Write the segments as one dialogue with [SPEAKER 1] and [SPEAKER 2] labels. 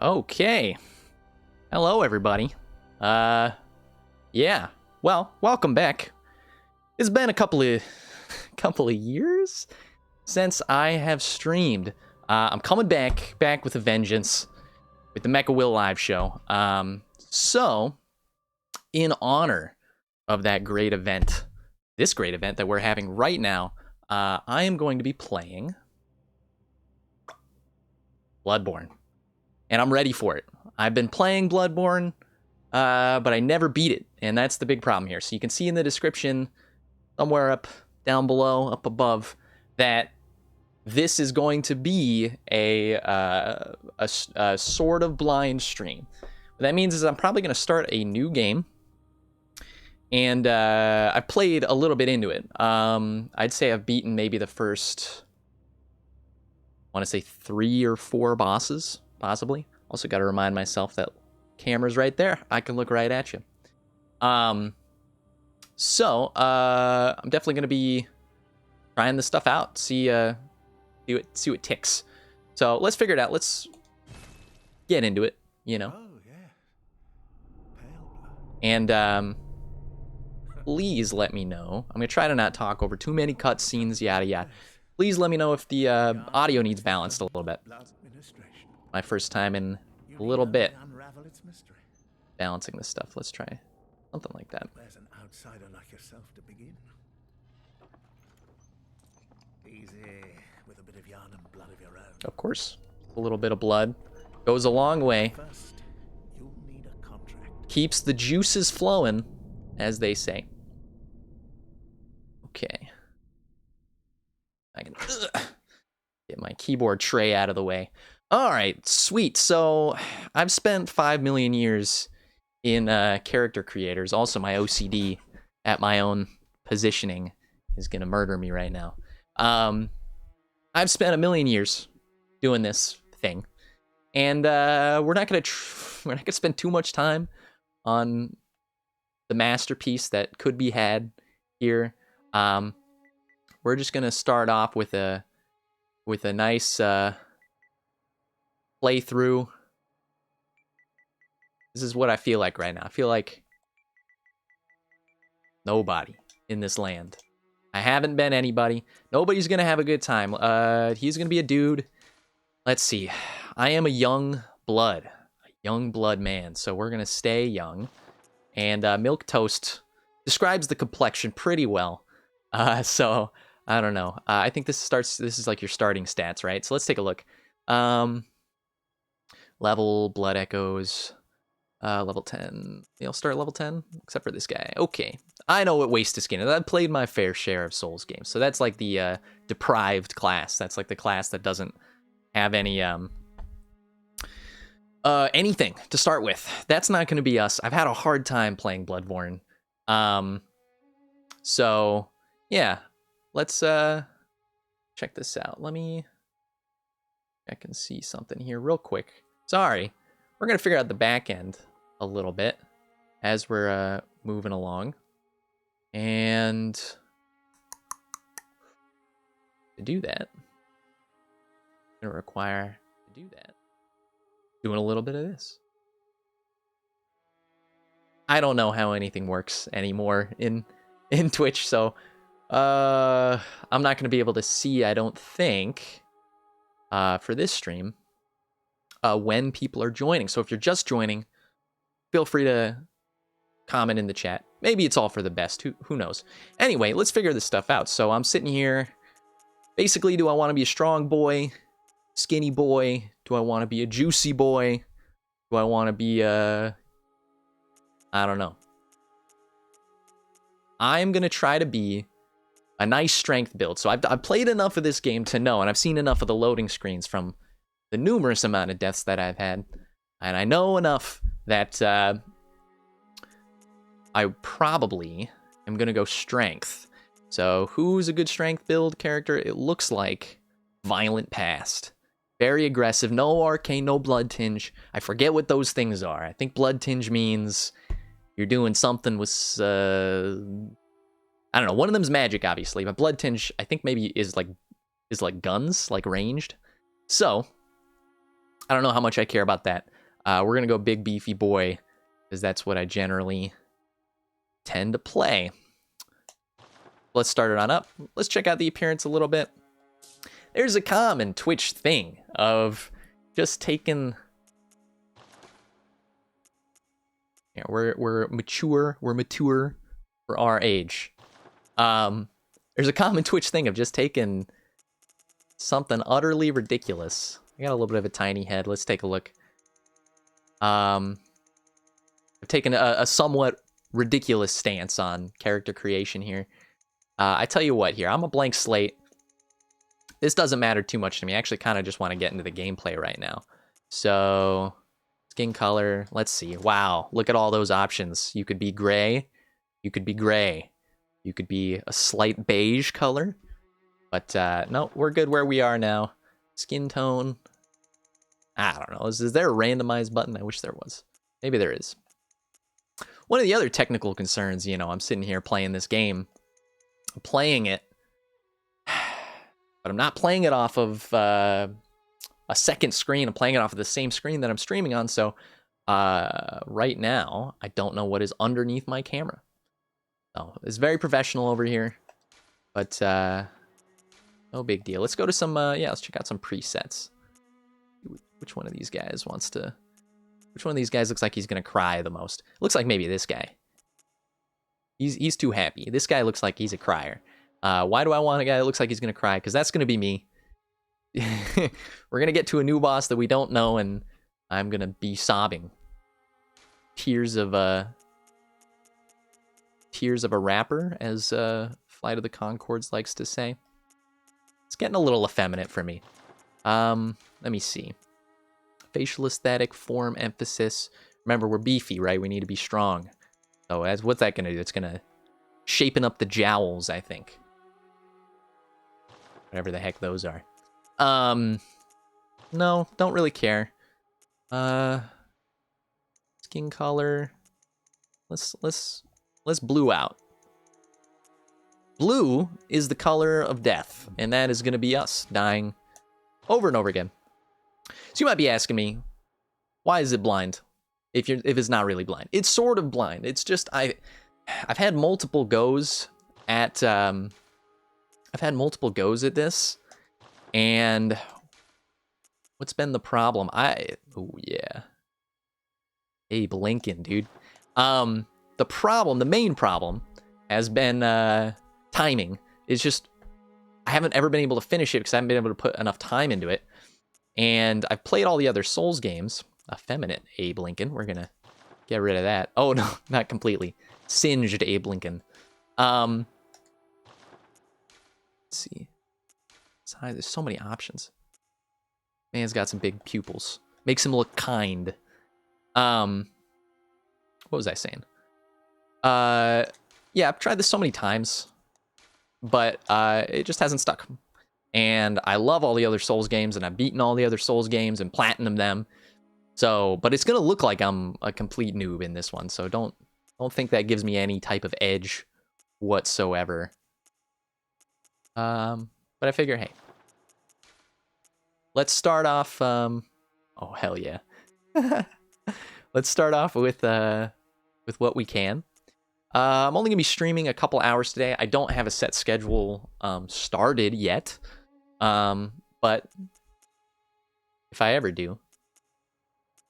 [SPEAKER 1] Okay. Hello, everybody. Yeah. Well, welcome back. It's been a couple of years since I have streamed. I'm coming back with a vengeance with the Mecha Will live show. So, in honor of that great event, this great event that we're having right now, I am going to be playing Bloodborne. And I'm ready for it. I've been playing Bloodborne, but I never beat it, and that's the big problem here. So you can see in the description, somewhere up, down below, up above, that this is going to be a sort of blind stream. What that means is I'm probably going to start a new game, and I played a little bit into it. I'd say I've beaten maybe the first, I want to say 3 or 4 bosses. Possibly. Also got to remind myself that camera's right there. I can look right at you. So I'm definitely going to be trying this stuff out. See what ticks. So let's figure it out. Let's get into it, you know.
[SPEAKER 2] Oh, yeah. Pale blood.
[SPEAKER 1] And please let me know. I'm going to try to not talk over too many cutscenes, yada yada. Please let me know if the audio needs balanced a little bit. My first time in a little bit balancing this stuff. Let's try something like that.
[SPEAKER 2] There's an outsider like yourself to begin. Easy, with a bit of yarn and blood of your own.
[SPEAKER 1] Of course, a little bit of blood goes a long way.
[SPEAKER 2] First, you'll need a contract.
[SPEAKER 1] Keeps the juices flowing, as they say. Okay. I can get my keyboard tray out of the way. All right, sweet. So I've spent 5 million years in character creators. Also, my OCD at my own positioning is gonna murder me right now. I've spent 1 million years doing this thing, and we're not gonna spend too much time on the masterpiece that could be had here. We're just gonna start off with a nice playthrough. This is what I feel like right now. I feel like nobody in this land. I haven't been anybody. Nobody's gonna have a good time. He's gonna be a dude. Let's see. I am a young blood man. So we're gonna stay young. And Milk Toast describes the complexion pretty well. So I don't know. I think this is like your starting stats, right? So let's take a look. Level, blood echoes, level 10. You'll start at level 10, except for this guy. Okay, I know what Waste of Skin is. I've played my fair share of Souls games, so that's like the deprived class. That's like the class that doesn't have any anything to start with. That's not going to be us. I've had a hard time playing Bloodborne. So yeah, let's check this out. I can see something here real quick. Sorry, we're gonna figure out the back end a little bit as we're moving along, and to do that, it's gonna require to do that. Doing a little bit of this. I don't know how anything works anymore in Twitch, so I'm not gonna be able to see, I don't think, for this stream, when people are joining. So if you're just joining, feel free to comment in the chat. Maybe it's all for the best. Who knows? Anyway, let's figure this stuff out. So I'm sitting here. Basically, do I want to be a strong boy, skinny boy? Do I want to be a juicy boy? Do I want to be a... I don't know. I'm going to try to be a nice strength build. So I've played enough of this game to know, and I've seen enough of the loading screens from the numerous amount of deaths that I've had, and I know enough that I probably am going to go strength. So who's a good strength build character? It looks like Violent Past. Very aggressive, no arcane, no blood tinge. I forget what those things are. I think blood tinge means you're doing something with, I don't know, one of them's magic, obviously, but blood tinge, I think maybe is like guns, like ranged. So I don't know how much I care about that. We're going to go big beefy boy, because that's what I generally tend to play. Let's start it on up. Let's check out the appearance a little bit. There's a common Twitch thing of just taking... Yeah, we're mature for our age. There's a common Twitch thing of just taking something utterly ridiculous. I got a little bit of a tiny head. Let's take a look. I've taken a somewhat ridiculous stance on character creation here. I tell you what here, I'm a blank slate. This doesn't matter too much to me. I actually kind of just want to get into the gameplay right now. So, skin color, let's see. Wow, look at all those options. You could be gray. You could be gray. You could be a slight beige color. But no, we're good where we are now. Skin tone. I don't know. Is there a randomized button? I wish there was. Maybe there is. One of the other technical concerns, you know, I'm sitting here playing this game. I'm playing it. But I'm not playing it off of a second screen. I'm playing it off of the same screen that I'm streaming on. So right now, I don't know what is underneath my camera. So it's very professional over here. But no big deal. Let's go to some, let's check out some presets. Which one of these guys wants to... Which one of these guys looks like he's going to cry the most? Looks like maybe this guy. He's too happy. This guy looks like he's a crier. Why do I want a guy that looks like he's going to cry? Because that's going to be me. We're going to get to a new boss that we don't know, and I'm going to be sobbing. Tears of a rapper, as Flight of the Conchords likes to say. It's getting a little effeminate for me. Let me see. Facial aesthetic, form, emphasis. Remember, we're beefy, right? We need to be strong. So what's that going to do? It's going to shapen up the jowls, I think. Whatever the heck those are. No, don't really care. Skin color. Let's blue out. Blue is the color of death, and that is going to be us dying over and over again. So you might be asking me, why is it blind? If it's not really blind, it's sort of blind. It's just I've had multiple goes at this, and what's been the problem? Oh yeah, Abe Lincoln, dude. The main problem has been timing. It's just I haven't ever been able to finish it because I haven't been able to put enough time into it. And I've played all the other Souls games. Effeminate Abe Lincoln. We're gonna get rid of that. Oh no, not completely. Singed Abe Lincoln. Let's see. There's so many options. Man's got some big pupils. Makes him look kind. What was I saying? Yeah, I've tried this so many times, but it just hasn't stuck. And I love all the other Souls games, and I've beaten all the other Souls games and platinum them. So, but it's gonna look like I'm a complete noob in this one. So don't think that gives me any type of edge whatsoever. But I figure, hey, let's start off. Oh hell yeah, let's start off with what we can. I'm only gonna be streaming a couple hours today. I don't have a set schedule started yet. But if I ever do,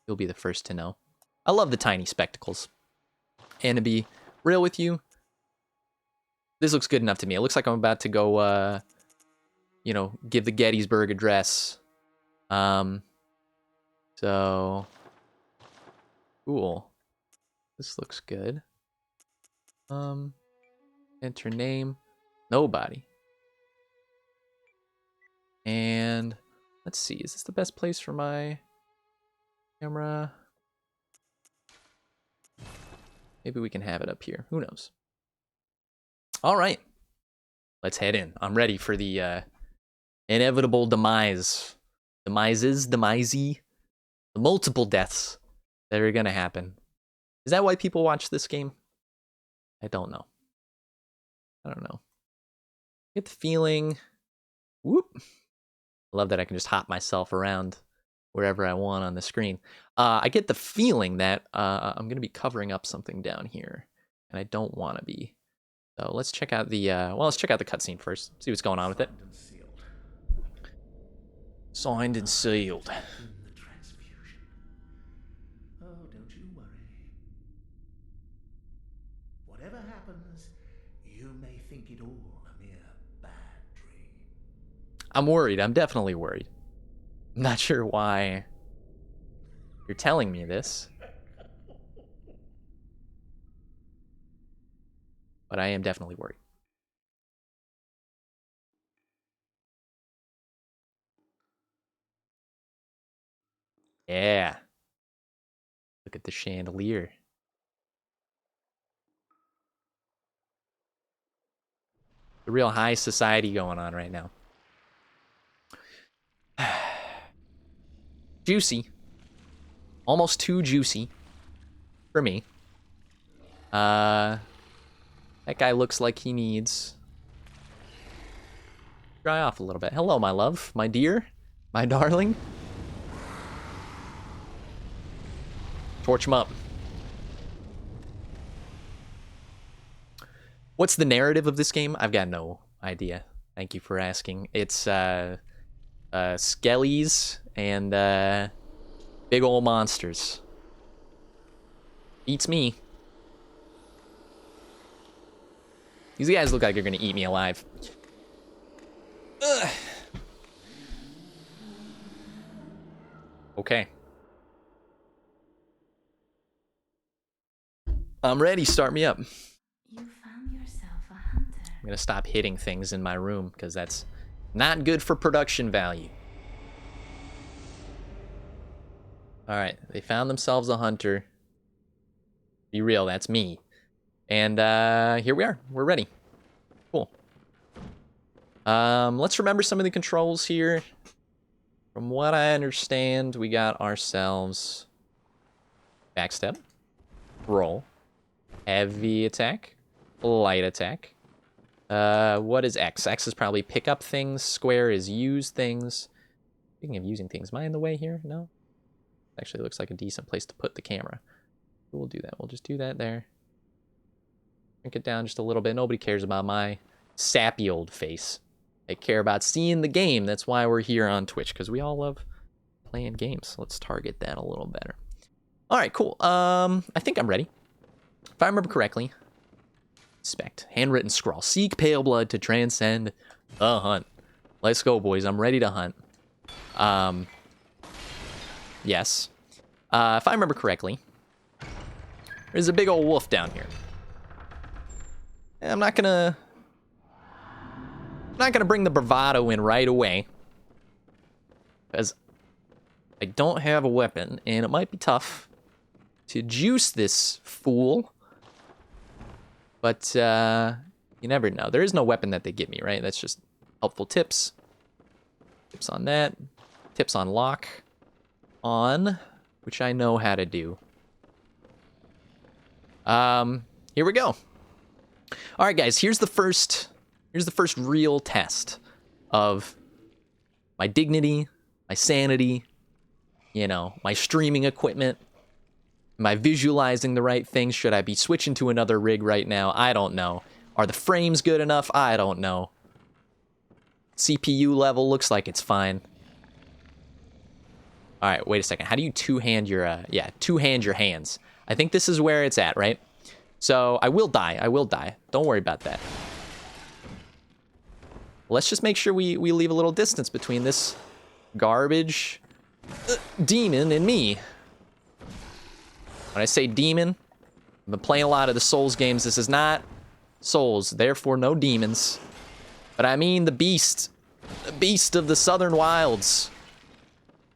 [SPEAKER 1] you'll be the first to know. I love the tiny spectacles. And to be real with you, this looks good enough to me. It looks like I'm about to go, give the Gettysburg Address. So, cool. This looks good. Enter name. Nobody. And let's see, is this the best place for my camera? Maybe we can have it up here. Who knows? All right. Let's head in. I'm ready for the inevitable demise. The multiple deaths that are going to happen. Is that why people watch this game? I don't know. I get the feeling... Whoop. I love that I can just hop myself around wherever I want on the screen. I get the feeling that I'm going to be covering up something down here, and I don't want to be. So let's check out the let's check out the cutscene first. See what's going on with it. Signed and sealed.
[SPEAKER 2] The transfusion. Oh, don't you worry. Whatever happens, you may think it all a mere bad dream.
[SPEAKER 1] I'm worried. I'm definitely worried. I'm not sure why you're telling me this, but I am definitely worried. Yeah. Look at the chandelier. The real high society going on right now. Juicy. Almost too juicy for me. That guy looks like he needs dry off a little bit. Hello, my love, my dear, my darling. Torch him up. What's the narrative of this game? I've got no idea. Thank you for asking. It's skellies and big old monsters. Eats me. These guys look like they're gonna eat me alive. Ugh. Okay. I'm ready. Start me up.
[SPEAKER 3] You found yourself a hunter.
[SPEAKER 1] I'm gonna stop hitting things in my room because that's not good for production value. Alright, they found themselves a hunter. Be real, that's me. And here we are. We're ready. Cool. Let's remember some of the controls here. From what I understand, we got ourselves backstep, roll, heavy attack, light attack. What is X? X is probably pick up things. Square is use things. Speaking of using things, am I in the way here? No? Actually looks like a decent place to put the camera. We'll do that. We'll just do that there. Shrink it down just a little bit. Nobody cares about my sappy old face. They care about seeing the game. That's why we're here on Twitch, because we all love playing games. Let's target that a little better. All right, cool. I think I'm ready. If I remember correctly, inspect. Handwritten scrawl. Seek pale blood to transcend the hunt. Let's go, boys. I'm ready to hunt. Yes. If I remember correctly, there's a big old wolf down here. I'm not gonna bring the bravado in right away, because I don't have a weapon, and it might be tough to juice this fool. But you never know. There is no weapon that they give me, right? That's just helpful tips. Tips on that. Tips on lock on, which I know how to do. Here we go. All right, guys. Here's the first real test of my dignity, my sanity, my streaming equipment. Am I visualizing the right things? Should I be switching to another rig right now? I don't know. Are the frames good enough? I don't know. CPU level looks like it's fine. All right, wait a second. How do you two-hand your, two-hand your hands? I think this is where it's at, right? So I will die. I will die. Don't worry about that. Let's just make sure we leave a little distance between this garbage demon and me. When I say demon, I've been playing a lot of the Souls games. This is not Souls, therefore no demons. But I mean the beast of the southern wilds.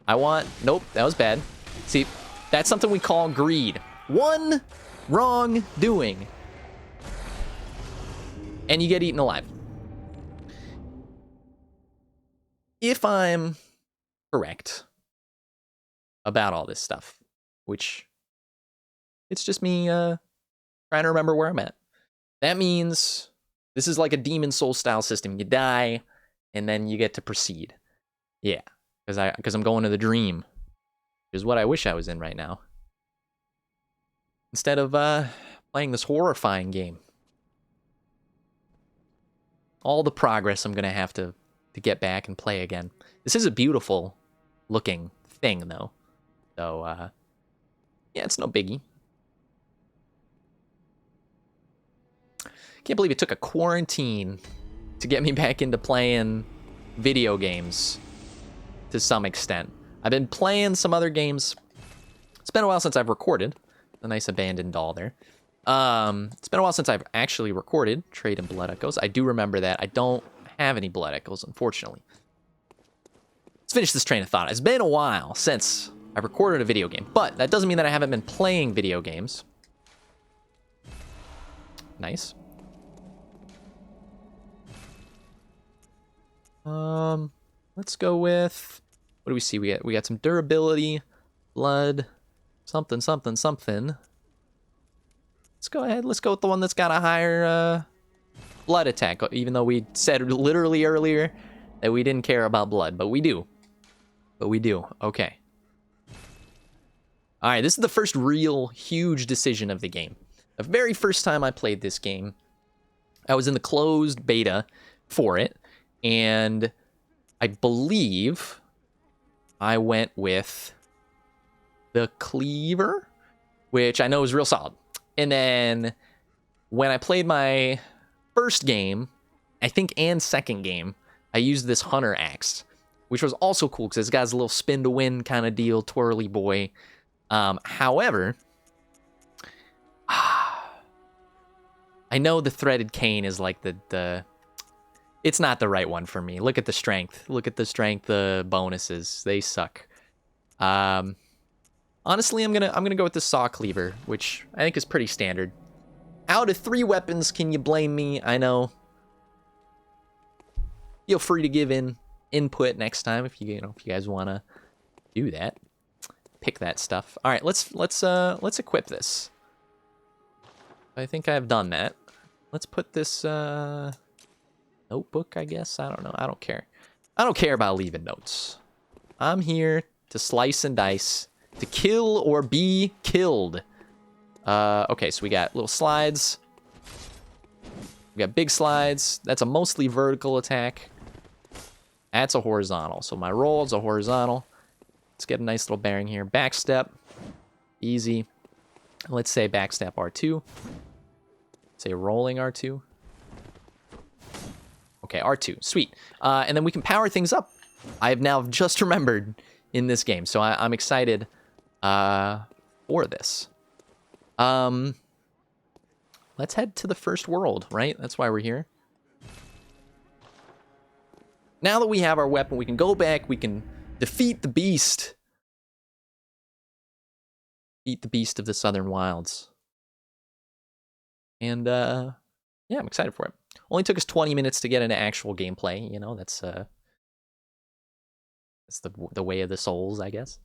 [SPEAKER 1] Nope, that was bad. See, that's something we call greed. One wrong doing, and you get eaten alive. If I'm correct about all this stuff, which it's just me trying to remember where I'm at. That means this is like a Demon Soul style system. You die, and then you get to proceed. Yeah, because I'm going to the dream. which is what I wish I was in right now. Instead of playing this horrifying game. All the progress I'm going to have to get back and play again. This is a beautiful looking thing, though. So, yeah, it's no biggie. Can't believe it took a quarantine to get me back into playing video games to some extent. I've been playing some other games. It's been a while since I've recorded. A nice abandoned doll there. It's been a while since I've actually recorded Trade and Blood Echoes. I do remember that. I don't have any Blood Echoes, unfortunately. Let's finish this train of thought. It's been a while since I recorded a video game, but that doesn't mean that I haven't been playing video games. Nice. Let's go with, what do we see? We got some durability, blood, something. Let's go ahead. Let's go with the one that's got a higher blood attack, even though we said literally earlier that we didn't care about blood, but we do. Okay. All right, this is the first real huge decision of the game. The very first time I played this game, I was in the closed beta for it, and I believe I went with the cleaver, which I know is real solid. And then when I played my first game, I think, and second game, I used this hunter axe, which was also cool because it's got this little spin to win kind of deal, twirly boy. However, I know the threaded cane is like the it's not the right one for me. Look at the strength. Look at the strength bonuses. They suck. Honestly, I'm gonna go with the saw cleaver, which I think is pretty standard. Out of 3 weapons, can you blame me? I know. Feel free to give input next time if you guys wanna do that. Pick that stuff. All right, let's equip this. I think I've done that. Let's put this notebook, I guess. I don't know. I don't care. I don't care about leaving notes. I'm here to slice and dice, to kill or be killed. Okay, so we got little slides. We got big slides. That's a mostly vertical attack. That's a horizontal. So my roll is a horizontal. Let's get a nice little bearing here. Backstep. Easy. Let's say backstep R2. Say rolling R2. Okay, R2. Sweet. And then we can power things up. I have now just remembered in this game. So I'm excited for this. Let's head to the first world, right? That's why we're here. Now that we have our weapon, we can go back. We can defeat the beast. Beat the beast of the Southern Wilds. And, yeah, I'm excited for it. Only took us 20 minutes to get into actual gameplay. You know, that's the way of the souls, I guess.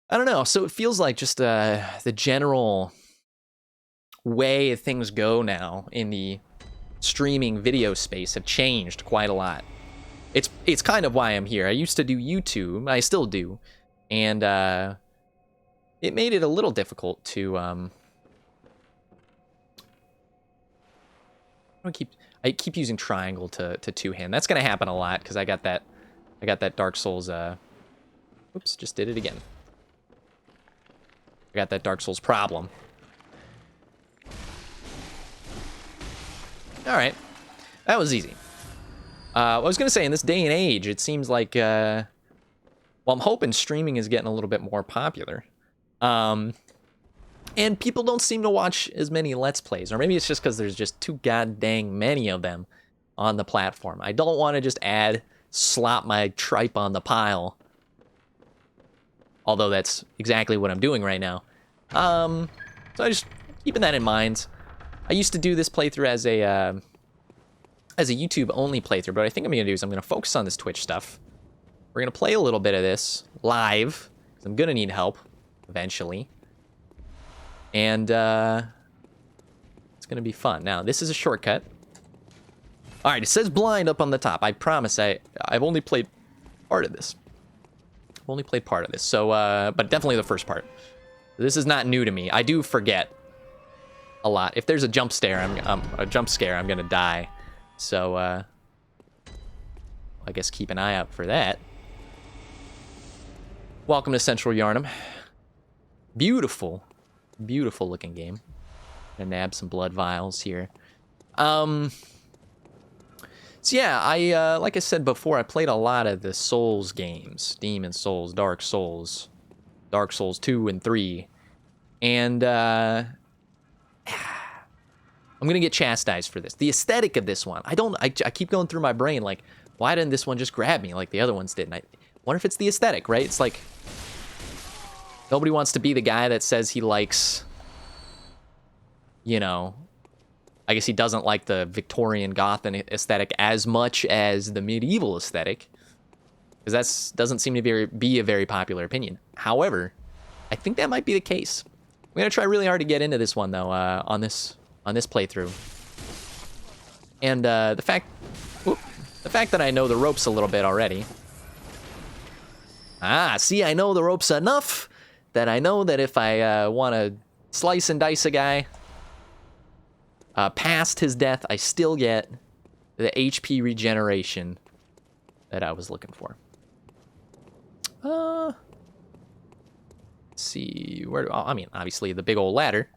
[SPEAKER 1] I don't know. So it feels like just the general way things go now in the streaming video space have changed quite a lot. It's kind of why I'm here. I used to do YouTube. I still do. And it made it a little difficult to I keep using triangle to two-hand. That's gonna happen a lot because I got that Dark Souls oops, just did it again. I got that Dark Souls problem. Alright. That was easy. I was gonna say, in this day and age, it seems like well, I'm hoping streaming is getting a little bit more popular. And people don't seem to watch as many Let's Plays, or maybe it's just because there's just too god dang many of them on the platform. I don't want to just slap my tripe on the pile. Although that's exactly what I'm doing right now. So I just keeping that in mind. I used to do this playthrough as a YouTube only playthrough, but what I think I'm gonna do is I'm gonna focus on this Twitch stuff. We're gonna play a little bit of this live, because I'm gonna need help eventually. And it's gonna be fun. Now, this is a shortcut. Alright, it says blind up on the top. I promise I've only played part of this. I've only played part of this, so but definitely the first part. This is not new to me. I do forget a lot. If there's a jump scare, I'm gonna die. So I guess keep an eye out for that. Welcome to Central Yarnum. Beautiful, beautiful looking game. Gonna nab some blood vials here. So yeah, I like I said before, I played a lot of the Souls games, Demon Souls, Dark Souls 2 and 3, and I'm gonna get chastised for this. The aesthetic of this one, I keep going through my brain like, why didn't this one just grab me like the other ones did? And I wonder if it's the aesthetic, right? It's like nobody wants to be the guy that says he likes, you know, I guess he doesn't like the Victorian Gothic aesthetic as much as the medieval aesthetic, because that doesn't seem to be a very popular opinion. However, I think that might be the case. I'm gonna try really hard to get into this one though, on this playthrough. And the fact that I know the ropes a little bit already. See, I know the ropes enough that I know that if I want to slice and dice a guy past his death, I still get the HP regeneration that I was looking for. Let's see, I mean, obviously the big old ladder.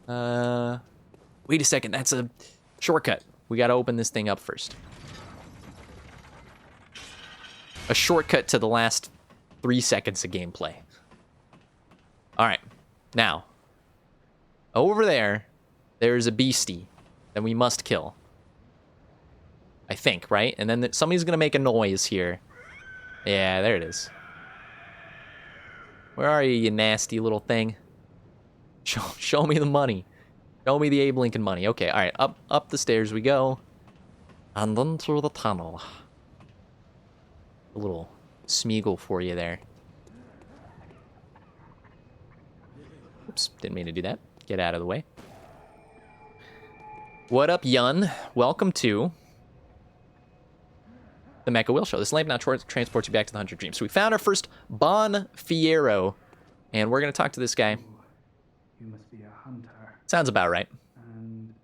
[SPEAKER 1] Wait a second, that's a shortcut. We gotta open this thing up first. A shortcut to the last 3 seconds of gameplay. Alright, now, over there's a beastie that we must kill. I think, right? And then somebody's gonna make a noise here. Yeah, there it is. Where are you, you nasty little thing? Show me the money. Show me the Abe Lincoln money. Okay, alright, up the stairs we go. And then through the tunnel. A little Smeagol for you there. Oops, didn't mean to do that. Get out of the way. What up, Yun? Welcome to the Mecha Will Show. This lamp now transports you back to the 100 Dreams. So we found our first Bon Fierro, and we're going to talk to this guy.
[SPEAKER 4] You must be a hunter.
[SPEAKER 1] Sounds about right.
[SPEAKER 4] And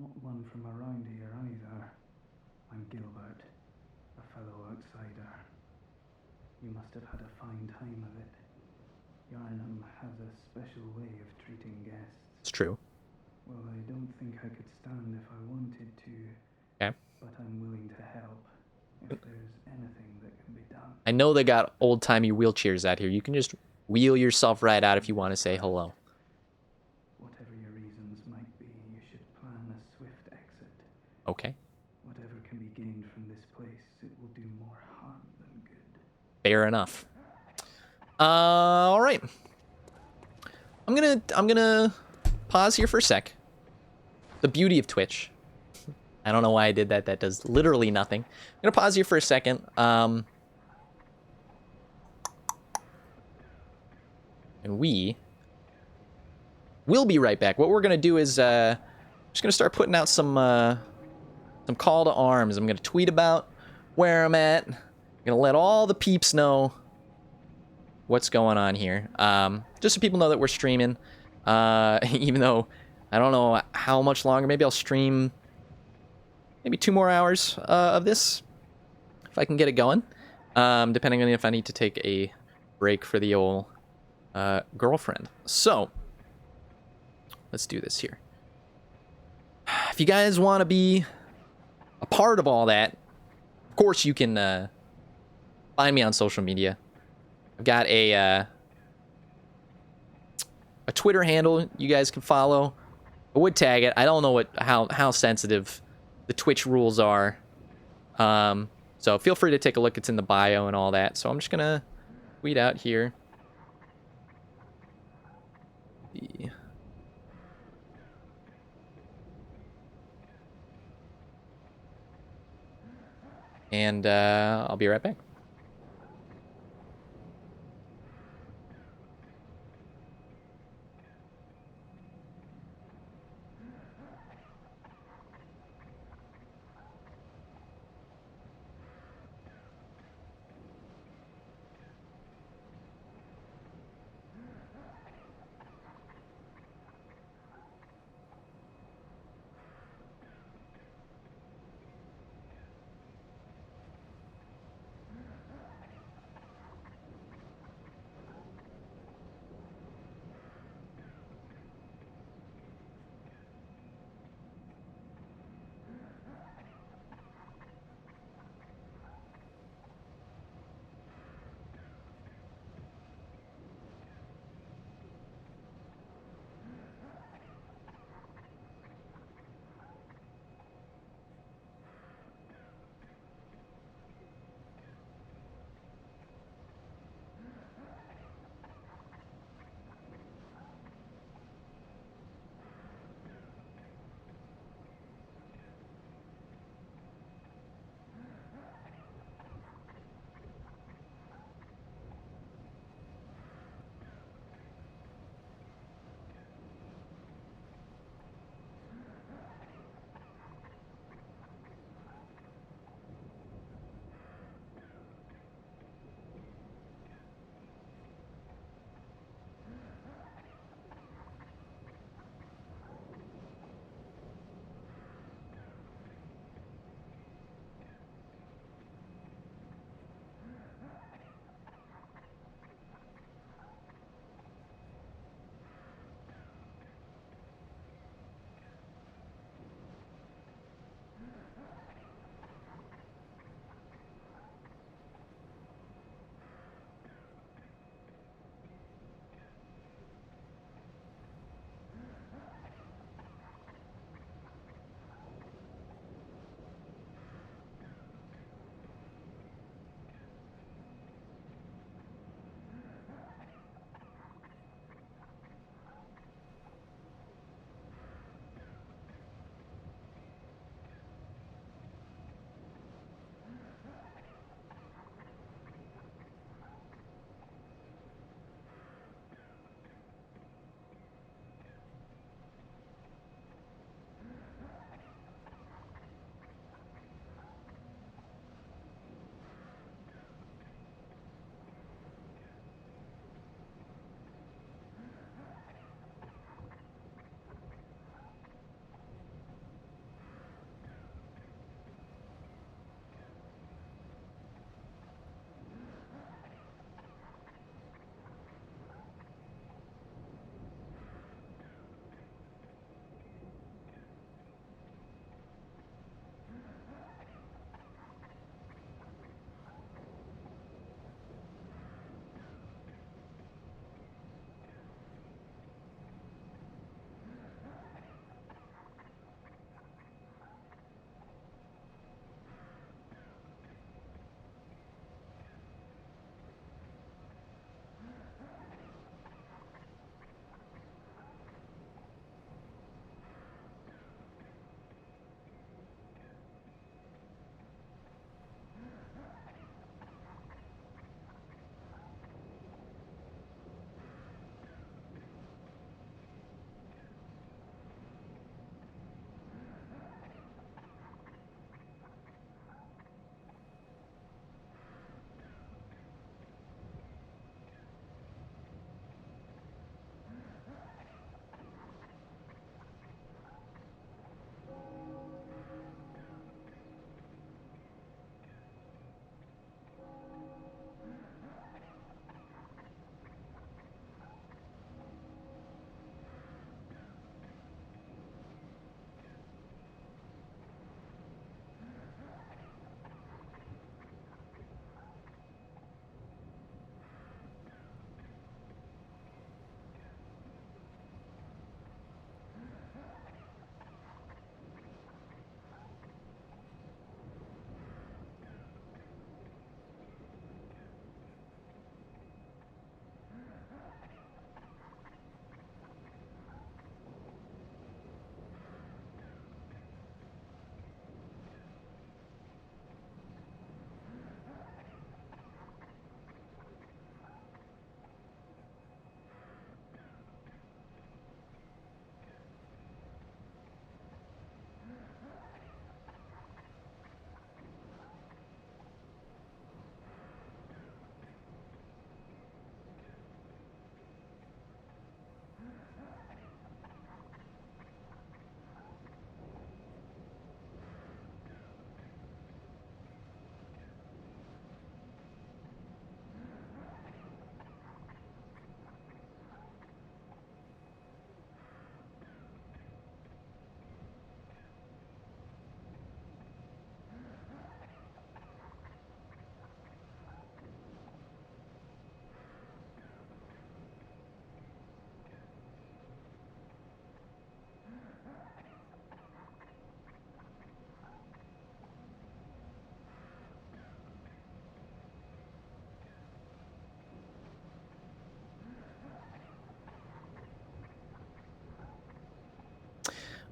[SPEAKER 4] not one from around here either. I'm Gilbert, a fellow outsider. You must have had a fine time of it. Yarnum has a special way of treating guests.
[SPEAKER 1] It's true.
[SPEAKER 4] Well, I don't think I could stand if I wanted to.
[SPEAKER 1] Okay.
[SPEAKER 4] But I'm willing to help if there's anything that can be done.
[SPEAKER 1] I know they got old-timey wheelchairs out here. You can just wheel yourself right out if you want to say hello.
[SPEAKER 4] Whatever your reasons might be, you should plan a swift exit.
[SPEAKER 1] Okay.
[SPEAKER 4] Whatever can be gained from this place, it will do more harm than good.
[SPEAKER 1] Fair enough. All right. I'm gonna pause here for a sec. The beauty of Twitch. I don't know why I did that. That does literally nothing. I'm gonna pause here for a second. And we will be right back. What we're gonna do is just gonna start putting out some call to arms. I'm gonna tweet about where I'm at. I'm gonna let all the peeps know what's going on here. Just so people know that we're streaming. Even though I don't know how much longer. Maybe I'll stream maybe 2 more hours of this if I can get it going. Depending on if I need to take a break for the old girlfriend. So let's do this here. If you guys want to be a part of all that, of course you can find me on social media. I've got a Twitter handle you guys can follow. I would tag it. I don't know how sensitive the Twitch rules are. So feel free to take a look. It's in the bio and all that. So I'm just gonna tweet out here. And I'll be right back.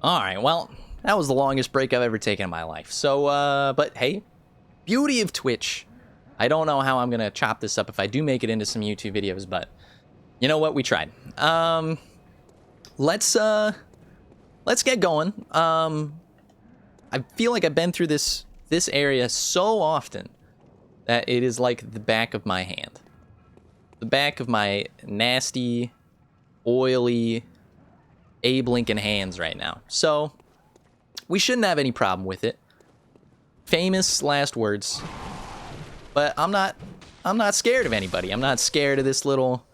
[SPEAKER 1] Alright, well, that was the longest break I've ever taken in my life. So, but hey, beauty of Twitch. I don't know how I'm gonna chop this up if I do make it into some YouTube videos, but you know what? We tried. Let's get going. I feel like I've been through this area so often that it is like the back of my hand. The back of my nasty, oily, Abe Lincoln hands right now. So, we shouldn't have any problem with it. Famous last words. But I'm not scared of anybody. I'm not scared of this little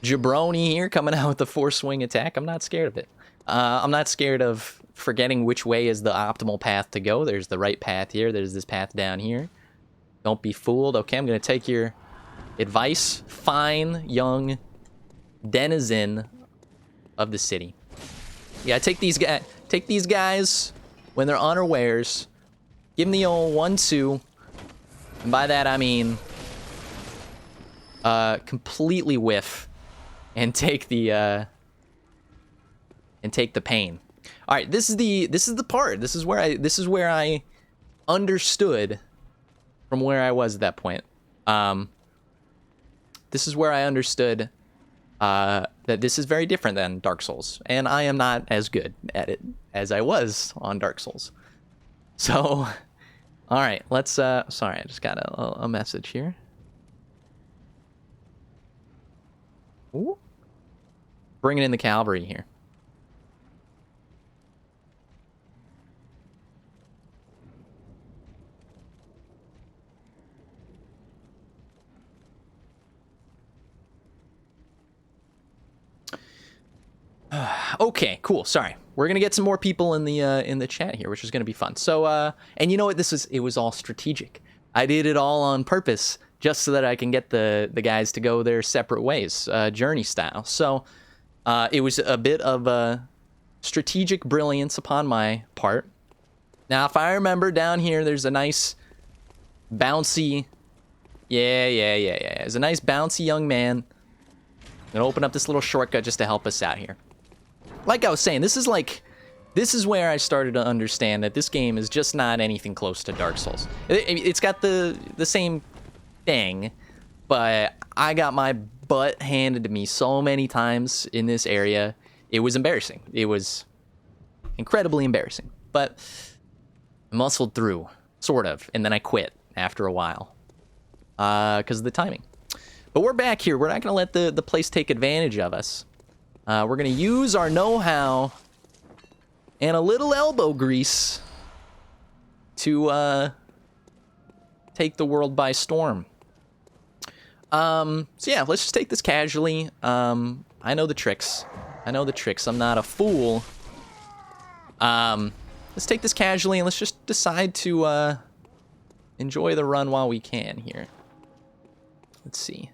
[SPEAKER 1] jabroni here coming out with a 4-swing attack. I'm not scared of it. I'm not scared of forgetting which way is the optimal path to go. There's the right path here. There's this path down here. Don't be fooled. Okay, I'm going to take your advice. Fine, young denizen of the city. Yeah, take these guys when they're unawares. Give them the old 1-2. And by that I mean completely whiff and take the pain. All right, this is the part. This is where I understood from where I was at that point. This is where I understood that this is very different than Dark Souls, and I am not as good at it as I was on Dark Souls. So, all right, let's. Sorry, I just got a message here. Ooh. Bringing in the cavalry here. Okay, cool. Sorry, we're gonna get some more people in the chat here, which is gonna be fun. So, and you know what? It was all strategic. I did it all on purpose, just so that I can get the guys to go their separate ways, journey style. So, it was a bit of strategic brilliance upon my part. Now, if I remember, down here, there's a nice bouncy. Yeah. There's a nice bouncy young man. I'm gonna open up this little shortcut just to help us out here. Like I was saying, this is where I started to understand that this game is just not anything close to Dark Souls. It's got the same thing, but I got my butt handed to me so many times in this area. It was embarrassing. It was incredibly embarrassing. But I muscled through, sort of, and then I quit after a while because of the timing. But we're back here. We're not going to let the place take advantage of us. We're going to use our know-how and a little elbow grease to take the world by storm. So yeah, let's just take this casually. I know the tricks. I'm not a fool. Let's take this casually and let's just decide to enjoy the run while we can here. Let's see.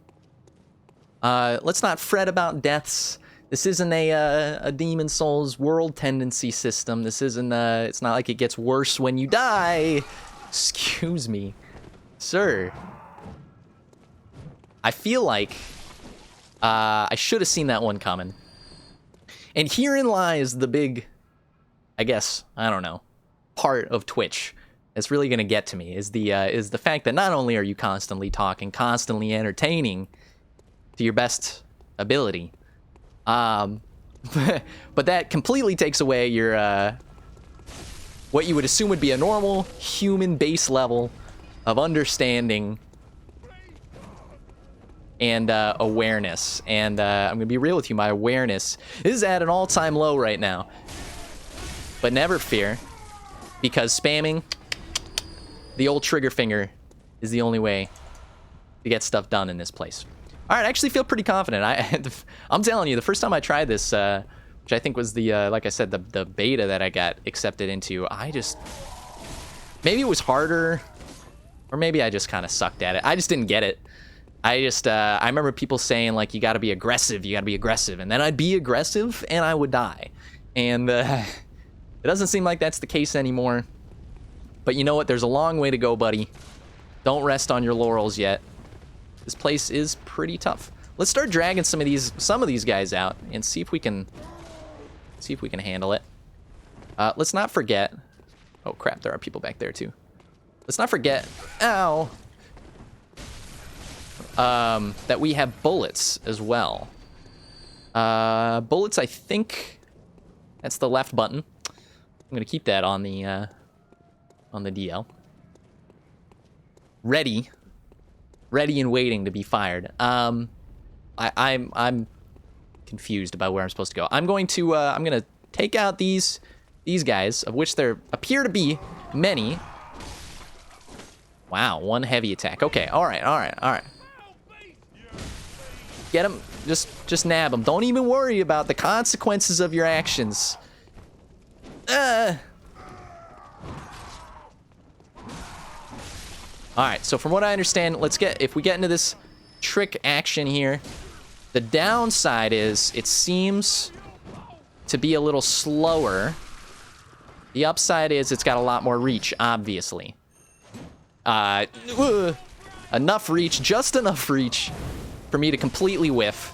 [SPEAKER 1] Let's not fret about deaths. This isn't a Demon Souls world tendency system. This isn't, it's not like it gets worse when you die. Excuse me, sir. I feel like I should have seen that one coming. And herein lies the big, I guess, I don't know, part of Twitch that's really gonna get to me is the fact that not only are you constantly talking, constantly entertaining to your best ability, but that completely takes away your what you would assume would be a normal human base level of understanding and awareness. And I'm gonna be real with you, my awareness is at an all-time low right now. But never fear, because spamming the old trigger finger is the only way to get stuff done in this place. All right, I actually feel pretty confident. I'm telling you, the first time I tried this, which I think was the, like I said, the beta that I got accepted into, maybe it was harder, or maybe I just kind of sucked at it. I just didn't get it. I remember people saying, like, you gotta be aggressive, and then I'd be aggressive, and I would die. And it doesn't seem like that's the case anymore. But you know what? There's a long way to go, buddy. Don't rest on your laurels yet. This place is pretty tough. Let's start dragging some of these guys out and see if we can handle it. Let's not forget... Oh, crap, there are people back there, too. Let's not forget... Ow! That we have bullets as well. Bullets, I think... That's the left button. I'm gonna keep that on the DL. Ready and waiting to be fired. I'm confused about where I'm supposed to go. I'm gonna take out these guys, of which there appear to be many. Wow, one heavy attack. Okay, all right. Get him. Just nab him. Don't even worry about the consequences of your actions. All right, so from what I understand, if we get into this trick action here, the downside is it seems to be a little slower. The upside is it's got a lot more reach, obviously. Enough reach, just enough reach for me to completely whiff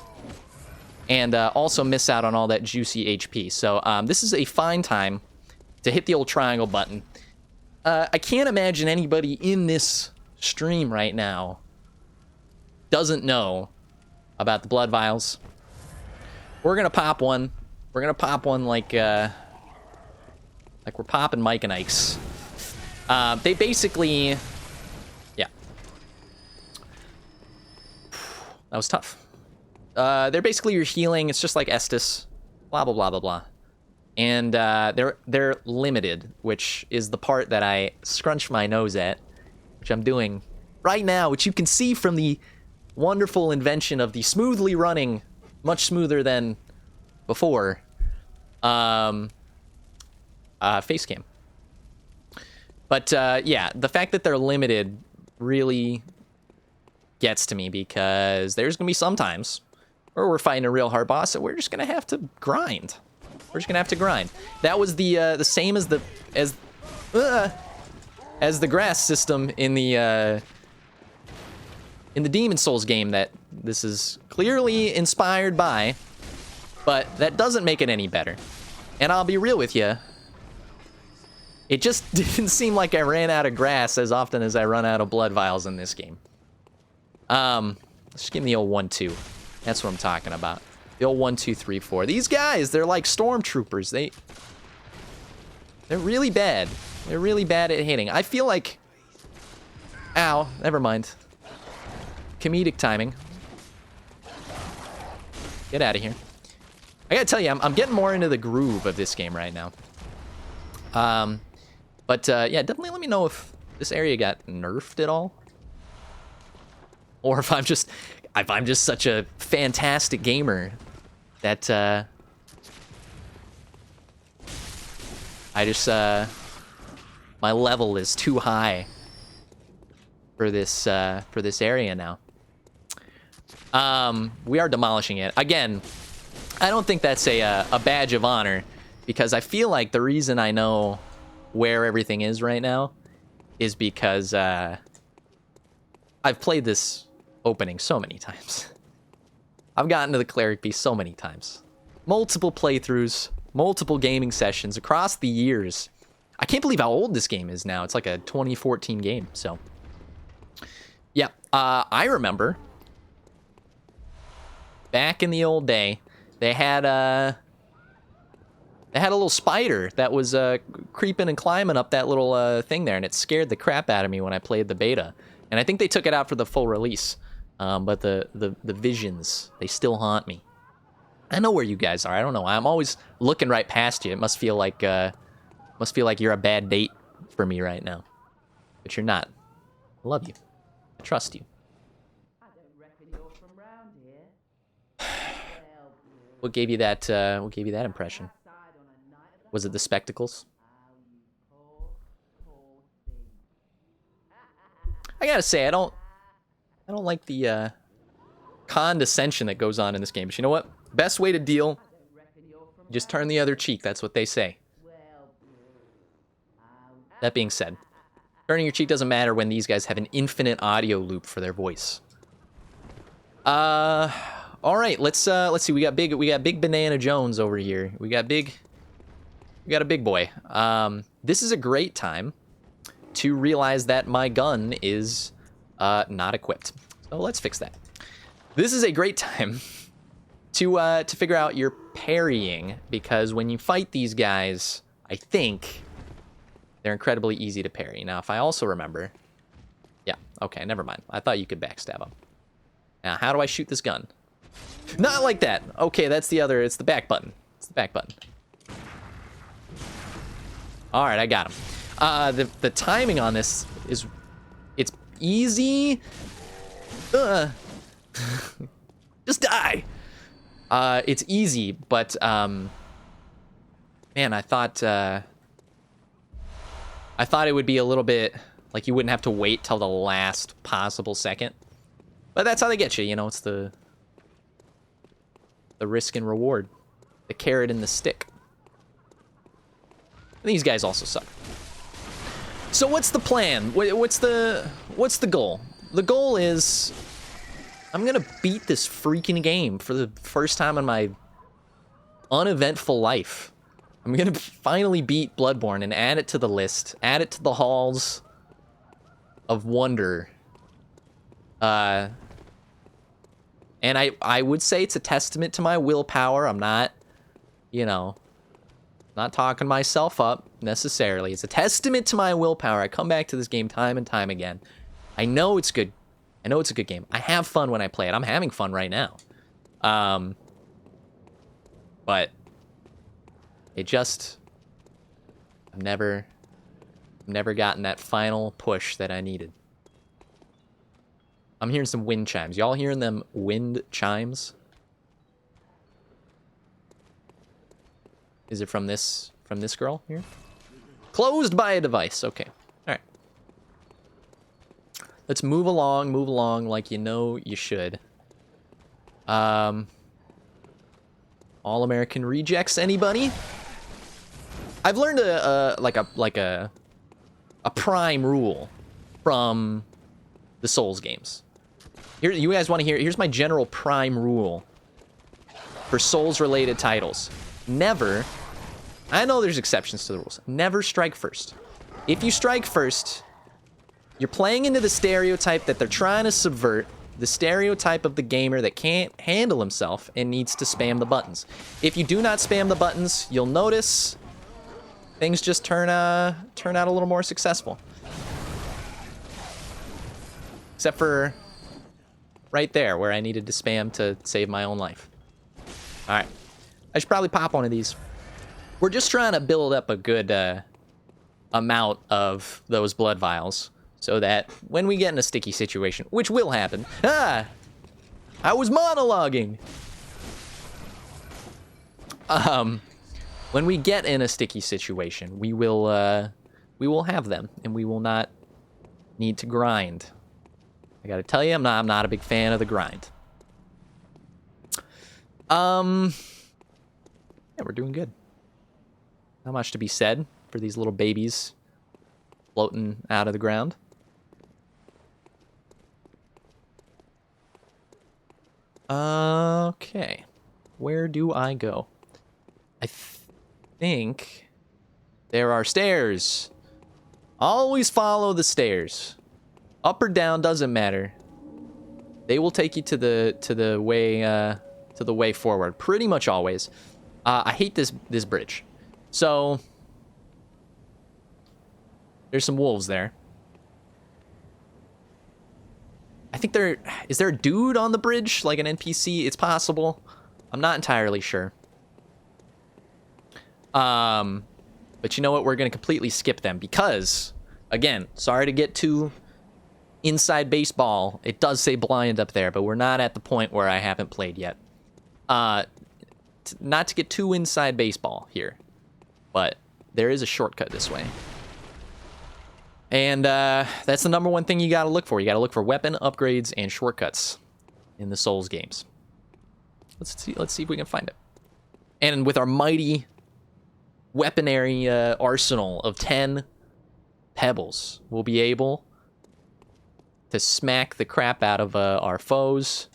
[SPEAKER 1] and also miss out on all that juicy HP. So this is a fine time to hit the old triangle button. I can't imagine anybody in this stream right now doesn't know about the blood vials. We're gonna pop one. We're gonna pop one like we're popping Mike and Ike's. They basically, yeah, that was tough. They're basically your healing. It's just like Estus, blah blah blah blah blah. And they're limited, which is the part that I scrunch my nose at, which I'm doing right now, which you can see from the wonderful invention of the smoothly running, much smoother than before, face cam. But yeah, the fact that they're limited really gets to me, because there's gonna be some times where we're fighting a real hard boss and we're just gonna have to grind. We're just gonna have to grind. That was the same as the grass system in the Demon Souls game that this is clearly inspired by, but that doesn't make it any better. And I'll be real with you, it just didn't seem like I ran out of grass as often as I run out of blood vials in this game. Let's just give me the old 1-2. That's what I'm talking about. The old 1, 2, 3, 4. These guys, they're like stormtroopers. They're really bad. They're really bad at hitting. I feel like... Ow, never mind. Comedic timing. Get out of here. I gotta tell you, I'm getting more into the groove of this game right now. But yeah, definitely let me know if this area got nerfed at all. Or if I'm just such a fantastic gamer that I just my level is too high for this area now. We are demolishing it again. I don't think that's a badge of honor, because I feel like the reason I know where everything is right now is because I've played this opening so many times. I've gotten to the cleric beast so many times. Multiple playthroughs, multiple gaming sessions across the years. I can't believe how old this game is now. It's like a 2014 game, so. Yeah, I remember back in the old day, they had a little spider that was creeping and climbing up that little thing there, and it scared the crap out of me when I played the beta. And I think they took it out for the full release. But the visions, they still haunt me. I know where you guys are. I don't know. I'm always looking right past you. It must feel like you're a bad date for me right now. But you're not. I love you. I trust you.
[SPEAKER 5] I don't reckon you're from round here.
[SPEAKER 1] What gave you that impression? Was it the spectacles? I gotta say, I don't like the condescension that goes on in this game. But you know what? Best way to deal, just turn the other cheek. That's what they say. That being said, turning your cheek doesn't matter when these guys have an infinite audio loop for their voice. All right, let's see. We got big Banana Jones over here. We got big We got a big boy. This is a great time to realize that my gun is not equipped. So let's fix that. This is a great time to figure out your parrying, because when you fight these guys, I think they're incredibly easy to parry. Now, if I also remember... Yeah, okay, never mind. I thought you could backstab them. Now, how do I shoot this gun? Not like that. Okay, that's the other... It's the back button. It's the back button. All right, I got him. The timing on this is... It's easy. Just die. It's easy, but... Man, I thought it would be a little bit... Like, you wouldn't have to wait till the last possible second. But that's how they get you, you know? It's the risk and reward. The carrot and the stick. These guys also suck. So what's the plan? What's the goal? The goal is... I'm gonna beat this freaking game for the first time in my uneventful life. I'm gonna finally beat Bloodborne and add it to the list. Add it to the halls of wonder. And I would say it's a testament to my willpower. I'm not, you know, not talking myself up necessarily. It's a testament to my willpower. I come back to this game time and time again. I know it's good. I know it's a good game. I have fun when I play it. I'm having fun right now. But it just... I've never gotten that final push that I needed. I'm hearing some wind chimes. Y'all hearing them wind chimes? Is it from this girl here? Closed by a device. Okay. All right. Let's move along like you know you should. All American rejects, anybody? I've learned a prime rule from the Souls games. Here, you guys want to hear? Here's my general prime rule for Souls-related titles. Never, I know there's exceptions to the rules. Never strike first. If you strike first, you're playing into the stereotype that they're trying to subvert, the stereotype of the gamer that can't handle himself and needs to spam the buttons. If you do not spam the buttons, you'll notice things just turn out a little more successful. Except for right there, where I needed to spam to save my own life. All right. I should probably pop one of these. We're just trying to build up a good amount of those blood vials so that when we get in a sticky situation, which will happen. I was monologuing. When we get in a sticky situation, we will have them, and we will not need to grind. I gotta tell you, I'm not a big fan of the grind. Yeah, we're doing good. Not much to be said for these little babies floating out of the ground. Okay. Where do I go? I think there are stairs. Always follow the stairs. Up or down doesn't matter. They will take you to the way forward. Pretty much always. I hate this bridge. So there's some wolves there. I think is there a dude on the bridge, like an NPC? It's possible. I'm not entirely sure. But you know what? We're gonna completely skip them because, again, sorry to get too inside baseball. It does say blind up there, but we're not at the point where I haven't played yet. Not to get too inside baseball here, but there is a shortcut this way. And that's the number one thing you gotta look for. You gotta look for weapon upgrades and shortcuts in the Souls games. Let's see if we can find it. And with our mighty weaponry arsenal of 10 pebbles, we'll be able to smack the crap out of our foes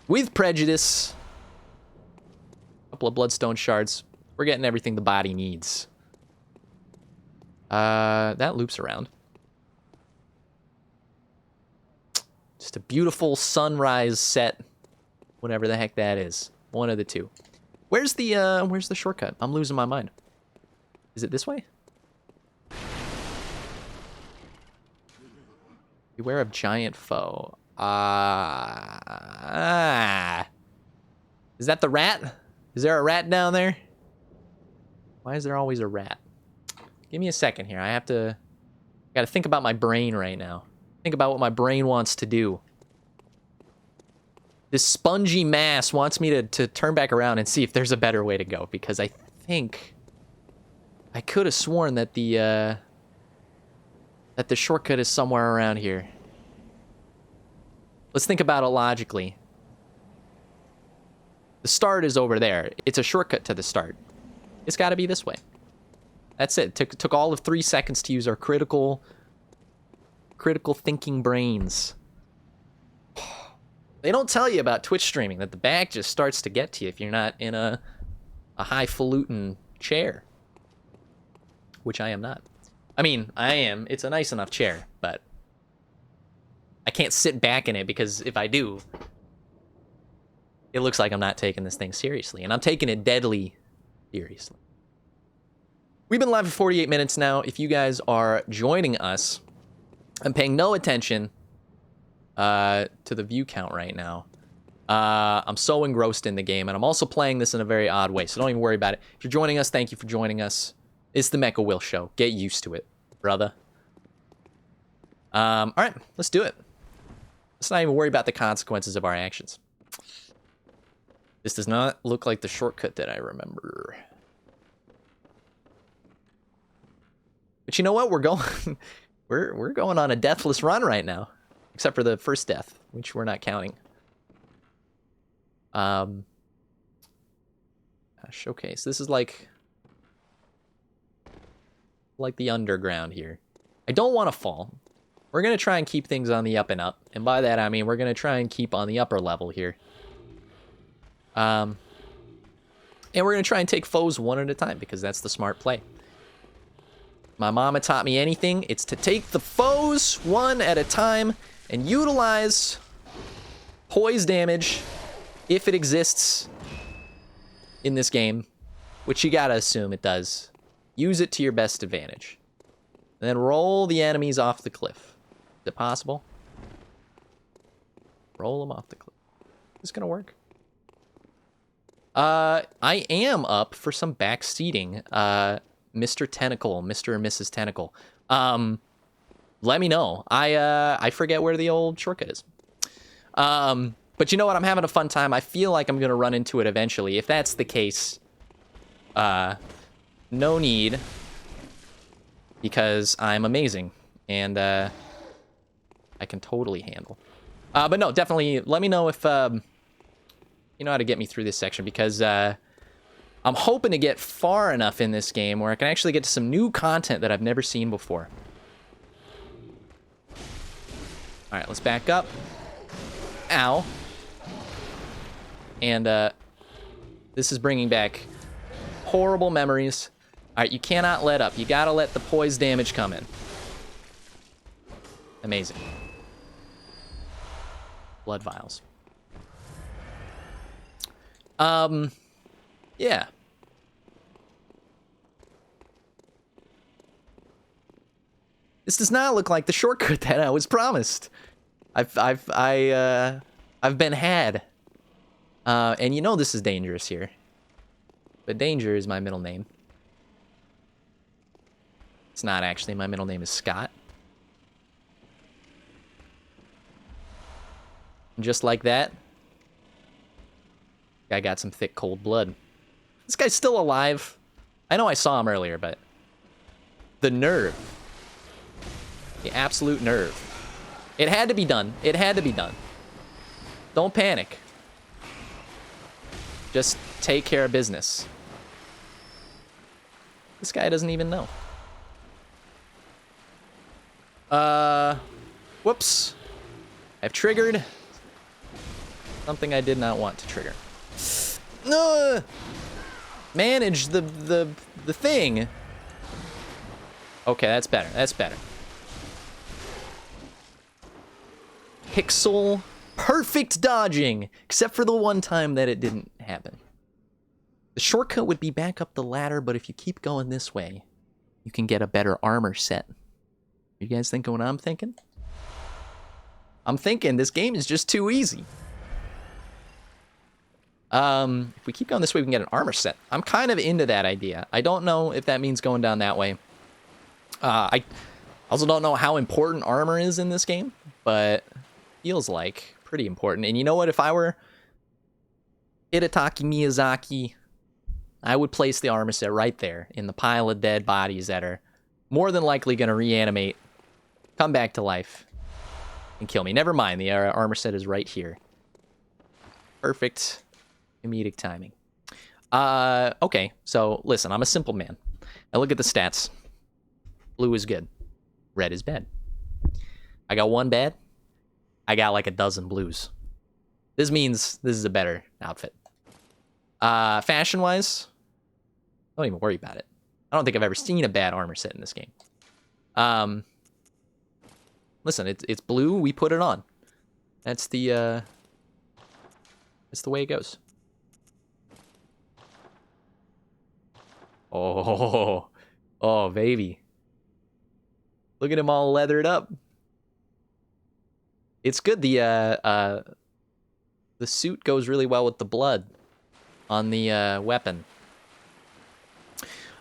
[SPEAKER 1] with prejudice. A couple of bloodstone shards. We're getting everything the body needs. That loops around. Just a beautiful sunrise set. Whatever the heck that is. One of the two. Where's the shortcut? I'm losing my mind. Is it this way? Beware of giant foe. Is that the rat? Is there a rat down there? Why is there always a rat? Give me a second here. I gotta think about my brain right now. Think about what my brain wants to do. This spongy mass wants me to turn back around and see if there's a better way to go, because I think I could have sworn that the shortcut is somewhere around here. Let's think about it logically. The start is over there. It's a shortcut to the start. It's got to be this way. That's it. Took all of 3 seconds to use our critical thinking brains. They don't tell you about Twitch streaming that the back just starts to get to you if you're not in a highfalutin chair. Which I am not. I mean, I am. It's a nice enough chair, but I can't sit back in it because if I do, it looks like I'm not taking this thing seriously. And I'm taking it deadly seriously. We've been live for 48 minutes now. If you guys are joining us, I'm paying no attention to the view count right now. I'm so engrossed in the game, and I'm also playing this in a very odd way, so don't even worry about it. If you're joining us, thank you for joining us. It's the Mecha Will Show. Get used to it, brother. All right, let's do it. Let's not even worry about the consequences of our actions. This does not look like the shortcut that I remember. But you know what? We're going we're going on a deathless run right now. Except for the first death, which we're not counting. Showcase. This is like the underground here. I don't want to fall. We're going to try and keep things on the up and up. And by that, I mean we're going to try and keep on the upper level here. And we're going to try and take foes one at a time because that's the smart play. My mama taught me anything. It's to take the foes one at a time and utilize poise damage if it exists in this game, which you gotta assume it does. Use it to your best advantage. And then roll the enemies off the cliff. Is it possible? Roll them off the cliff. Is this gonna work? I am up for some backseating. Mr. Tentacle, Mr. and Mrs. Tentacle. Let me know. I forget where the old shortcut is. But you know what? I'm having a fun time. I feel like I'm going to run into it eventually. If that's the case, no need. Because I'm amazing. And I can totally handle. But no, definitely let me know if you know how to get me through this section. Because I'm hoping to get far enough in this game where I can actually get to some new content that I've never seen before. All right, let's back up. Ow. And this is bringing back horrible memories. All right, you cannot let up. You gotta let the poise damage come in. Amazing. Blood vials. Yeah. This does not look like the shortcut that I was promised. I've been had. And you know this is dangerous here. But Danger is my middle name. It's not actually. My middle name is Scott. And just like that, I got some thick, cold blood. This guy's still alive. I know I saw him earlier, but the nerve. The absolute nerve. It had to be done. It had to be done. Don't panic. Just take care of business. This guy doesn't even know. Whoops. I've triggered something I did not want to trigger. No. manage the thing. Okay, that's better. That's better. Pixel perfect dodging, except for the one time that it didn't happen. The shortcut would be back up the ladder, but if you keep going this way, you can get a better armor set. You guys thinking what I'm thinking? I'm thinking this game is just too easy. If we keep going this way, we can get an armor set. I'm kind of into that idea. I don't know if that means going down that way. I also don't know how important armor is in this game, but feels like pretty important. And you know what? If I were Hidetaka Miyazaki, I would place the armor set right there in the pile of dead bodies that are more than likely going to reanimate, come back to life, and kill me. Never mind, the armor set is right here. Perfect comedic timing. Okay, so listen, I'm a simple man. Now look at the stats. Blue is good. Red is bad. I got one bad. I got like a dozen blues. This means this is a better outfit. Fashion-wise, don't even worry about it. I don't think I've ever seen a bad armor set in this game. Listen, it's blue. We put it on. That's the way it goes. Oh, baby. Look at him all leathered up. It's good. The suit goes really well with the blood on the weapon.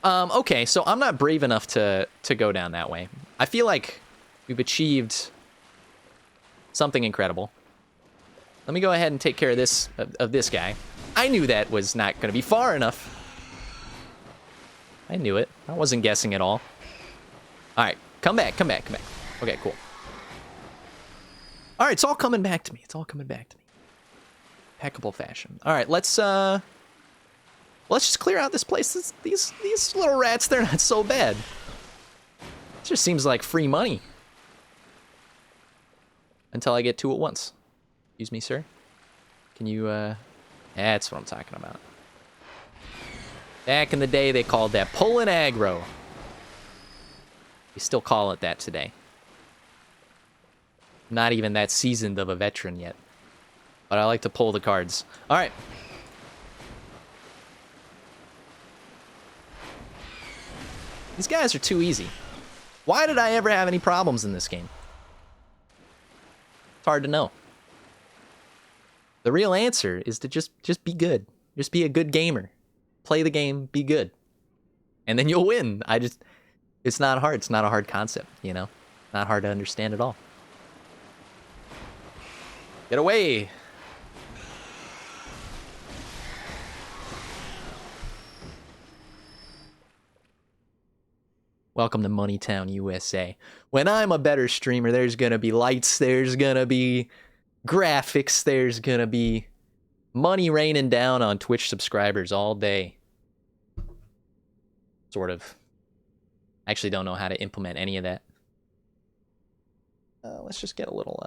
[SPEAKER 1] Okay, so I'm not brave enough to go down that way. I feel like we've achieved something incredible. Let me go ahead and take care of this guy. I knew that was not going to be far enough. I knew it. I wasn't guessing at all. All right, come back. Okay, cool. All right, it's all coming back to me. Impeccable fashion. All right, let's just clear out this place. These little rats, they're not so bad. It just seems like free money. Until I get two at once. Excuse me, sir. Can you, that's what I'm talking about. Back in the day, they called that pulling aggro. They still call it that today. Not even that seasoned of a veteran yet. But I like to pull the cards. All right. These guys are too easy. Why did I ever have any problems in this game? It's hard to know. The real answer is to just be good. Just be a good gamer. Play the game, be good. And then you'll win. It's not hard. It's not a hard concept, you know? Not hard to understand at all. Get away! Welcome to Moneytown, USA. When I'm a better streamer, there's gonna be lights, there's gonna be graphics, there's gonna be money raining down on Twitch subscribers all day. Sort of. I actually don't know how to implement any of that. Let's just get a little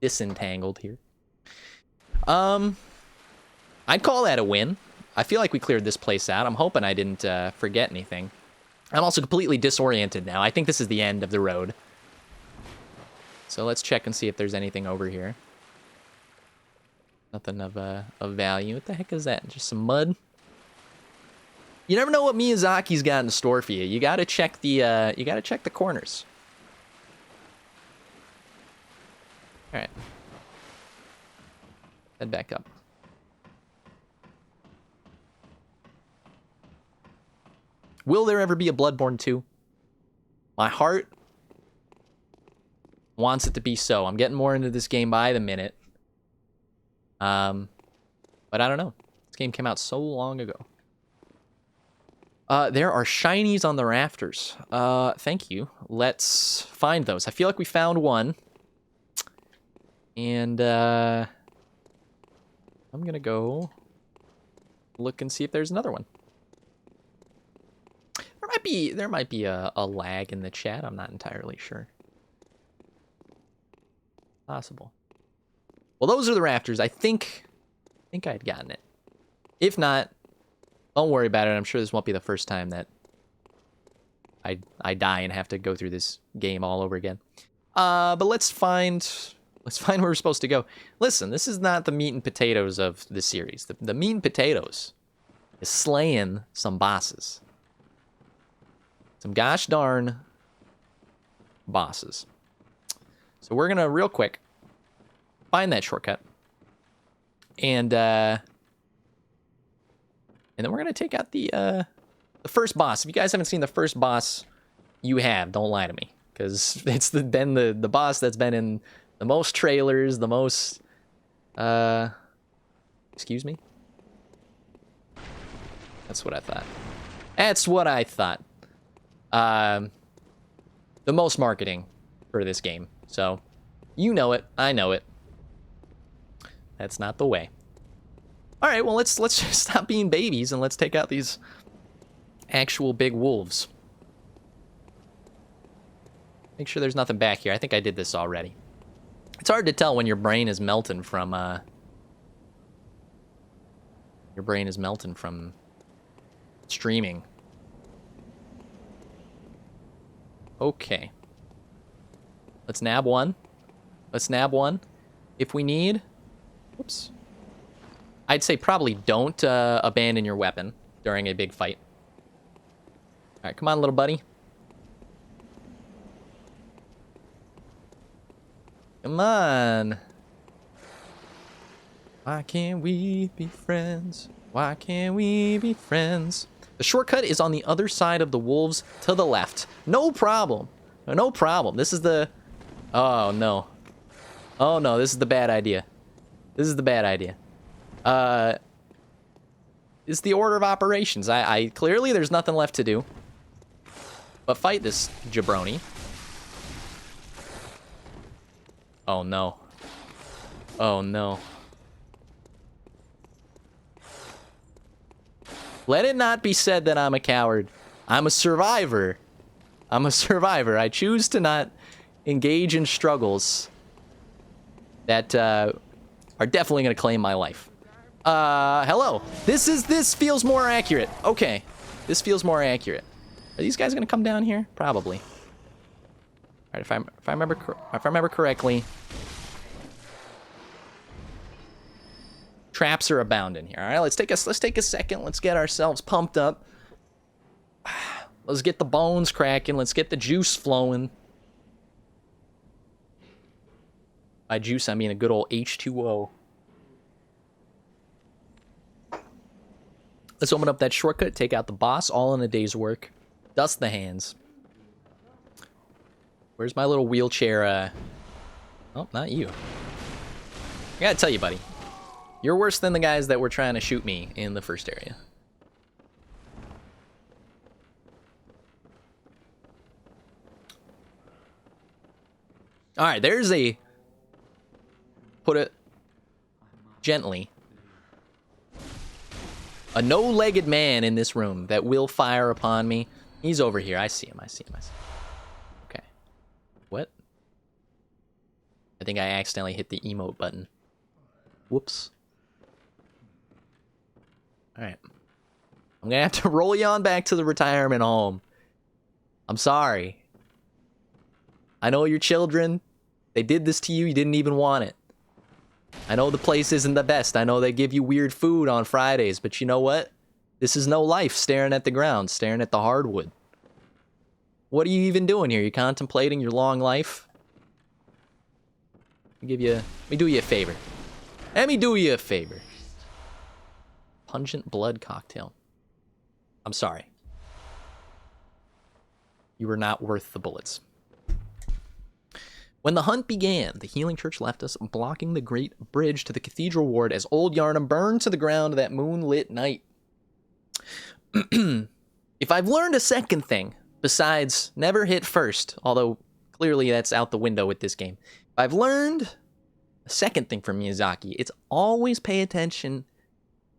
[SPEAKER 1] disentangled here. I'd call that a win. I feel like we cleared this place out. I'm hoping I didn't forget anything. I'm also completely disoriented now. I think this is the end of the road. So let's check and see if there's anything over here. Nothing of value. What the heck is that? Just some mud? You never know what Miyazaki's got in store for you. You gotta check the corners. All right. Head back up. Will there ever be a Bloodborne 2? My heart wants it to be so. I'm getting more into this game by the minute. But I don't know. This game came out so long ago. There are shinies on the rafters. Thank you. Let's find those. I feel like we found one. And, I'm gonna go look and see if there's another one. There might be a lag in the chat. I'm not entirely sure. Possible. Well, those are the rafters. I think I had gotten it. If not, Don't worry about it. I'm sure this won't be the first time that I die and have to go through this game all over again. But let's find where we're supposed to go. Listen, this is not the meat and potatoes of the series. The meat and potatoes is slaying some bosses. Some gosh darn bosses. So we're gonna real quick find that shortcut. And then we're gonna take out the first boss. If you guys haven't seen the first boss, you have. Don't lie to me, because it's been the boss that's been in the most trailers, the most. Excuse me. That's what I thought. That's what I thought. The most marketing for this game. So, you know it. I know it. That's not the way. All right, well, let's just stop being babies and let's take out these actual big wolves. Make sure there's nothing back here. I think I did this already. It's hard to tell when your brain is melting from streaming. Okay. Let's nab one. Let's nab one. If we need... Whoops. I'd say probably don't abandon your weapon during a big fight. Alright, come on, little buddy. Come on. Why can't we be friends? Why can't we be friends? The shortcut is on the other side of the wolves to the left. No problem. No problem. This is the... Oh, no. Oh, no. This is the bad idea. This is the bad idea. It's the order of operations. I clearly there's nothing left to do but fight this jabroni. Oh, no. Oh, no. Let it not be said that I'm a coward. I'm a survivor. I'm a survivor. I choose to not engage in struggles that are definitely going to claim my life. Hello. This feels more accurate. Okay. This feels more accurate. Are these guys going to come down here? Probably. All right, if I remember correctly, traps are abound in here. All right, let's take a second. Let's get ourselves pumped up. Let's get the bones cracking. Let's get the juice flowing. By juice, I mean a good old H2O. Let's open up that shortcut, take out the boss, all in a day's work. Dust the hands. Where's my little wheelchair? Oh, not you. I gotta tell you, buddy. You're worse than the guys that were trying to shoot me in the first area. Alright, there's a... Put it gently. A no-legged man in this room that will fire upon me. He's over here. I see him. Okay. What? I think I accidentally hit the emote button. Whoops. Alright. I'm gonna have to roll you on back to the retirement home. I'm sorry. I know your children. They did this to you. You didn't even want it. I know the place isn't the best. I know they give you weird food on Fridays, but you know what? This is no life staring at the ground, staring at the hardwood. What are you even doing here? You contemplating your long life? Let me do you a favor. Let me do you a favor. Pungent blood cocktail. I'm sorry. You were not worth the bullets. When the hunt began, the Healing Church left us, blocking the great bridge to the Cathedral Ward as Old Yarnum burned to the ground that moonlit night. If I've learned a second thing, besides never hit first, although clearly that's out the window with this game, if I've learned a second thing from Miyazaki, it's always pay attention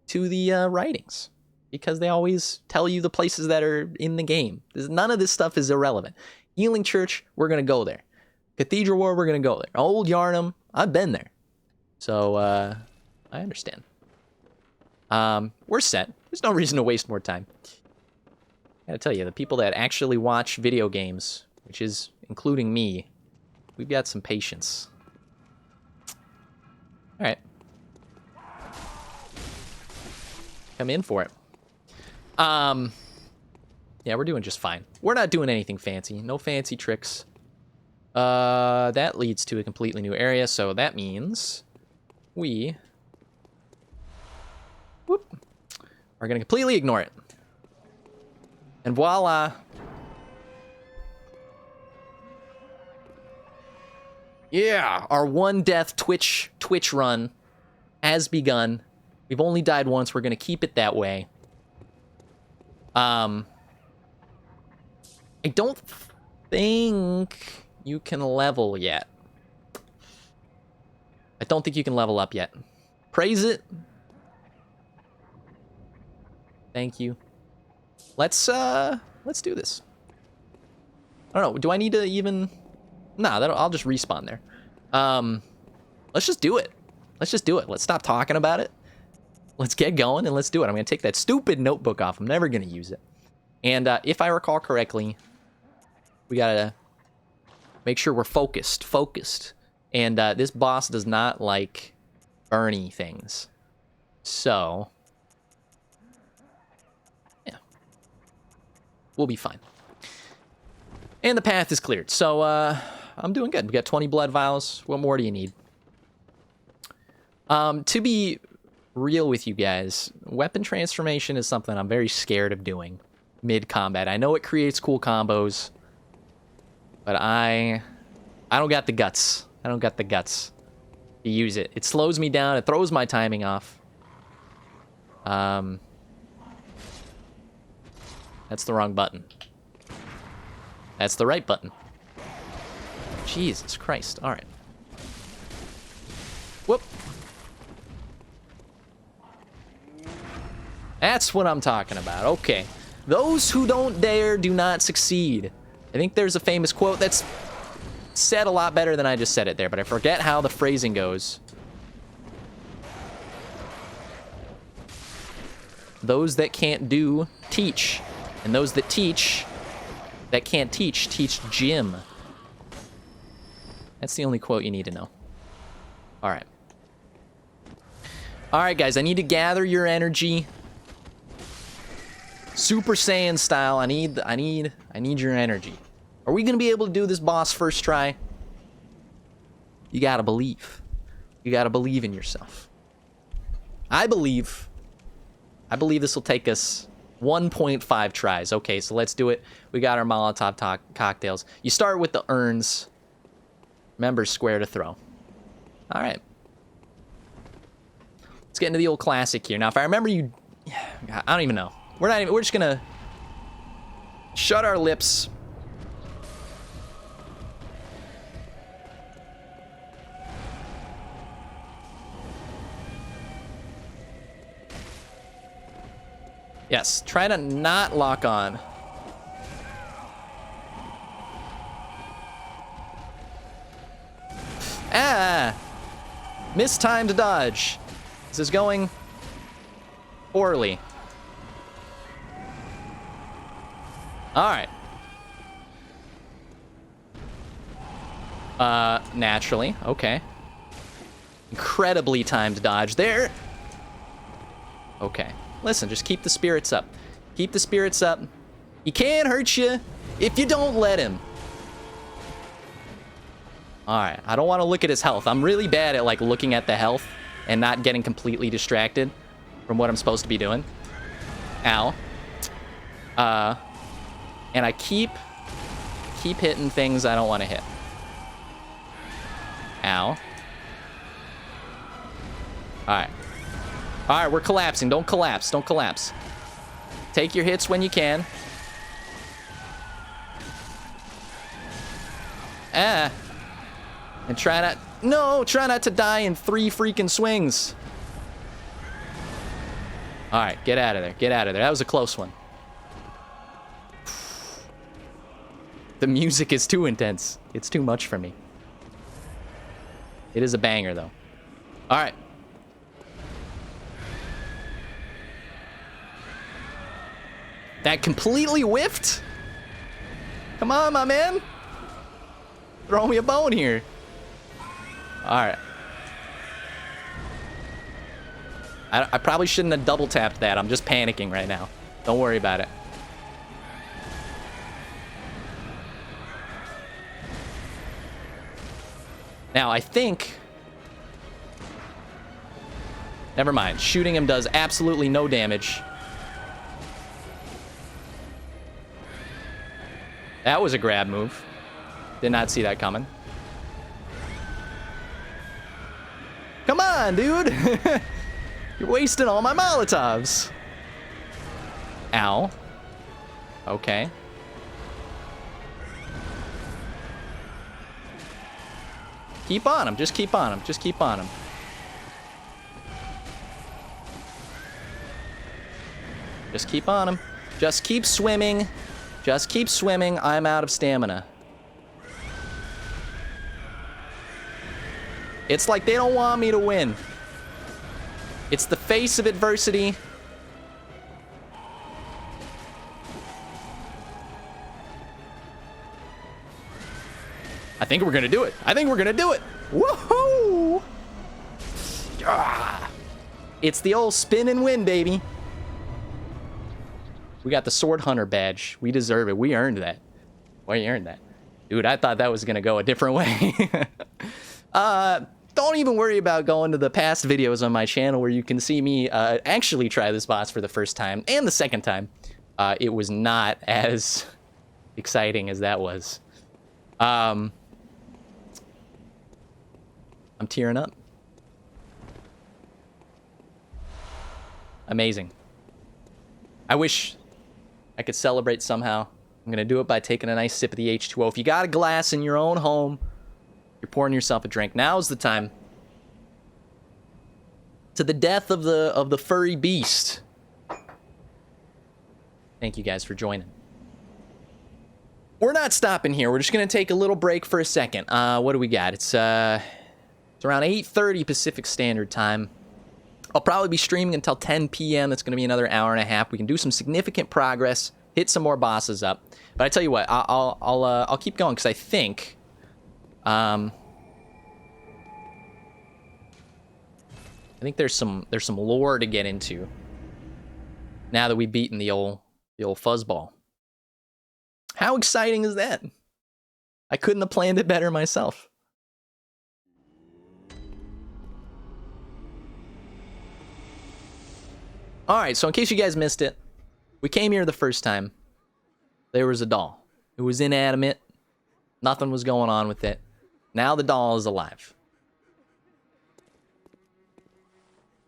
[SPEAKER 1] to the writings, because they always tell you the places that are in the game. None of this stuff is irrelevant. Healing Church, we're going to go there. Cathedral War, we're going to go there. Old Yarnum, I've been there. So, I understand. We're set. There's no reason to waste more time. I gotta tell you, the people that actually watch video games, which is including me, we've got some patience. Alright. Come in for it. Yeah, we're doing just fine. We're not doing anything fancy. No fancy tricks. That leads to a completely new area, so that means we are going to completely ignore it. And voila. Yeah, our one death Twitch run has begun. We've only died once. We're going to keep it that way. I don't think you can level yet. I don't think you can level up yet. Praise it. Thank you. Let's do this. I don't know. Do I need to even? Nah, I'll just respawn there. Let's just do it. Let's just do it. Let's stop talking about it. Let's get going and let's do it. I'm gonna take that stupid notebook off. I'm never gonna use it. And if I recall correctly, we gotta make sure we're focused. And this boss does not like burny things. So, yeah. We'll be fine. And the path is cleared. So, I'm doing good. We got 20 blood vials. What more do you need? To be real with you guys, weapon transformation is something I'm very scared of doing mid-combat. I know it creates cool combos, but I don't got the guts. I don't got the guts to use it. It slows me down. It throws my timing off. That's the wrong button. That's the right button. Jesus Christ. All right. Whoop. That's what I'm talking about. Okay. Those who don't dare do not succeed. I think there's a famous quote that's said a lot better than I just said it there, but I forget how the phrasing goes. Those that can't do, teach. And those that teach, that can't teach Jim. That's the only quote you need to know. All right. All right, guys, I need to gather your energy. Super Saiyan style. I need your energy. Are we gonna be able to do this boss first try? You gotta believe. You gotta believe in yourself. I believe this will take us 1.5 tries. Okay, so let's do it. We got our Molotov cocktails. You start with the urns. Remember, square to throw. All right. Let's get into the old classic here. Now, if I remember you... I don't even know. We're just gonna shut our lips. Yes, try to not lock on. Ah! Mistimed dodge. This is going poorly. Alright. Naturally. Okay. Incredibly timed dodge there. Okay. Listen, just keep the spirits up. Keep the spirits up. He can't hurt you if you don't let him. Alright, I don't want to look at his health. I'm really bad at, like, looking at the health and not getting completely distracted from what I'm supposed to be doing. Ow. And I keep hitting things I don't want to hit. Ow. Alright. Alright, we're collapsing. Don't collapse. Don't collapse. Take your hits when you can. Ah. And try not... No! Try not to die in 3 freaking swings. Alright, get out of there. Get out of there. That was a close one. The music is too intense. It's too much for me. It is a banger, though. Alright. That completely whiffed? Come on, my man. Throw me a bone here. Alright. I probably shouldn't have double tapped that. I'm just panicking right now. Don't worry about it. Now, I think... Never mind. Shooting him does absolutely no damage. That was a grab move. Did not see that coming. Come on, dude! You're wasting all my Molotovs. Ow. Okay. Keep on him. Just keep on him. Just keep on him. Just keep on him. Just keep swimming. Just keep swimming. I'm out of stamina. It's like they don't want me to win. It's the face of adversity. I think we're gonna do it. I think we're gonna do it. Woohoo! Ah. It's the old spin and win, baby. We got the Sword Hunter badge. We deserve it. We earned that. We earned that. Dude, I thought that was gonna go a different way. Don't even worry about going to the past videos on my channel where you can see me actually try this boss for the first time and the second time. It was not as exciting as that was. I'm tearing up. Amazing. I wish I could celebrate somehow. I'm gonna do it by taking a nice sip of the H2O. If you got a glass in your own home, you're pouring yourself a drink. Now's the time. To the death of the furry beast. Thank you guys for joining. We're not stopping here. We're just gonna take a little break for a second. What do we got? It's around 8:30 Pacific Standard Time. I'll probably be streaming until 10 p.m. That's gonna be another hour and a half. We can do some significant progress, hit some more bosses up. But I tell you what, I'll keep going because I think. I think there's some lore to get into now that we've beaten the old fuzzball. How exciting is that? I couldn't have planned it better myself. Alright, so in case you guys missed it, we came here the first time. There was a doll. It was inanimate. Nothing was going on with it. Now the doll is alive.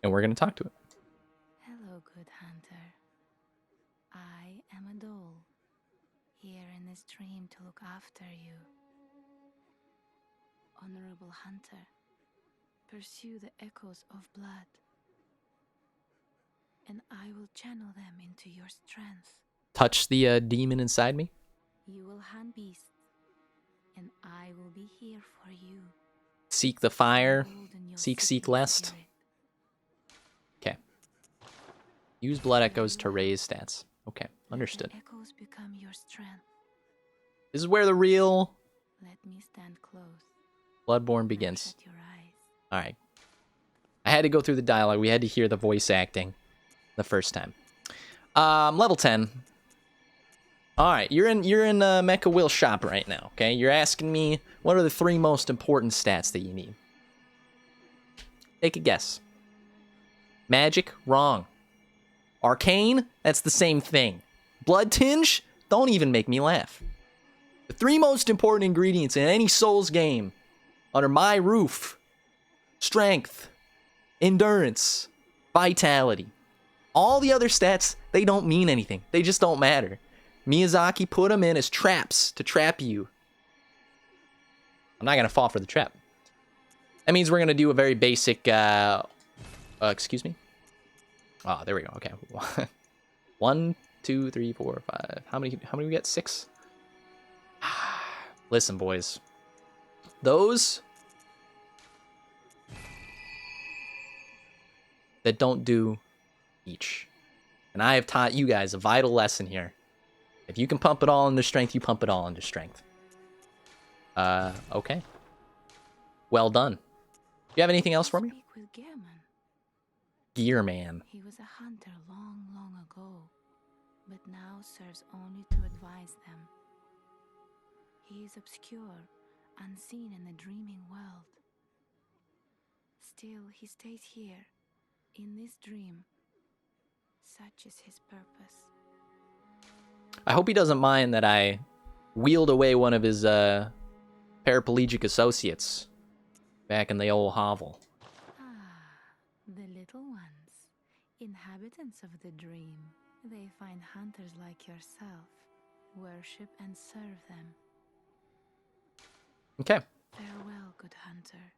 [SPEAKER 1] And we're going to talk to it.
[SPEAKER 3] Hello, good hunter. I am a doll, here in this dream to look after you. Honorable hunter, pursue the echoes of blood, and I will channel them into your strength.
[SPEAKER 1] Touch the demon inside me.
[SPEAKER 3] You will hunt beasts, and I will be here for you.
[SPEAKER 1] Seek the fire.
[SPEAKER 3] Golden your
[SPEAKER 1] Seek
[SPEAKER 3] sickly
[SPEAKER 1] lest.
[SPEAKER 3] spirit.
[SPEAKER 1] Okay. Use blood echoes to raise stats. Okay, understood.
[SPEAKER 3] Let the echoes become your strength.
[SPEAKER 1] This is where the real
[SPEAKER 3] Let me stand close.
[SPEAKER 1] Bloodborne
[SPEAKER 3] Now
[SPEAKER 1] begins.
[SPEAKER 3] shut your eyes.
[SPEAKER 1] Alright. I had to go through the dialogue. We had to hear the voice acting the first time. Level 10. Alright, you're in Mecha Will's shop right now, okay? You're asking me what are the 3 most important stats that you need. Take a guess. Magic? Wrong. Arcane? That's the same thing. Blood tinge? Don't even make me laugh. The 3 most important ingredients in any Souls game under my roof. Strength, endurance, vitality. All the other stats, they don't mean anything. They just don't matter. Miyazaki put them in as traps to trap you. I'm not going to fall for the trap. That means we're going to do a very basic, excuse me? Oh, there we go. Okay. 1, 2, 3, 4, 5. How many we get? 6? Listen, boys. Those that don't do each. And I have taught you guys a vital lesson here. If you can pump it all into strength, you pump it all into strength. Okay. Well done. Do you have anything else for me?
[SPEAKER 3] Speak with Gearman.
[SPEAKER 1] Gearman.
[SPEAKER 3] He was a hunter long, long ago, but now serves only to advise them. He is obscure, unseen in the dreaming world. Still, he stays here, in this dream. Such is his purpose.
[SPEAKER 1] I hope he doesn't mind that I wheeled away one of his paraplegic associates back in the old hovel.
[SPEAKER 3] The little ones, inhabitants of the dream. They find hunters like yourself, worship and serve them.
[SPEAKER 1] Okay.
[SPEAKER 3] Farewell, good hunter.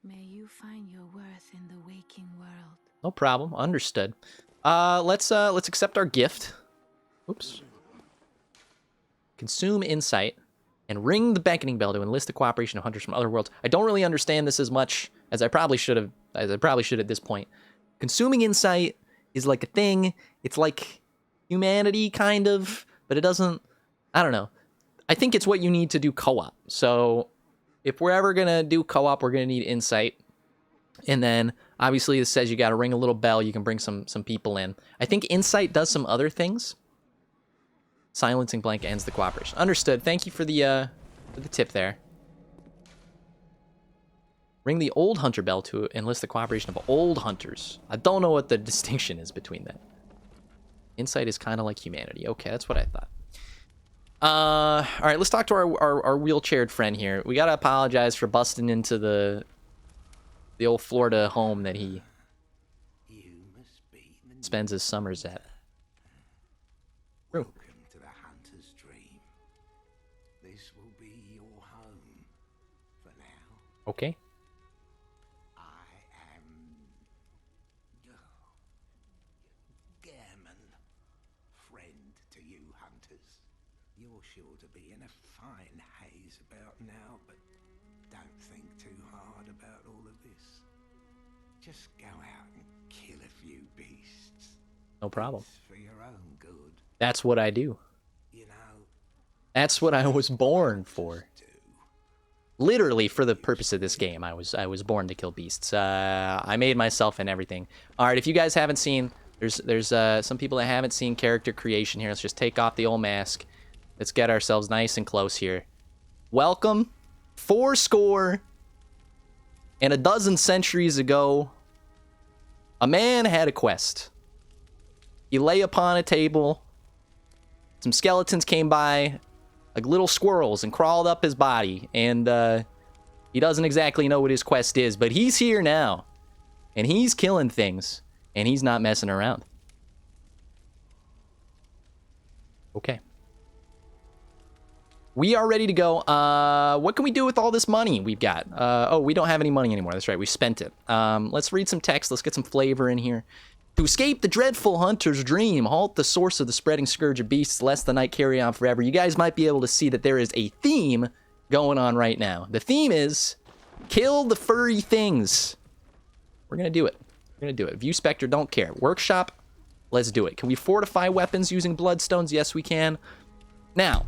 [SPEAKER 3] May you find your worth in the waking world.
[SPEAKER 1] No problem. Understood. Let's accept our gift. Oops. Consume insight and ring the beckoning bell to enlist the cooperation of hunters from other worlds. I don't really understand this as much as I probably should have, at this point. Consuming insight is like a thing. It's like humanity, kind of, but it doesn't, I don't know. I think it's what you need to do co-op. So if we're ever going to do co-op, we're going to need insight. And then, obviously, this says you got to ring a little bell. You can bring some people in. I think insight does some other things. Silencing blank ends the cooperation. Understood. Thank you for the tip there. Ring the old hunter bell to enlist the cooperation of old hunters. I don't know what the distinction is between that. Insight is kind of like humanity. Okay, that's what I thought. All right, let's talk to our wheelchaired friend here. We gotta apologize for busting into the old Florida home that he spends his summers at.
[SPEAKER 2] Welcome to the hunter's dream. This will be your home for now.
[SPEAKER 1] Okay.
[SPEAKER 2] I am Gearman, friend to you hunters. You're sure to be in a fine haze about now, but don't think too hard about all of this. Just go out and kill a few beasts.
[SPEAKER 1] No problem.
[SPEAKER 2] It's for your own good.
[SPEAKER 1] That's what I do.
[SPEAKER 2] You know,
[SPEAKER 1] That's what I was born for. Literally, for the purpose of this game, I was born to kill beasts. I made myself and everything. All right, if you guys haven't seen, there's some people that haven't seen character creation here. Let's just take off the old mask. Let's get ourselves nice and close here. Welcome, 80 and a dozen centuries ago, a man had a quest. He lay upon a table. Some skeletons came by, like little squirrels, and crawled up his body. And he doesn't exactly know what his quest is, but he's here now. And he's killing things. And he's not messing around. Okay. We are ready to go. What can we do with all this money we've got? Oh, we don't have any money anymore. That's right. We spent it. Let's read some text. Let's get some flavor in here. To escape the dreadful hunter's dream, halt the source of the spreading scourge of beasts, lest the night carry on forever. You guys might be able to see that there is a theme going on right now. The theme is kill the furry things. We're going to do it. We're going to do it. View Spectre, don't care. Workshop, let's do it. Can we fortify weapons using bloodstones? Yes, we can. Now,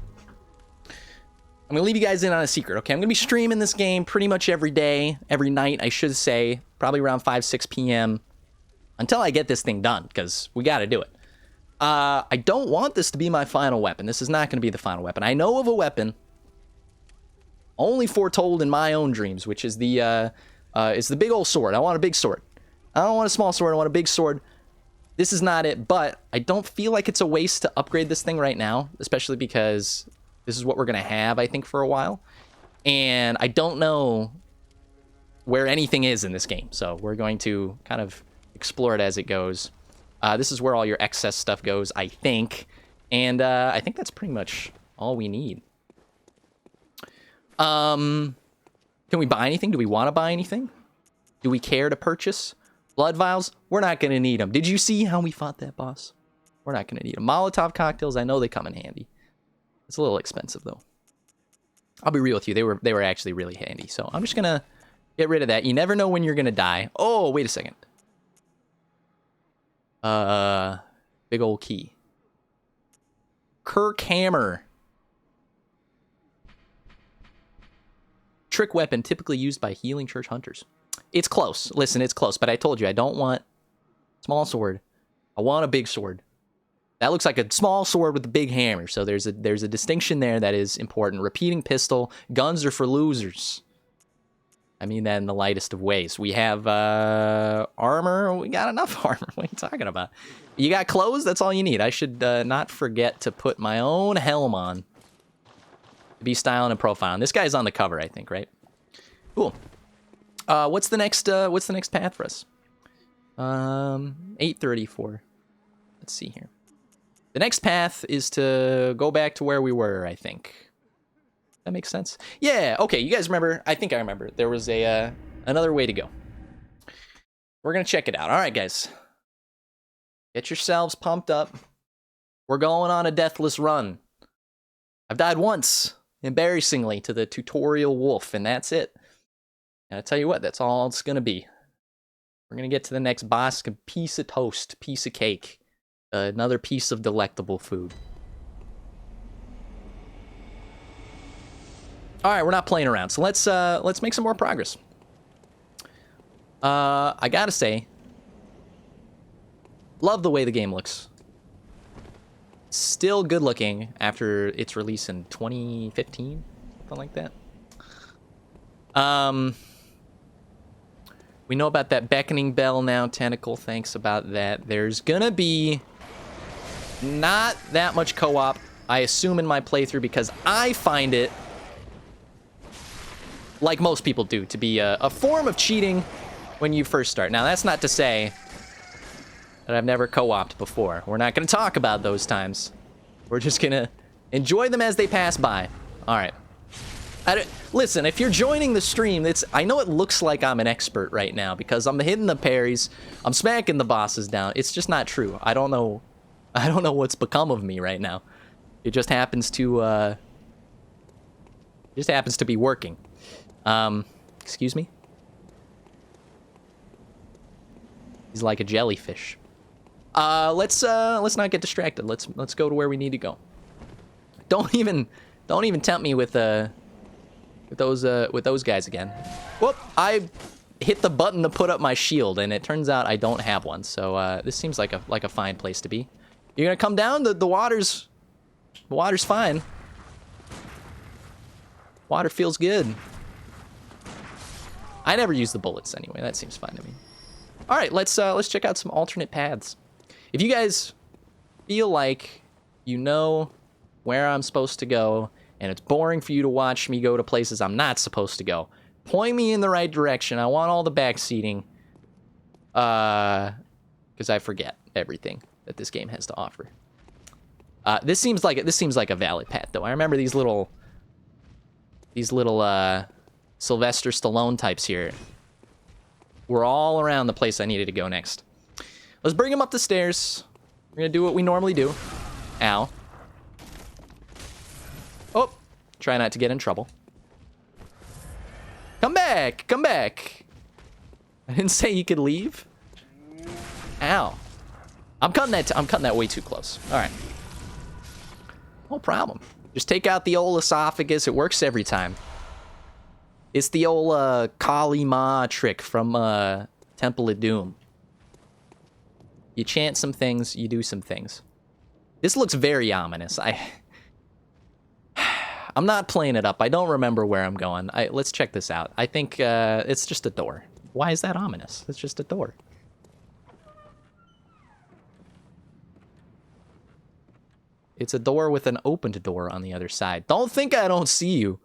[SPEAKER 1] I'm going to leave you guys in on a secret, okay? I'm going to be streaming this game pretty much every day, every night, I should say, probably around 5, 6 p.m., until I get this thing done, because we got to do it. I don't want this to be my final weapon. This is not going to be the final weapon. I know of a weapon only foretold in my own dreams, which is the big old sword. I want a big sword. I don't want a small sword. I want a big sword. This is not it, but I don't feel like it's a waste to upgrade this thing right now, especially because this is what we're going to have, I think, for a while. And I don't know where anything is in this game, so we're going to kind of explore it as it goes. This is where all your excess stuff goes, I think. And I think that's pretty much all we need. Can we buy anything? Do we want to buy anything? Do we care to purchase? Blood vials? We're not going to need them. Did you see how we fought that boss? We're not going to need them. Molotov cocktails, I know they come in handy. It's a little expensive, though. I'll be real with you. They were actually really handy. So I'm just going to get rid of that. You never know when you're going to die. Oh, wait a second. Big old key. Kirk hammer. Trick weapon typically used by healing church hunters. It's close. Listen, it's close, but I told you I don't want small sword. I want a big sword. That looks like a small sword with a big hammer. So there's a distinction there that is important. Repeating pistol. Guns are for losers. I mean that in the lightest of ways. We have armor. We got enough armor. What are you talking about? You got clothes? That's all you need. I should not forget to put my own helm on. To be styling and profiling. This guy's on the cover, I think, right? Cool. What's the next path for us? 834. Let's see here. The next path is to go back to where we were, I think. That makes sense. Yeah, okay, you guys remember? I think I remember. There was another way to go. We're gonna check it out. All right, guys. Get yourselves pumped up. We're going on a deathless run. I've died once, embarrassingly, to the tutorial wolf, and that's it. And I tell you what, that's all it's gonna be. We're gonna get to the next boss, a piece of toast, piece of cake. Another piece of delectable food. All right, we're not playing around, so let's make some more progress. I gotta say, love the way the game looks. Still good looking after its release in 2015, something like that. We know about that beckoning bell now, Tentacle. Thanks about that. There's gonna be not that much co-op, I assume, in my playthrough, because I find it, like most people do, to be a form of cheating when you first start. Now, that's not to say that I've never co-opted before. We're not going to talk about those times. We're just going to enjoy them as they pass by. All right. Listen, if you're joining the stream, I know it looks like I'm an expert right now because I'm hitting the parries, I'm smacking the bosses down. It's just not true. I don't know what's become of me right now. It just happens to be working. Excuse me? He's like a jellyfish. Let's not get distracted. Let's go to where we need to go. Don't even tempt me with those guys again. Whoop! I hit the button to put up my shield, and it turns out I don't have one. So this seems like a fine place to be. You're gonna come down. The water's fine. Water feels good. I never use the bullets anyway. That seems fine to me. All right, let's check out some alternate paths. If you guys feel like you know where I'm supposed to go, and it's boring for you to watch me go to places I'm not supposed to go, point me in the right direction. I want all the back seating, because I forget everything that this game has to offer. This seems like a valid path, though. I remember these little Sylvester Stallone types here were all around the place I needed to go next. Let's bring them up the stairs. We're gonna do what we normally do. Ow. Oh, try not to get in trouble. Come back, come back. I didn't say you could leave. Ow. I'm cutting that way too close. All right. No problem. Just take out the old esophagus. It works every time. It's the old Kali Ma trick from Temple of Doom. You chant some things, you do some things. This looks very ominous. I'm not playing it up. I don't remember where I'm going. Let's check this out. I think it's just a door. Why is that ominous? It's just a door. It's a door with an opened door on the other side. Don't think I don't see you.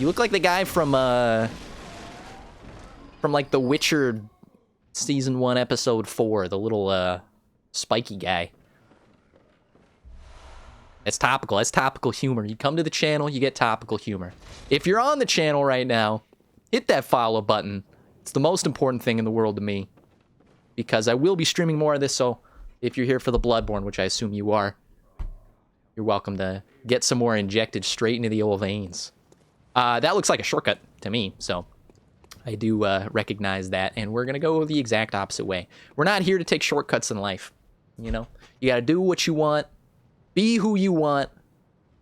[SPEAKER 1] You look like the guy from like The Witcher Season 1, Episode 4. The little, spiky guy. It's topical. That's topical humor. You come to the channel, you get topical humor. If you're on the channel right now, hit that follow button. It's the most important thing in the world to me. Because I will be streaming more of this, so if you're here for the Bloodborne, which I assume you are, you're welcome to get some more injected straight into the old veins. That looks like a shortcut to me, so I do recognize that, and we're going to go the exact opposite way. We're not here to take shortcuts in life, you know? You got to do what you want, be who you want,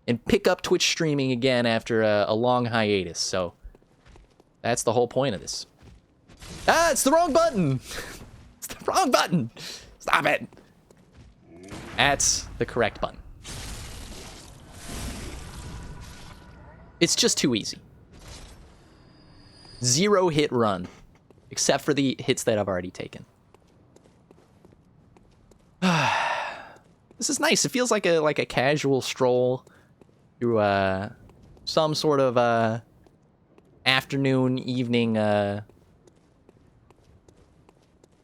[SPEAKER 1] and pick up Twitch streaming again after a long hiatus. So that's the whole point of this. Ah, it's the wrong button! It's the wrong button! Stop it! That's the correct button. It's just too easy. 0 hit run, except for the hits that I've already taken. This is nice. It feels like a casual stroll through some sort of afternoon, evening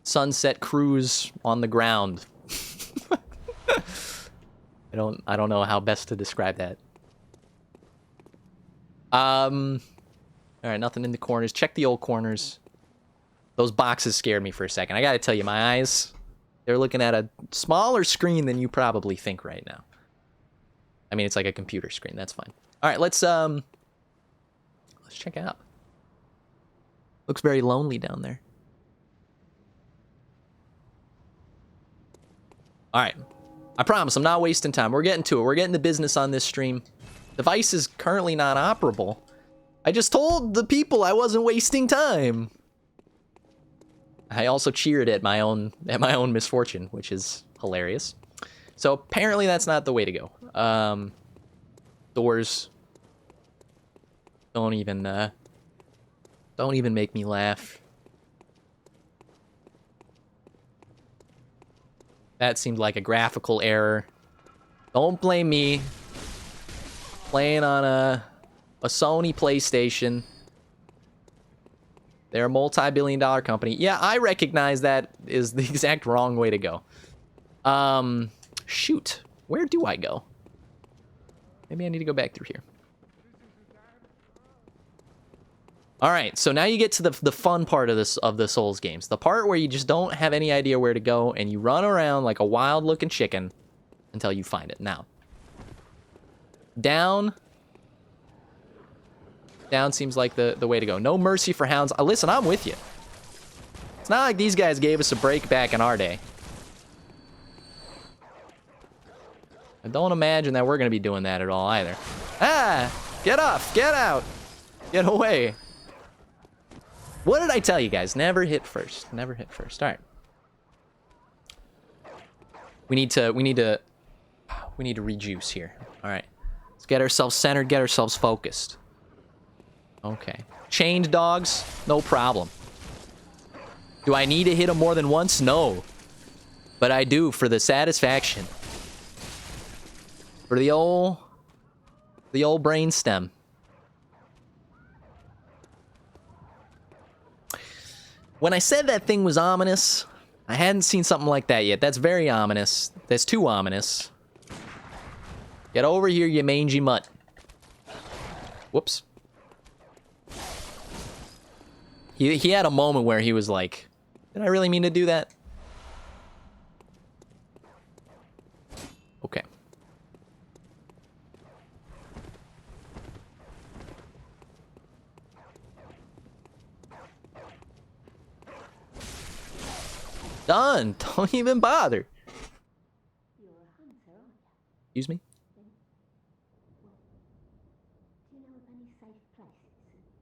[SPEAKER 1] sunset cruise on the ground. I don't know how best to describe that. All right, nothing in the corners. Check the old corners. Those boxes scared me for a second. I gotta tell you, my eyes, they're looking at a smaller screen than you probably think right now. I mean, it's like a computer screen. That's fine. All right, let's check it out. Looks very lonely down there. All right. I promise I'm not wasting time. We're getting to it. We're getting to business on this stream. Device is currently not operable. I just told the people I wasn't wasting time. I also cheered at my own misfortune, which is hilarious. So apparently that's not the way to go. Doors don't even make me laugh. That seemed like a graphical error. Don't blame me. Playing on a Sony PlayStation. They're a multi-billion-dollar company. Yeah, I recognize that is the exact wrong way to go. Shoot. Where do I go? Maybe I need to go back through here. All right, so now you get to the fun part of the Souls games. The part where you just don't have any idea where to go, and you run around like a wild-looking chicken until you find it. Now, down seems like the way to go. No mercy for hounds. Listen, I'm with you. It's not like these guys gave us a break back in our day. I don't imagine that we're going to be doing that at all either. Ah! Get off! Get out! Get away! What did I tell you guys? Never hit first. Never hit first. All right. We need to rejuice here. All right. Let's get ourselves centered, get ourselves focused. Okay. Chained dogs? No problem. Do I need to hit them more than once? No. But I do for the satisfaction. For the old brain stem. When I said that thing was ominous, I hadn't seen something like that yet. That's very ominous. That's too ominous. Get over here, you mangy mutt. Whoops. He had a moment where he was like, did I really mean to do that? Okay. Done. Don't even bother. Excuse me?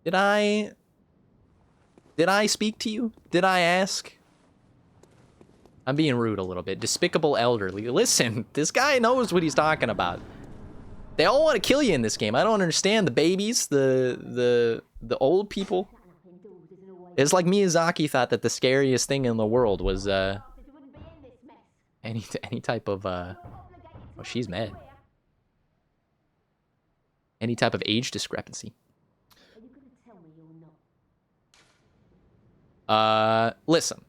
[SPEAKER 1] Did I speak to you? Did I ask? I'm being rude a little bit. Despicable elderly. Listen, this guy knows what he's talking about. They all want to kill you in this game. I don't understand. The babies, the old people. It's like Miyazaki thought that the scariest thing in the world was any type of oh, she's mad. Any type of age discrepancy. Listen.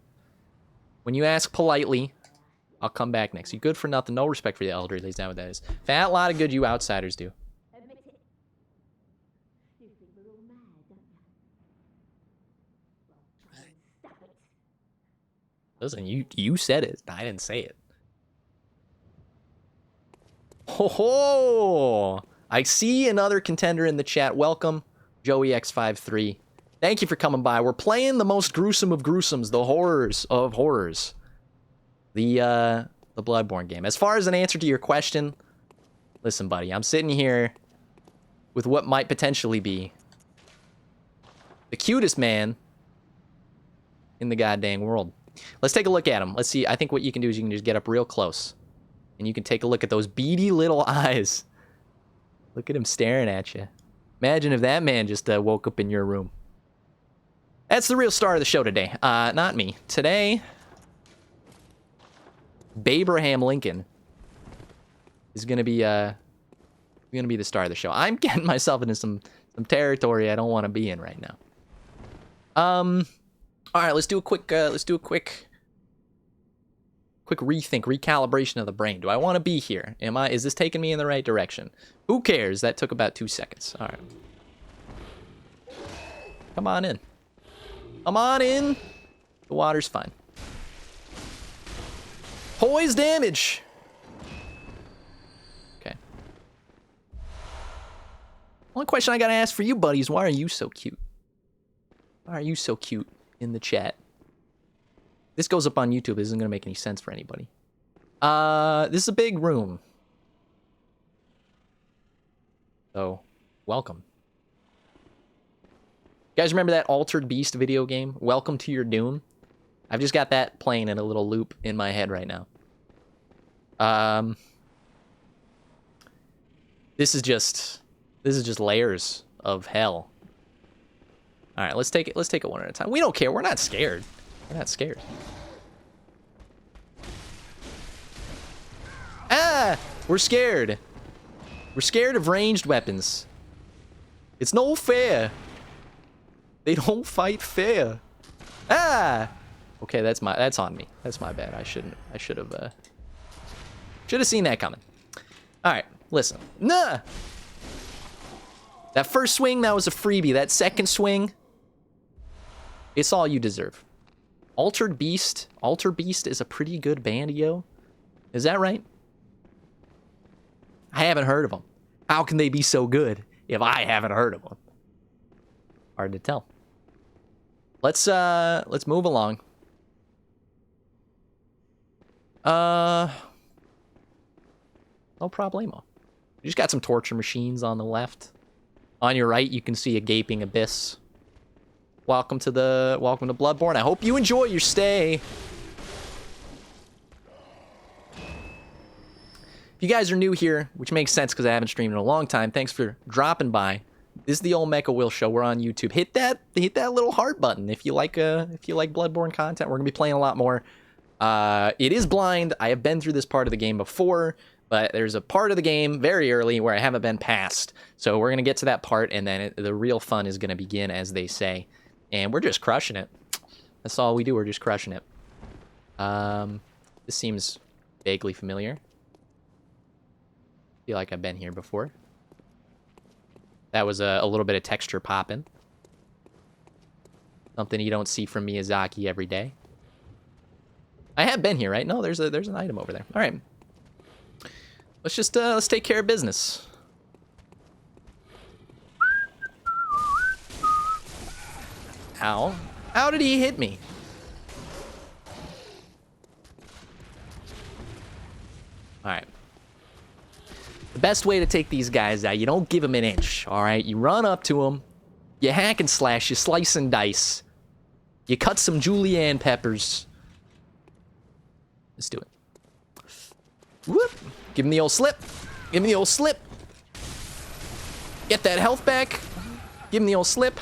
[SPEAKER 1] When you ask politely, I'll come back next. You good for nothing, no respect for the elderly, is that what that is? Fat lot of good you outsiders do. Listen, you said it. I didn't say it. Ho ho! I see another contender in the chat. Welcome, Joey X53. Thank you for coming by. We're playing the most gruesome of gruesomes, the horrors of horrors. The Bloodborne game. As far as an answer to your question, listen, buddy, I'm sitting here with what might potentially be the cutest man in the goddamn world. Let's take a look at him. Let's see. I think what you can do is you can just get up real close. And you can take a look at those beady little eyes. Look at him staring at you. Imagine if that man just woke up in your room. That's the real star of the show today. Not me. Today, Babraham Lincoln is gonna be the star of the show. I'm getting myself into some territory I don't want to be in right now. All right, let's do a quick rethink, recalibration of the brain. Do I want to be here? Is this taking me in the right direction? Who cares? That took about 2 seconds. All right. Come on in. Come on in. The water's fine. Poise damage. Okay. One question I gotta ask for you, buddy, is why are you so cute? Why are you so cute in the chat? This goes up on YouTube. This isn't gonna make any sense for anybody. This is a big room. So, welcome. You guys remember that Altered Beast video game? Welcome to Your Doom? I've just got that playing in a little loop in my head right now. This is just layers of hell. All right, let's take it one at a time. We don't care. We're not scared. We're not scared. Ah! We're scared. We're scared of ranged weapons. It's no fair. They don't fight fair. Ah! Okay, that's on me. That's my bad. I should have seen that coming. All right, listen. Nah! That first swing, that was a freebie. That second swing, it's all you deserve. Altered Beast is a pretty good band, yo. Is that right? I haven't heard of them. How can they be so good if I haven't heard of them? Hard to tell. Let's move along. No problemo. You just got some torture machines on the left. On your right, you can see a gaping abyss. Welcome to Bloodborne. I hope you enjoy your stay. If you guys are new here, which makes sense because I haven't streamed in a long time, thanks for dropping by. This is the old Mecha Will Show. We're on YouTube. Hit that little heart button if you like Bloodborne content. We're gonna be playing a lot more. It is blind. I have been through this part of the game before, but there's a part of the game very early where I haven't been past. So we're gonna get to that part, and then the real fun is gonna begin, as they say. And we're just crushing it. That's all we do. We're just crushing it. This seems vaguely familiar. Feel like I've been here before. That was a little bit of texture popping. Something you don't see from Miyazaki every day. I have been here, right? No, there's an item over there. All right. Let's take care of business. Ow. How did he hit me? All right. The best way to take these guys out, you don't give them an inch, all right? You run up to them, you hack and slash, you slice and dice, you cut some julienne peppers. Let's do it. Whoop. Give him the old slip. Give him the old slip. Get that health back. Give him the old slip.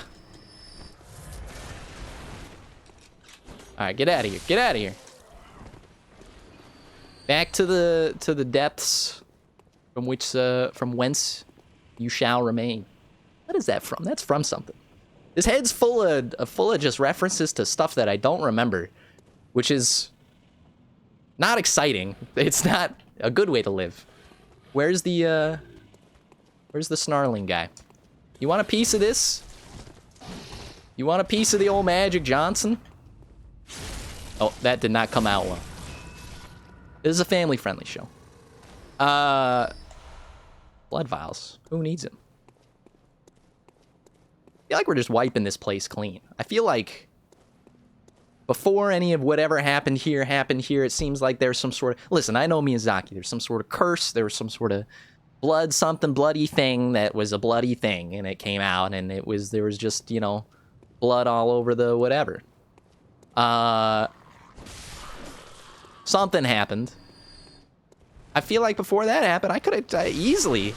[SPEAKER 1] All right, get out of here. Get out of here. Back to the depths from whence you shall remain. What is that from? That's from something. This head's full of just references to stuff that I don't remember, which is not exciting. It's not a good way to live. Where's the snarling guy? You want a piece of this? You want a piece of the old Magic Johnson? Oh, that did not come out well. This is a family-friendly show. Blood vials. Who needs them? feel like we're just wiping this place clean. I feel like before any of whatever happened here, it seems like there's some sort of... Listen, I know Miyazaki. There's some sort of curse. There was some sort of bloody thing that was a bloody thing, and it came out, and there was just, you know, blood all over the whatever. Something happened. I feel like before that happened, I could have easily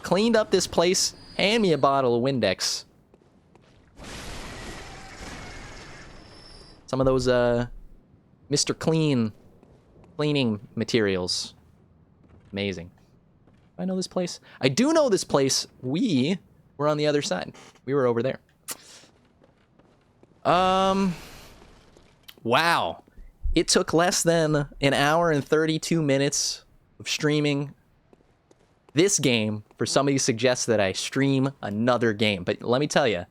[SPEAKER 1] cleaned up this place. Hand me a bottle of Windex. Some of those, Mr. Cleaning materials. Amazing. Do I know this place? I do know this place. We were on the other side. We were over there. Wow. It took less than an hour and 32 minutes of streaming this game for somebody to suggest that I stream another game. But let me tell you,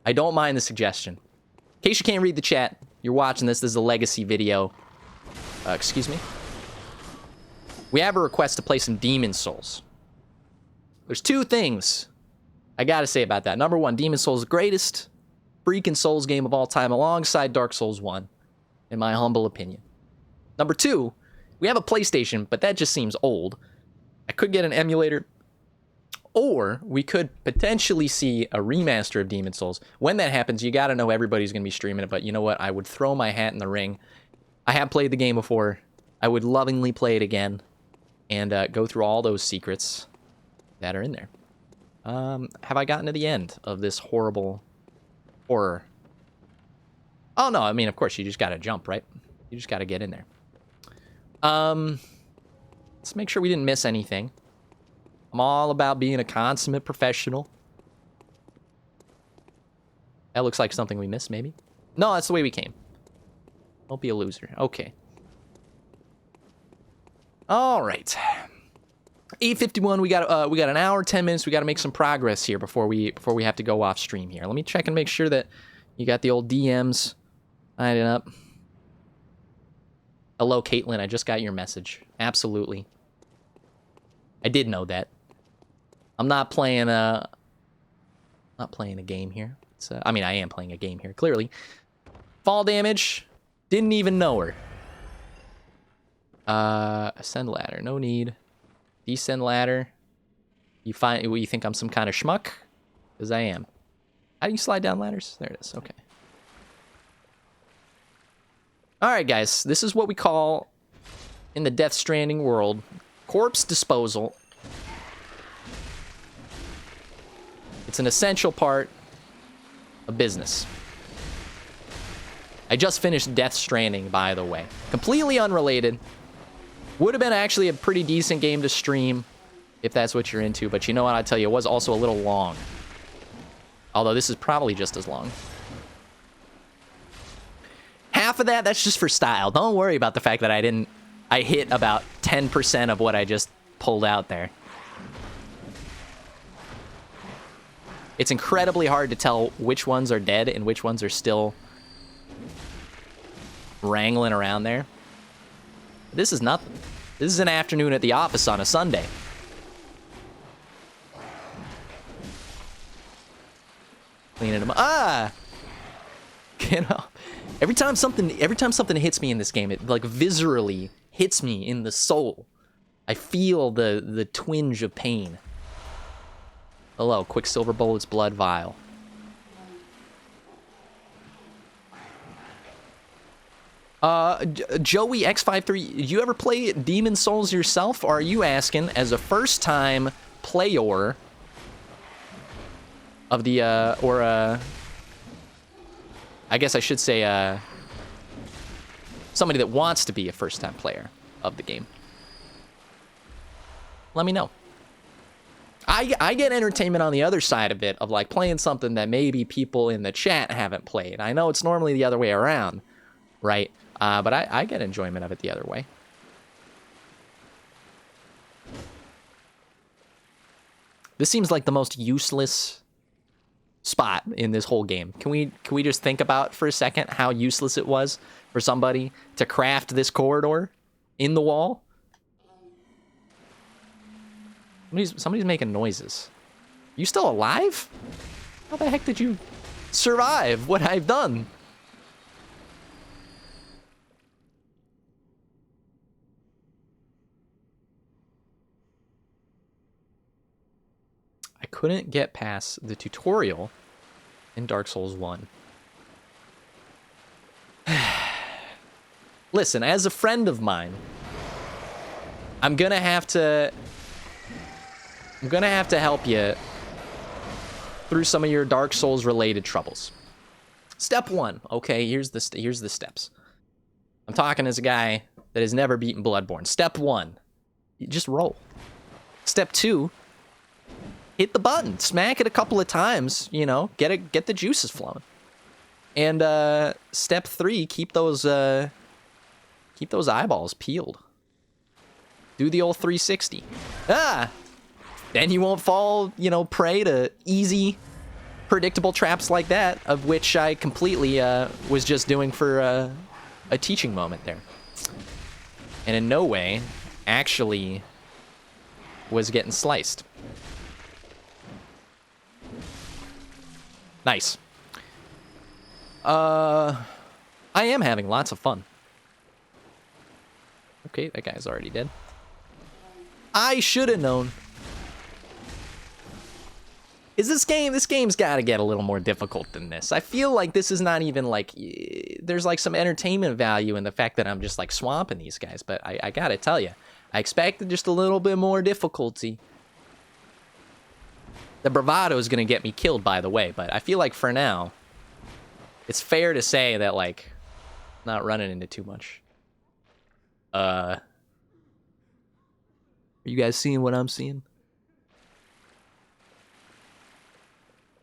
[SPEAKER 1] I don't mind the suggestion. In case you can't read the chat, you're watching this. This is a legacy video. Excuse me. We have a request to play some Demon Souls. There's two things I gotta say about that. Number one, Demon Souls is the greatest freaking Souls game of all time, alongside Dark Souls 1, in my humble opinion. Number two, we have a PlayStation, but that just seems old. I could get an emulator, or we could potentially see a remaster of Demon Souls. When that happens, you gotta know everybody's gonna be streaming it, but you know what? I would throw my hat in the ring. I have played the game before. I would lovingly play it again and go through all those secrets that are in there. Have I gotten to the end of this horrible horror? Oh, no, I mean, of course, you just gotta jump, right? You just gotta get in there. Let's make sure we didn't miss anything. I'm all about being a consummate professional. That looks like something we missed, maybe. No, that's the way we came. Don't be a loser. Okay. All right. 8:51. We got an hour, 10 minutes. We got to make some progress here before we have to go off stream here. Let me check and make sure that you got the old DMs lining up. Hello, Caitlin. I just got your message. Absolutely. I did know that. I'm not playing a game here. I mean, I am playing a game here, clearly. Fall damage. Didn't even know her. Ascend ladder. No need. Descend ladder. You think I'm some kind of schmuck? Because I am. How do you slide down ladders? There it is. Okay. Alright, guys. This is what we call, in the Death Stranding world, corpse disposal. It's an essential part of business. I just finished Death Stranding, by the way. Completely unrelated. Would have been actually a pretty decent game to stream, if that's what you're into. But you know what? I tell you, it was also a little long. Although this is probably just as long. Half of that's just for style. Don't worry about the fact that I hit about 10% of what I just pulled out there. It's incredibly hard to tell which ones are dead and which ones are still wrangling around there. This is nothing. This is an afternoon at the office on a Sunday. Cleaning them up. Ah! You know, every time something hits me in this game, it like viscerally hits me in the soul. I feel the twinge of pain. Hello, Quicksilver Bullets, Blood Vial. Joey X53, did you ever play Demon Souls yourself, or are you asking as a first-time player of the, I guess I should say, somebody that wants to be a first-time player of the game? Let me know. I get entertainment on the other side of it, of like playing something that maybe people in the chat haven't played. I know it's normally the other way around, right? But I get enjoyment of it the other way. This seems like the most useless spot in this whole game. Can we just think about for a second how useless it was for somebody to craft this corridor in the wall? Somebody's making noises. You still alive? How the heck did you survive what I've done? I couldn't get past the tutorial in Dark Souls 1. Listen, as a friend of mine, I'm gonna have to help you through some of your Dark Souls related troubles. Step 1. Okay, here's the steps. I'm talking as a guy that has never beaten Bloodborne. Step 1. You just roll. Step 2. Hit the button, smack it a couple of times, you know, get the juices flowing. And step 3, keep those eyeballs peeled. Do the old 360. Then you won't fall, you know, prey to easy, predictable traps like that, of which I completely was just doing for a teaching moment there. And in no way actually was getting sliced. Nice. I am having lots of fun. Okay, that guy's already dead. I should have known. This game's got to get a little more difficult than this. I feel like this is not even like, there's like some entertainment value in the fact that I'm just like swamping these guys, but I gotta tell you, I expected just a little bit more difficulty. The bravado is gonna get me killed, by the way, but I feel like for now, it's fair to say that, like, not running into too much. Are you guys seeing what I'm seeing?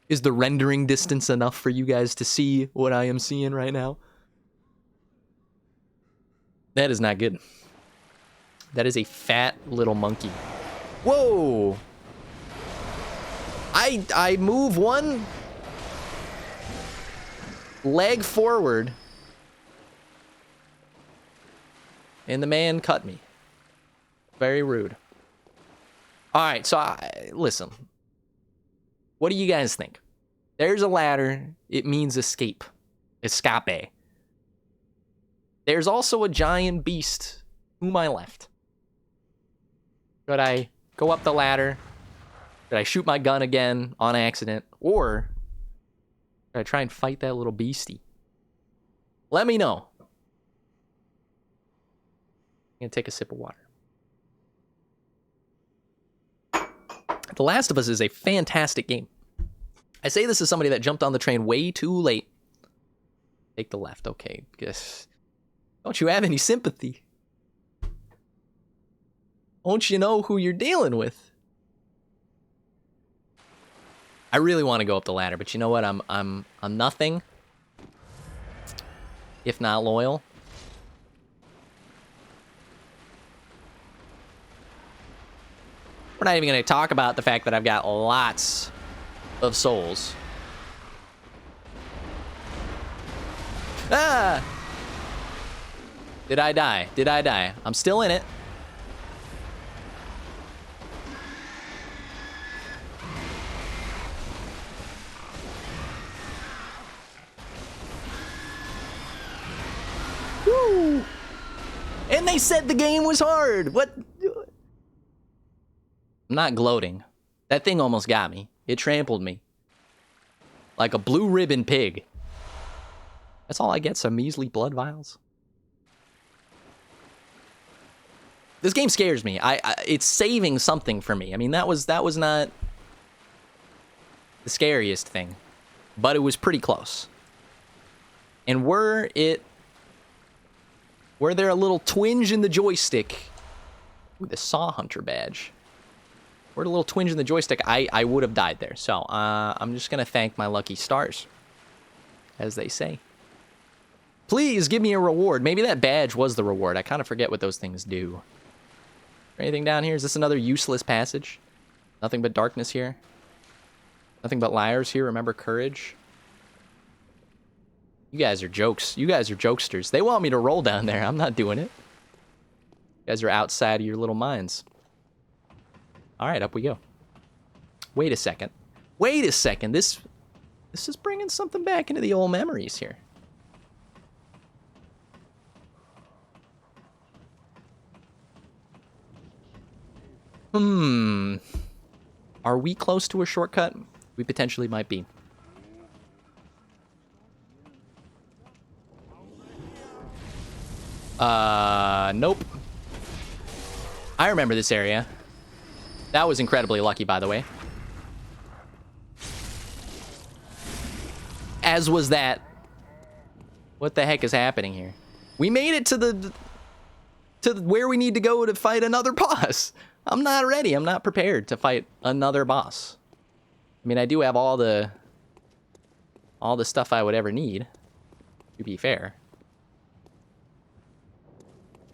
[SPEAKER 1] Is the rendering distance enough for you guys to see what I am seeing right now? That is not good. That is a fat little monkey. Whoa! I move one leg forward, and the man cut me. Very rude. All right, so listen. What do you guys think? There's a ladder. It means escape. Escape. There's also a giant beast to my left. Should I go up the ladder? Should I shoot my gun again on accident? Or should I try and fight that little beastie? Let me know. I'm gonna take a sip of water. The Last of Us is a fantastic game. I say this as somebody that jumped on the train way too late. Take the left, okay. Guess. Don't you have any sympathy? Don't you know who you're dealing with? I really want to go up the ladder, but you know what? I'm nothing if not loyal. We're not even going to talk about the fact that I've got lots of souls. Ah! Did I die? Did I die? I'm still in it. Woo! And they said the game was hard. What? I'm not gloating. That thing almost got me. It trampled me. Like a blue ribbon pig. That's all I get, some measly blood vials. This game scares me. It's saving something for me. I mean, that was not the scariest thing. But it was pretty close. And were there a little twinge in the joystick? Ooh, the Saw Hunter badge. Were a little twinge in the joystick, I would have died there. So, I'm just going to thank my lucky stars, as they say. Please give me a reward. Maybe that badge was the reward. I kind of forget what those things do. Anything down here? Is this another useless passage? Nothing but darkness here? Nothing but liars here? Remember courage? You guys are jokes. You guys are jokesters. They want me to roll down there. I'm not doing it. You guys are outside of your little minds. All right, up we go. Wait a second. Wait a second. This This is bringing something back into the old memories here. Are we close to a shortcut? We potentially might be. Nope. I remember this area. That was incredibly lucky, by the way. As was that. What the heck is happening here? We made it to where we need to go to fight another boss. I'm not ready. I'm not prepared to fight another boss. I mean, I do have all the stuff I would ever need, to be fair.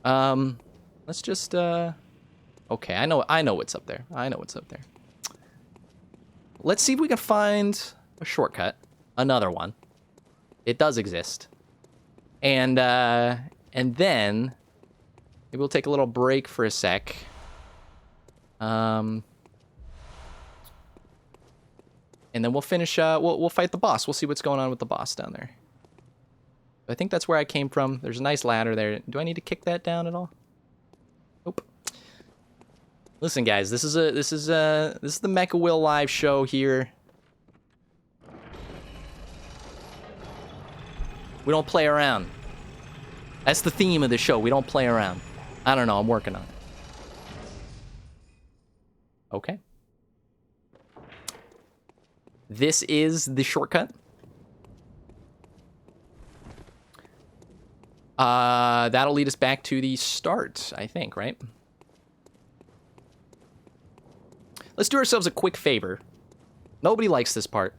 [SPEAKER 1] Let's just okay, I know what's up there. I know what's up there. Let's see if we can find a shortcut. Another one. It does exist. And then maybe we'll take a little break for a sec. And then we'll finish, we'll fight the boss. We'll see what's going on with the boss down there. I think that's where I came from. There's a nice ladder there. Do I need to kick that down at all? Nope. Listen, guys, this is the Mecha Will live show here. We don't play around. That's the theme of the show. We don't play around. I don't know. I'm working on it. Okay. This is the shortcut. That'll lead us back to the start, I think, right? Let's do ourselves a quick favor. Nobody likes this part,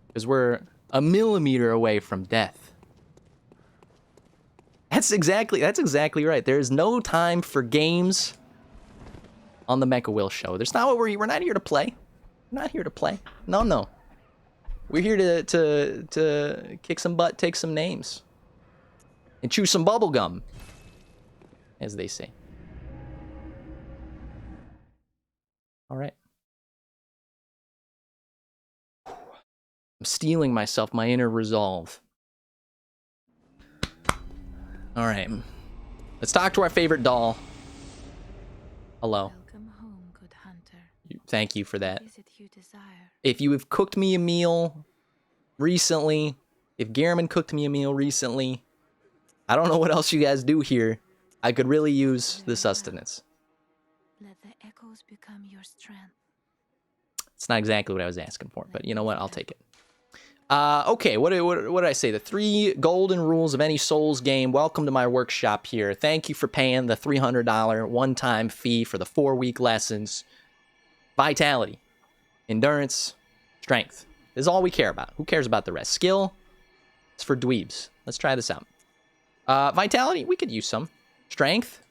[SPEAKER 1] because we're a millimeter away from death. That's exactly right. There's no time for games on the Mecha Will show. There's not what we're not here to play. We're not here to play. No. We're here to kick some butt, take some names, and chew some bubble gum, as they say. All right. I'm steeling myself, my inner resolve. All right. Let's talk to our favorite doll. Hello.
[SPEAKER 3] Welcome home, good hunter.
[SPEAKER 1] Thank you for that.
[SPEAKER 3] What is it you desire?
[SPEAKER 1] If you have cooked me a meal recently, if Garamond cooked me a meal recently, I don't know what else you guys do here. I could really use the sustenance.
[SPEAKER 3] Let the echoes become your strength.
[SPEAKER 1] It's not exactly what I was asking for, but you know what? I'll take it. Okay, what did I say? The 3 golden rules of any Souls game. Welcome to my workshop here. Thank you for paying the $300 one-time fee for the 4-week lessons. Vitality, endurance, strength. This is all we care about. Who cares about the rest? Skill, it's for dweebs. Let's try this out. Vitality, we could use some. Strength.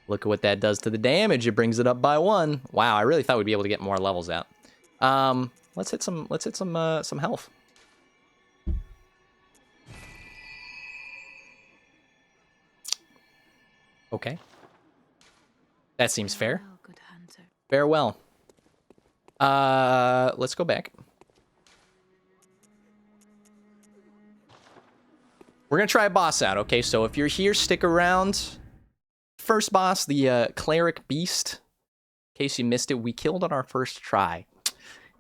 [SPEAKER 1] Look at what that does to the damage. It brings it up by 1. Wow, I really thought we'd be able to get more levels out. Let's hit some health. Okay. That seems fair.
[SPEAKER 3] Farewell, good hunter.
[SPEAKER 1] Farewell. Let's go back. We're gonna try a boss out, okay? So if you're here, stick around. First boss, the Cleric Beast. In case you missed it, we killed on our first try.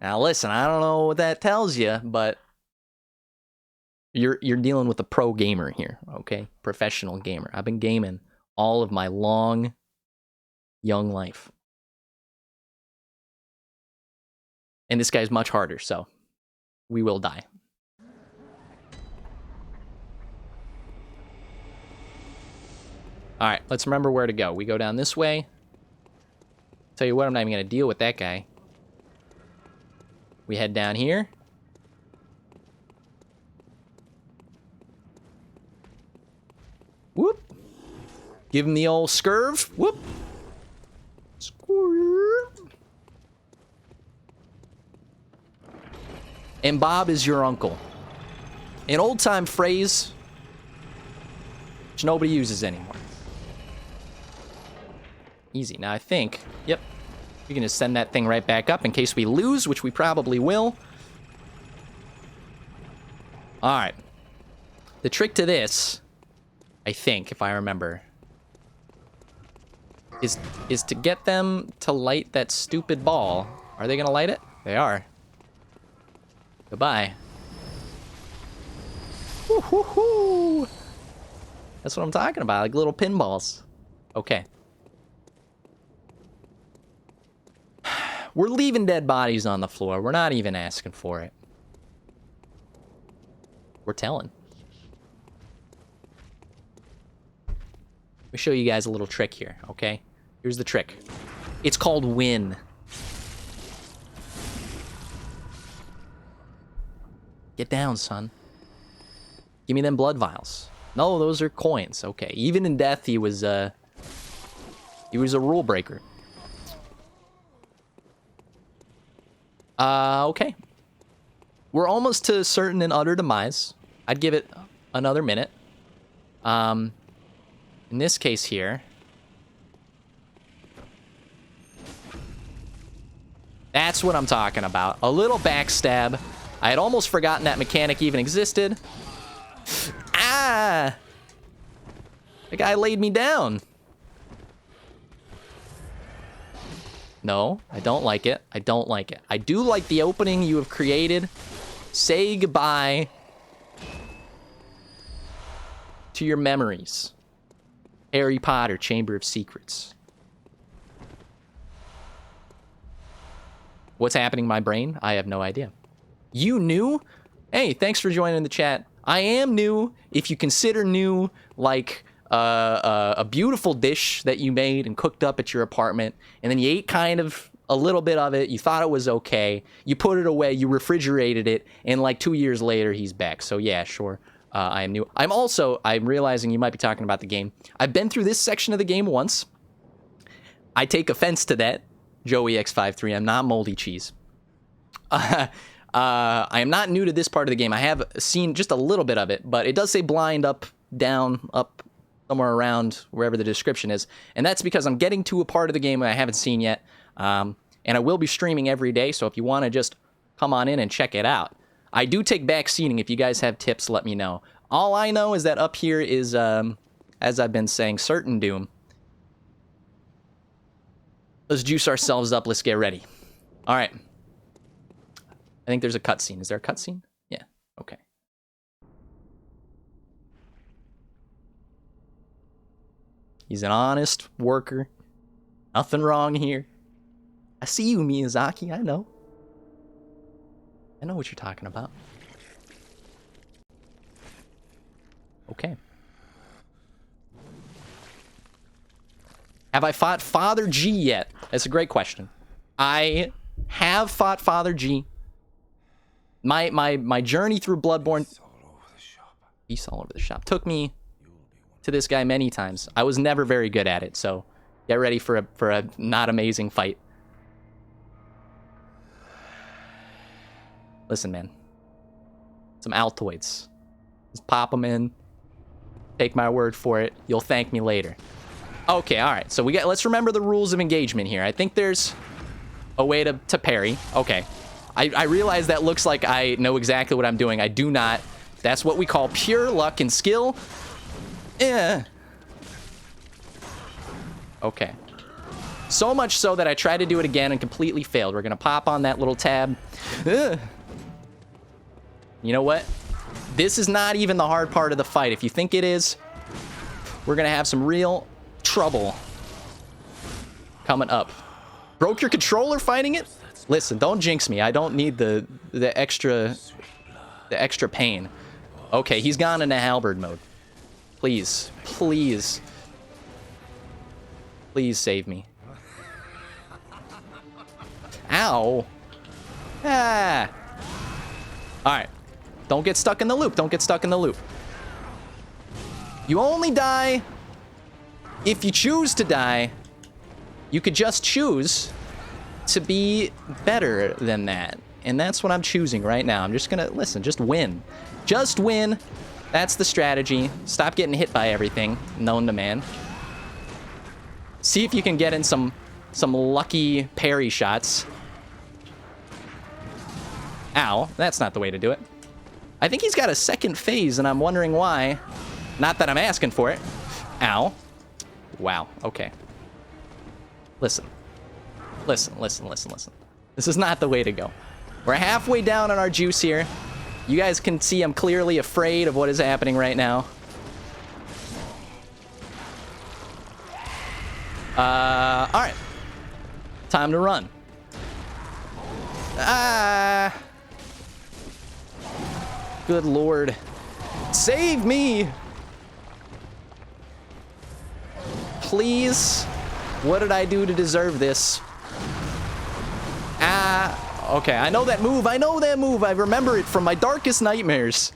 [SPEAKER 1] Now listen, I don't know what that tells you, but you're dealing with a pro gamer here, okay? Professional gamer. I've been gaming all of my long, young life. And this guy's much harder, so we will die. All right, let's remember where to go. We go down this way. Tell you what, I'm not even going to deal with that guy. We head down here. Whoop. Give him the old scurv. Whoop. Squirp. And Bob is your uncle. An old-time phrase which nobody uses anymore. Easy. Now I think, yep, we can just send that thing right back up in case we lose, which we probably will. Alright. The trick to this, I think, if I remember, is to get them to light that stupid ball. Are they gonna light it? They are. Goodbye. Woo-hoo-hoo! That's what I'm talking about, like little pinballs. Okay. We're leaving dead bodies on the floor. We're not even asking for it. We're telling. Let me show you guys a little trick here, okay? Here's the trick. It's called win. Get down, son. Give me them blood vials. No, those are coins. Okay. Even in death, he was a rule breaker. Okay. We're almost to certain and utter demise. I'd give it another minute. In this case here. That's what I'm talking about. A little backstab. I had almost forgotten that mechanic even existed. Ah! The guy laid me down. No, I don't like it. I don't like it. I do like the opening you have created. Say goodbye to your memories. Harry Potter, Chamber of Secrets. What's happening in my brain? I have no idea. You new? Hey, thanks for joining the chat. I am new. If you consider new like a beautiful dish that you made and cooked up at your apartment, and then you ate kind of a little bit of it, you thought it was okay, you put it away, you refrigerated it, and like 2 years later, he's back. So yeah, sure, I am new. I'm realizing you might be talking about the game. I've been through this section of the game once. I take offense to that, Joey X53. I'm not moldy cheese. I am not new to this part of the game. I have seen just a little bit of it, but it does say blind, up, down, up, somewhere around wherever the description is. And that's because I'm getting to a part of the game that I haven't seen yet. And I will be streaming every day, so if you want to just come on in and check it out. I do take back seating. If you guys have tips, let me know. All I know is that up here is, as I've been saying, certain doom. Let's juice ourselves up. Let's get ready. All right. I think there's a cutscene. Is there a cutscene? Yeah. Okay. He's an honest worker. Nothing wrong here. I see you, Miyazaki. I know. I know what you're talking about. Okay. Have I fought Father G yet? That's a great question. I have fought Father G. My journey through Bloodborne, peace all over the shop, took me to this guy many times. I was never very good at it, so get ready for a not amazing fight. Listen, man. Some Altoids. Just pop them in. Take my word for it. You'll thank me later. Okay, all right. So let's remember the rules of engagement here. I think there's a way to parry. Okay. I realize that looks like I know exactly what I'm doing. I do not. That's what we call pure luck and skill. Yeah. Okay. So much so that I tried to do it again and completely failed. We're going to pop on that little tab. Ugh. You know what? This is not even the hard part of the fight. If you think it is, we're going to have some real trouble coming up. Broke your controller fighting it? Listen, don't jinx me. I don't need the extra pain. Okay, he's gone into halberd mode. Please, please. Please save me. Ow. Ah. All right. Don't get stuck in the loop. Don't get stuck in the loop. You only die if you choose to die. You could just choose to be better than that. And that's what I'm choosing right now. I'm just gonna, listen, just win. Just win. That's the strategy. Stop getting hit by everything known to man. See if you can get in some lucky parry shots. Ow, that's not the way to do it. I think he's got a second phase, and I'm wondering why. Not that I'm asking for it. Ow. Wow, okay. Listen. Listen. This is not the way to go. We're halfway down on our juice here. You guys can see I'm clearly afraid of what is happening right now. Alright. Time to run. Good lord. Save me! Please? What did I do to deserve this? Okay, I know that move. I remember it from my darkest nightmares.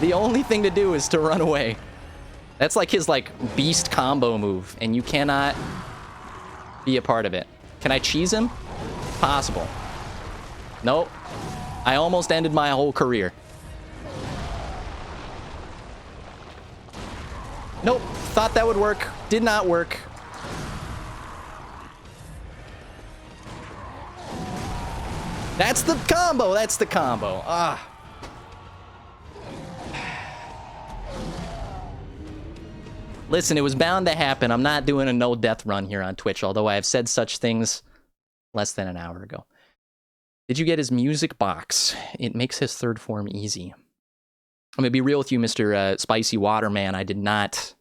[SPEAKER 1] The only thing to do is to run away. That's like his, like, beast combo move, and you cannot be a part of it. Can I cheese him? Possible. Nope. I almost ended my whole career. Nope. Thought that would work. Did not work. That's the combo. That's the combo. Listen, it was bound to happen. I'm not doing a no-death run here on Twitch, although I have said such things less than an hour ago. Did you get his music box? It makes his third form easy. I'm gonna be real with you, Mr. Spicy Waterman. I did not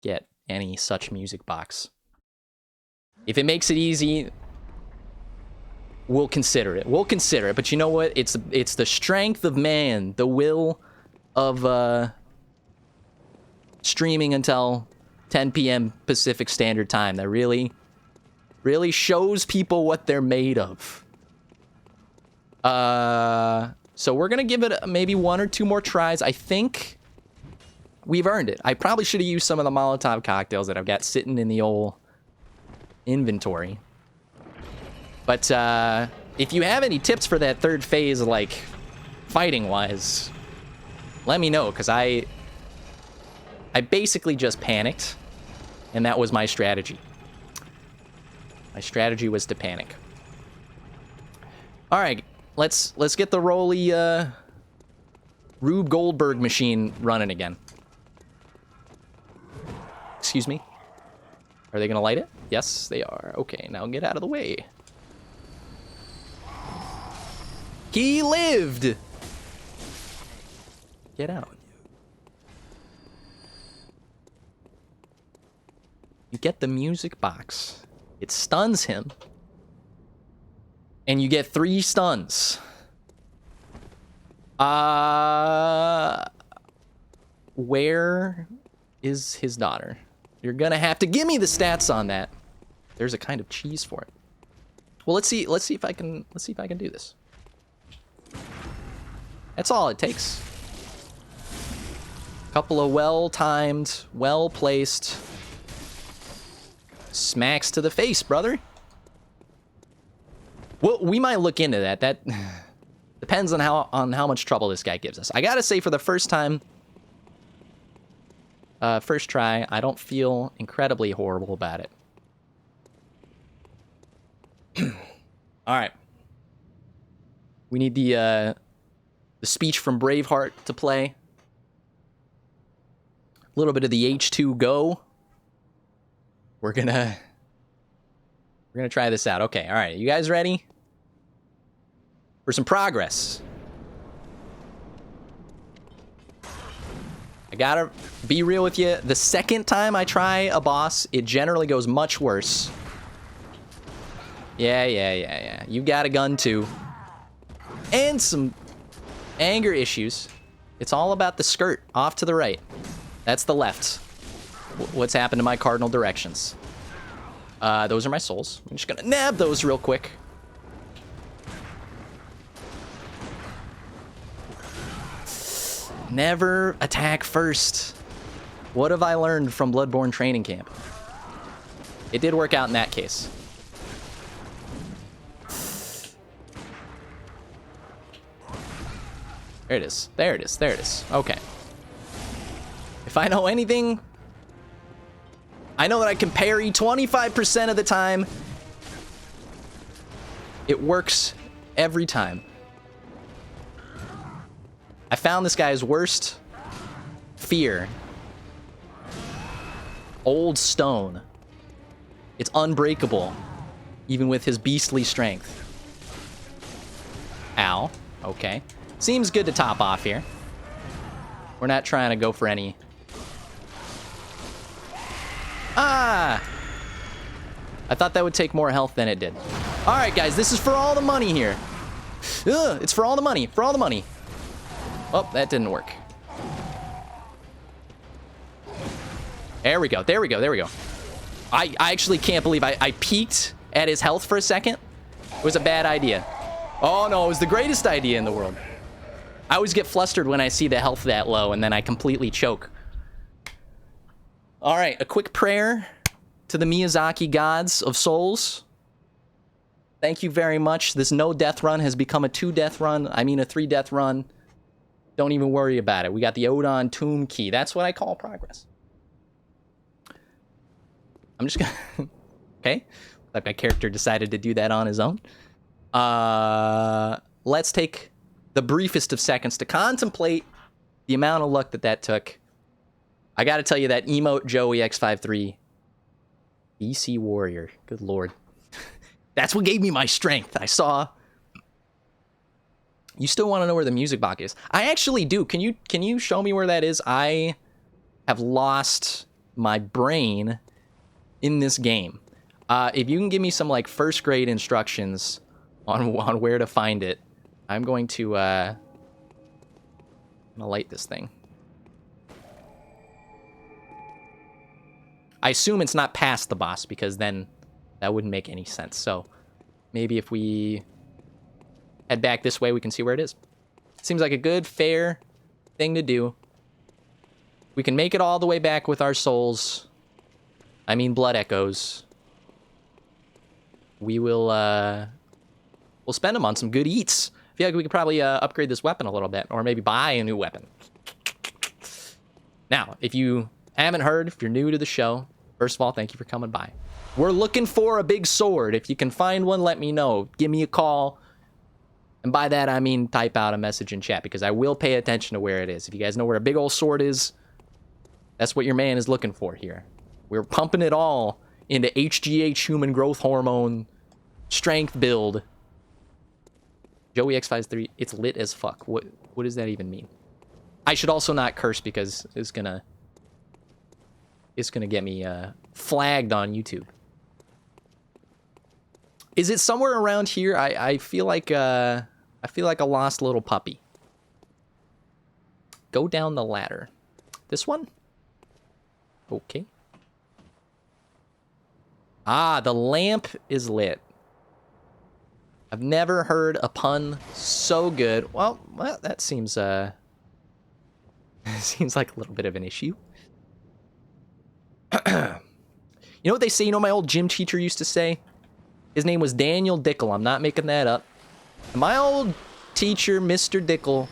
[SPEAKER 1] get any such music box. If it makes it easy, we'll consider it. We'll consider it. But you know what? It's the strength of man, the will of streaming until 10 p.m. Pacific Standard Time that really shows people what they're made of. So we're gonna give it maybe 1 or 2 more tries. I think we've earned it. I probably should have used some of the Molotov cocktails that I've got sitting in the old inventory. But if you have any tips for that third phase, like fighting-wise, let me know, because I basically just panicked, and that was my strategy. My strategy was to panic. All right, let's get the Rolly Rube Goldberg machine running again. Excuse me. Are they gonna light it? Yes, they are. Okay, now get out of the way. He lived! Get out. You get the music box. It stuns him. And you get 3 stuns. Where is his daughter? You're gonna have to give me the stats on that. There's a kind of cheese for it. Well, let's see if I can do this. That's all it takes. Couple of well-timed, well-placed smacks to the face, brother. Well, we might look into that. That depends on how much trouble this guy gives us. I gotta say, for the first time, first try, I don't feel incredibly horrible about it. All right. We need the speech from Braveheart to play. A little bit of the H2GO. We're gonna try this out. Okay, all right. You guys ready for some progress? I gotta be real with you. The second time I try a boss, it generally goes much worse. Yeah. You got a gun too. And some anger issues. It's all about the skirt. Off to the right. That's the left. What's happened to my cardinal directions? Those are my souls. I'm just gonna nab those real quick. Never attack first. What have I learned from Bloodborne training camp? It did work out in that case. There it is. There it is. There it is. Okay. If I know anything, I know that I can parry 25% of the time. It works every time. I found this guy's worst fear. Old stone. It's unbreakable, even with his beastly strength. Ow. Okay. Seems good to top off here. We're not trying to go for any... Ah! I thought that would take more health than it did. Alright, guys, this is for all the money here. Ugh, it's for all the money. For all the money. Oh, that didn't work. There we go. There we go. There we go. I actually can't believe I peeked at his health for a second. It was a bad idea. Oh, no. It was the greatest idea in the world. I always get flustered when I see the health that low, and then I completely choke. All right. A quick prayer to the Miyazaki gods of souls. Thank you very much. This no death run has become a 2-death run. I mean a 3-death run. Don't even worry about it. We got the Odon Tomb Key. That's what I call progress. I'm just gonna... Okay. Like my character decided to do that on his own. Let's take the briefest of seconds to contemplate the amount of luck that took. I gotta tell you, that emote Joey X53... BC Warrior. Good lord. That's what gave me my strength. I saw... You still want to know where the music box is? I actually do. Can you show me where that is? I have lost my brain in this game. If you can give me some like first grade instructions on where to find it, I'm going to I'm gonna light this thing. I assume it's not past the boss, because then that wouldn't make any sense. So maybe if we head back this way, we can see where it is. Seems like a good, fair thing to do. We can make it all the way back with our souls. I mean, blood echoes. We will, we'll spend them on some good eats. I feel like we could probably upgrade this weapon a little bit, or maybe buy a new weapon. Now, if you haven't heard, if you're new to the show, first of all, thank you for coming by. We're looking for a big sword. If you can find one, let me know. Give me a call. And by that, I mean type out a message in chat, because I will pay attention to where it is. If you guys know where a big old sword is, that's what your man is looking for here. We're pumping it all into HGH, human growth hormone, strength build. Joey X53, it's lit as fuck. What does that even mean? I should also not curse, because it's gonna get me flagged on YouTube. Is it somewhere around here? I feel like a lost little puppy. Go down the ladder. This one? Okay. Ah, the lamp is lit. I've never heard a pun so good. Well, that seems seems like a little bit of an issue. You know what they say? You know what my old gym teacher used to say? His name was Daniel Dickel. I'm not making that up. My old teacher, Mr. Dickel,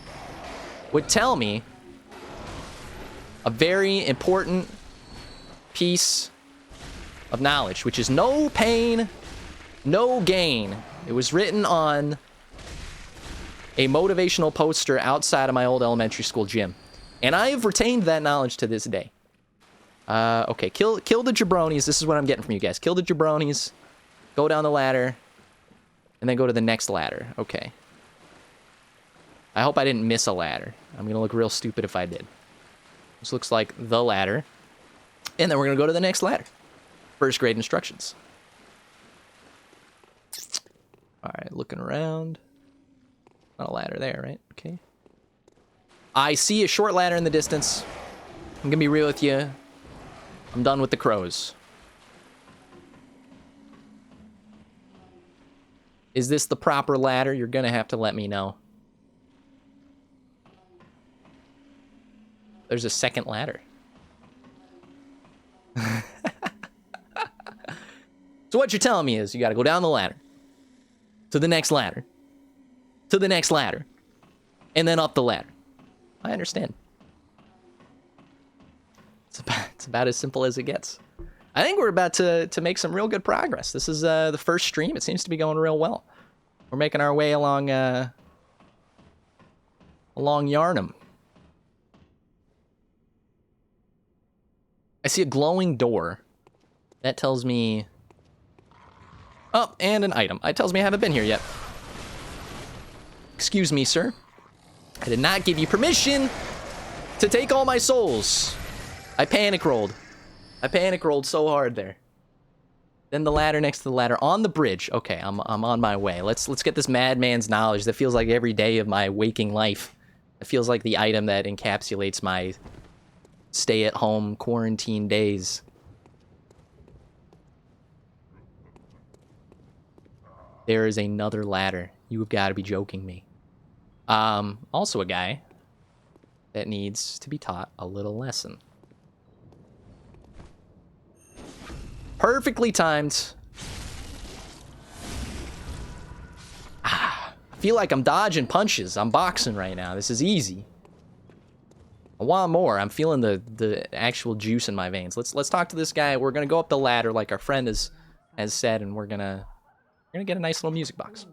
[SPEAKER 1] would tell me a very important piece of knowledge, which is no pain, no gain. It was written on a motivational poster outside of my old elementary school gym. And I have retained that knowledge to this day. Okay, kill the jabronis. This is what I'm getting from you guys. Kill the jabronis. Go down the ladder. And then go to the next ladder. Okay. I hope I didn't miss a ladder. I'm going to look real stupid if I did. This looks like the ladder. And then we're going to go to the next ladder. First grade instructions. Alright, looking around. Not a ladder there, right? Okay. I see a short ladder in the distance. I'm going to be real with you. I'm done with the crows. Is this the proper ladder? You're going to have to let me know. There's a second ladder. So what you're telling me is you got to go down the ladder. To the next ladder. To the next ladder. And then up the ladder. I understand. It's about as simple as it gets. I think we're about to make some real good progress. This is the first stream. It seems to be going real well. We're making our way along along Yarnum. I see a glowing door. That tells me... Oh, and an item. It tells me I haven't been here yet. Excuse me, sir. I did not give you permission to take all my souls. I panic rolled. I panic rolled so hard there. Then the ladder next to the ladder on the bridge. Okay, I'm on my way. Let's get this madman's knowledge that feels like every day of my waking life. It feels like the item that encapsulates my stay-at-home quarantine days. There is another ladder. You have got to be joking me. Also a guy that needs to be taught a little lesson. Perfectly timed. I feel like I'm dodging punches. I'm boxing right now. This is easy. I want more. I'm feeling the actual juice in my veins. Let's talk to this guy. We're gonna go up the ladder like our friend has said, and we're gonna get a nice little music box.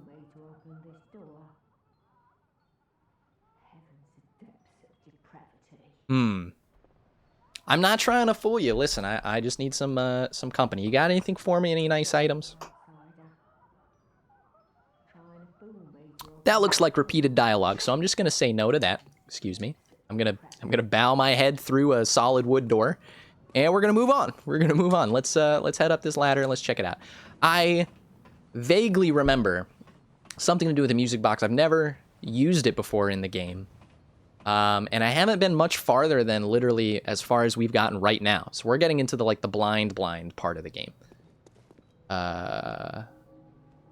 [SPEAKER 1] I'm not trying to fool you. Listen, I just need some company. You got anything for me? Any nice items? That looks like repeated dialogue, so I'm just gonna say no to that. Excuse me. I'm gonna bow my head through a solid wood door, and we're gonna move on. Let's head up this ladder and let's check it out. I vaguely remember something to do with the music box. I've never used it before in the game. And I haven't been much farther than literally as far as we've gotten right now. So we're getting into the blind part of the game.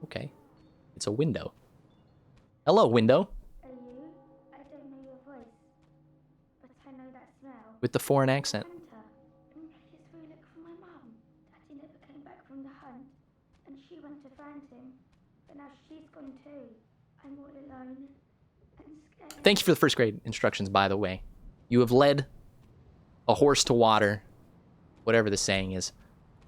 [SPEAKER 1] Okay. It's a window. Hello, window.
[SPEAKER 6] Are you? I don't know your voice, but I know that smell.
[SPEAKER 1] With the foreign accent.
[SPEAKER 6] Hunter. It's really look for my mum. Daddy never came back from the hunt, and she went to find him. But now she's gone too. I'm all alone and scared.
[SPEAKER 1] Thank you for the first grade instructions, by the way. You have led a horse to water, whatever the saying is.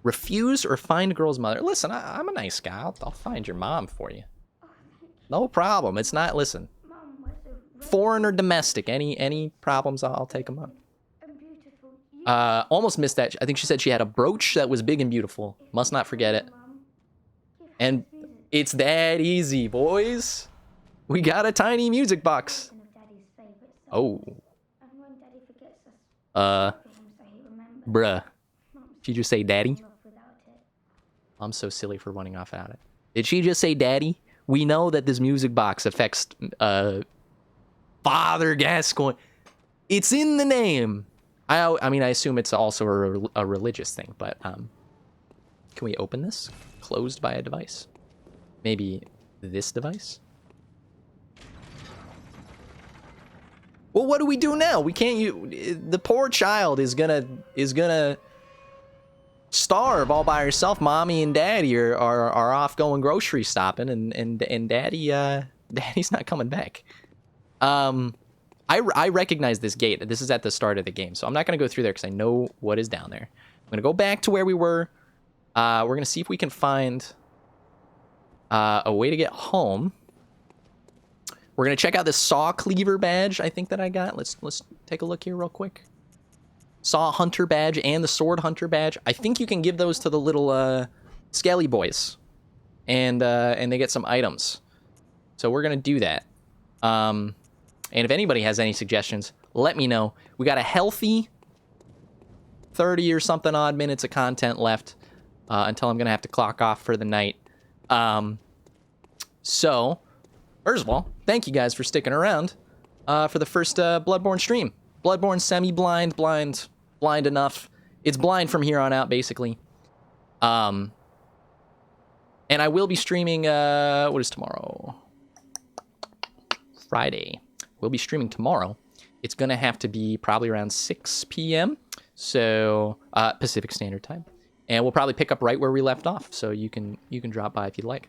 [SPEAKER 1] Refuse or find girl's mother. Listen, I'm a nice guy. I'll find your mom for you.
[SPEAKER 6] Oh, thank you.
[SPEAKER 1] No problem. It's not, listen,
[SPEAKER 6] Mum was a
[SPEAKER 1] foreign or domestic. Any problems, I'll take them on.
[SPEAKER 6] and beautiful. You
[SPEAKER 1] Almost missed that. I think she said she had a brooch that was big and beautiful. Must not forget it.
[SPEAKER 6] Mum. Give her
[SPEAKER 1] And
[SPEAKER 6] this music.
[SPEAKER 1] it's that easy, boys. We got a tiny music box.
[SPEAKER 6] One of Daddy's favorite songs.
[SPEAKER 1] Oh,
[SPEAKER 6] And when Daddy forgets us,
[SPEAKER 1] uh,
[SPEAKER 6] for him so he remembers.
[SPEAKER 1] bruh.
[SPEAKER 6] Mum
[SPEAKER 1] Did she just say daddy?
[SPEAKER 6] said off without it.
[SPEAKER 1] I'm so silly for running off without it. Did she just say daddy? We know that this music box affects, Father Gascoigne. It's in the name. I mean, I assume it's also a religious thing, but, can we open this? Closed by a device. Maybe this device? Well, what do we do now? We can't the poor child is gonna starve all by herself. Mommy and Daddy are off going grocery shopping, and Daddy's not coming back. I recognize this gate. This is at the start of the game, so I'm not gonna go through there because I know what is down there. I'm gonna go back to where we were. We're gonna see if we can find a way to get home. We're gonna check out this saw cleaver badge I think that I got. Let's take a look here real quick. Saw hunter badge and the sword hunter badge. I think you can give those to the little skelly boys, and they get some items. So we're gonna do that. And if anybody has any suggestions, let me know. We got a healthy 30 or something odd minutes of content left until I'm gonna have to clock off for the night. So first of all, thank you guys for sticking around for the first Bloodborne stream. Bloodborne semi-blind, blind enough. It's blind from here on out, basically. And I will be streaming, what is tomorrow? Friday. We'll be streaming tomorrow. It's gonna have to be probably around 6 p.m. So, Pacific Standard Time. And we'll probably pick up right where we left off. So you can drop by if you'd like.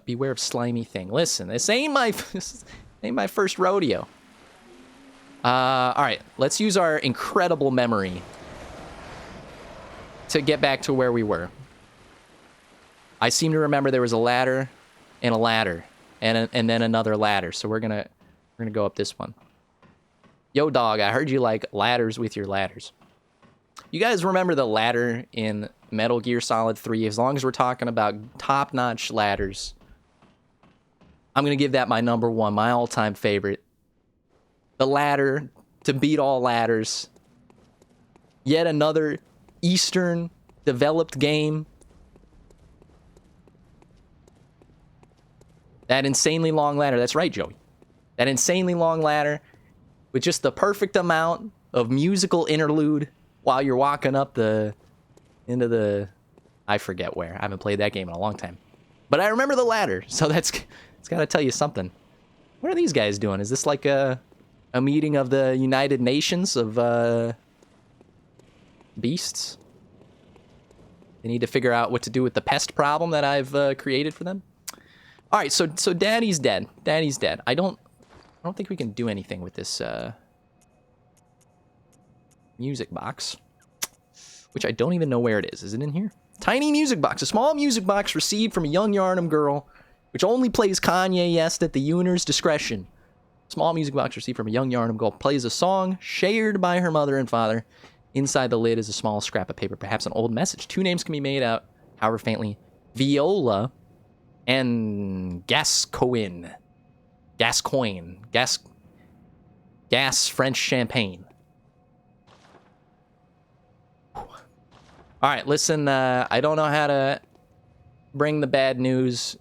[SPEAKER 1] Beware of slimy thing. Listen, this ain't my first rodeo. All right, let's use our incredible memory to get back to where we were. I seem to remember there was a ladder and a ladder and then another ladder. So we're gonna We're gonna go up this one. Yo, dog, I heard you like ladders with your ladders. You guys remember the ladder in Metal Gear Solid 3? As long as we're talking about top-notch ladders, I'm gonna give that my number one, my all-time favorite. The ladder to beat all ladders. Yet another Eastern developed game. That insanely long ladder. That's right, Joey. That insanely long ladder with just the perfect amount of musical interlude while you're walking up into the, I forget where. I haven't played that game in a long time. But I remember the ladder, so it's got to tell you something. What are these guys doing? Is this like a meeting of the United Nations of beasts? They need to figure out what to do with the pest problem that I've created for them. All right, so Daddy's dead. Daddy's dead. I don't think we can do anything with this music box, which I don't even know where it is. Is it in here? Tiny music box. A small music box received from a young Yarnum girl, which only plays Kanye West at the owner's discretion. Small music box received from a young Yarnum girl plays a song shared by her mother and father. Inside the lid is a small scrap of paper, perhaps an old message. Two names can be made out, however faintly. Viola and Gascoigne. Gas French champagne. All right, listen, I don't know how to bring the bad news.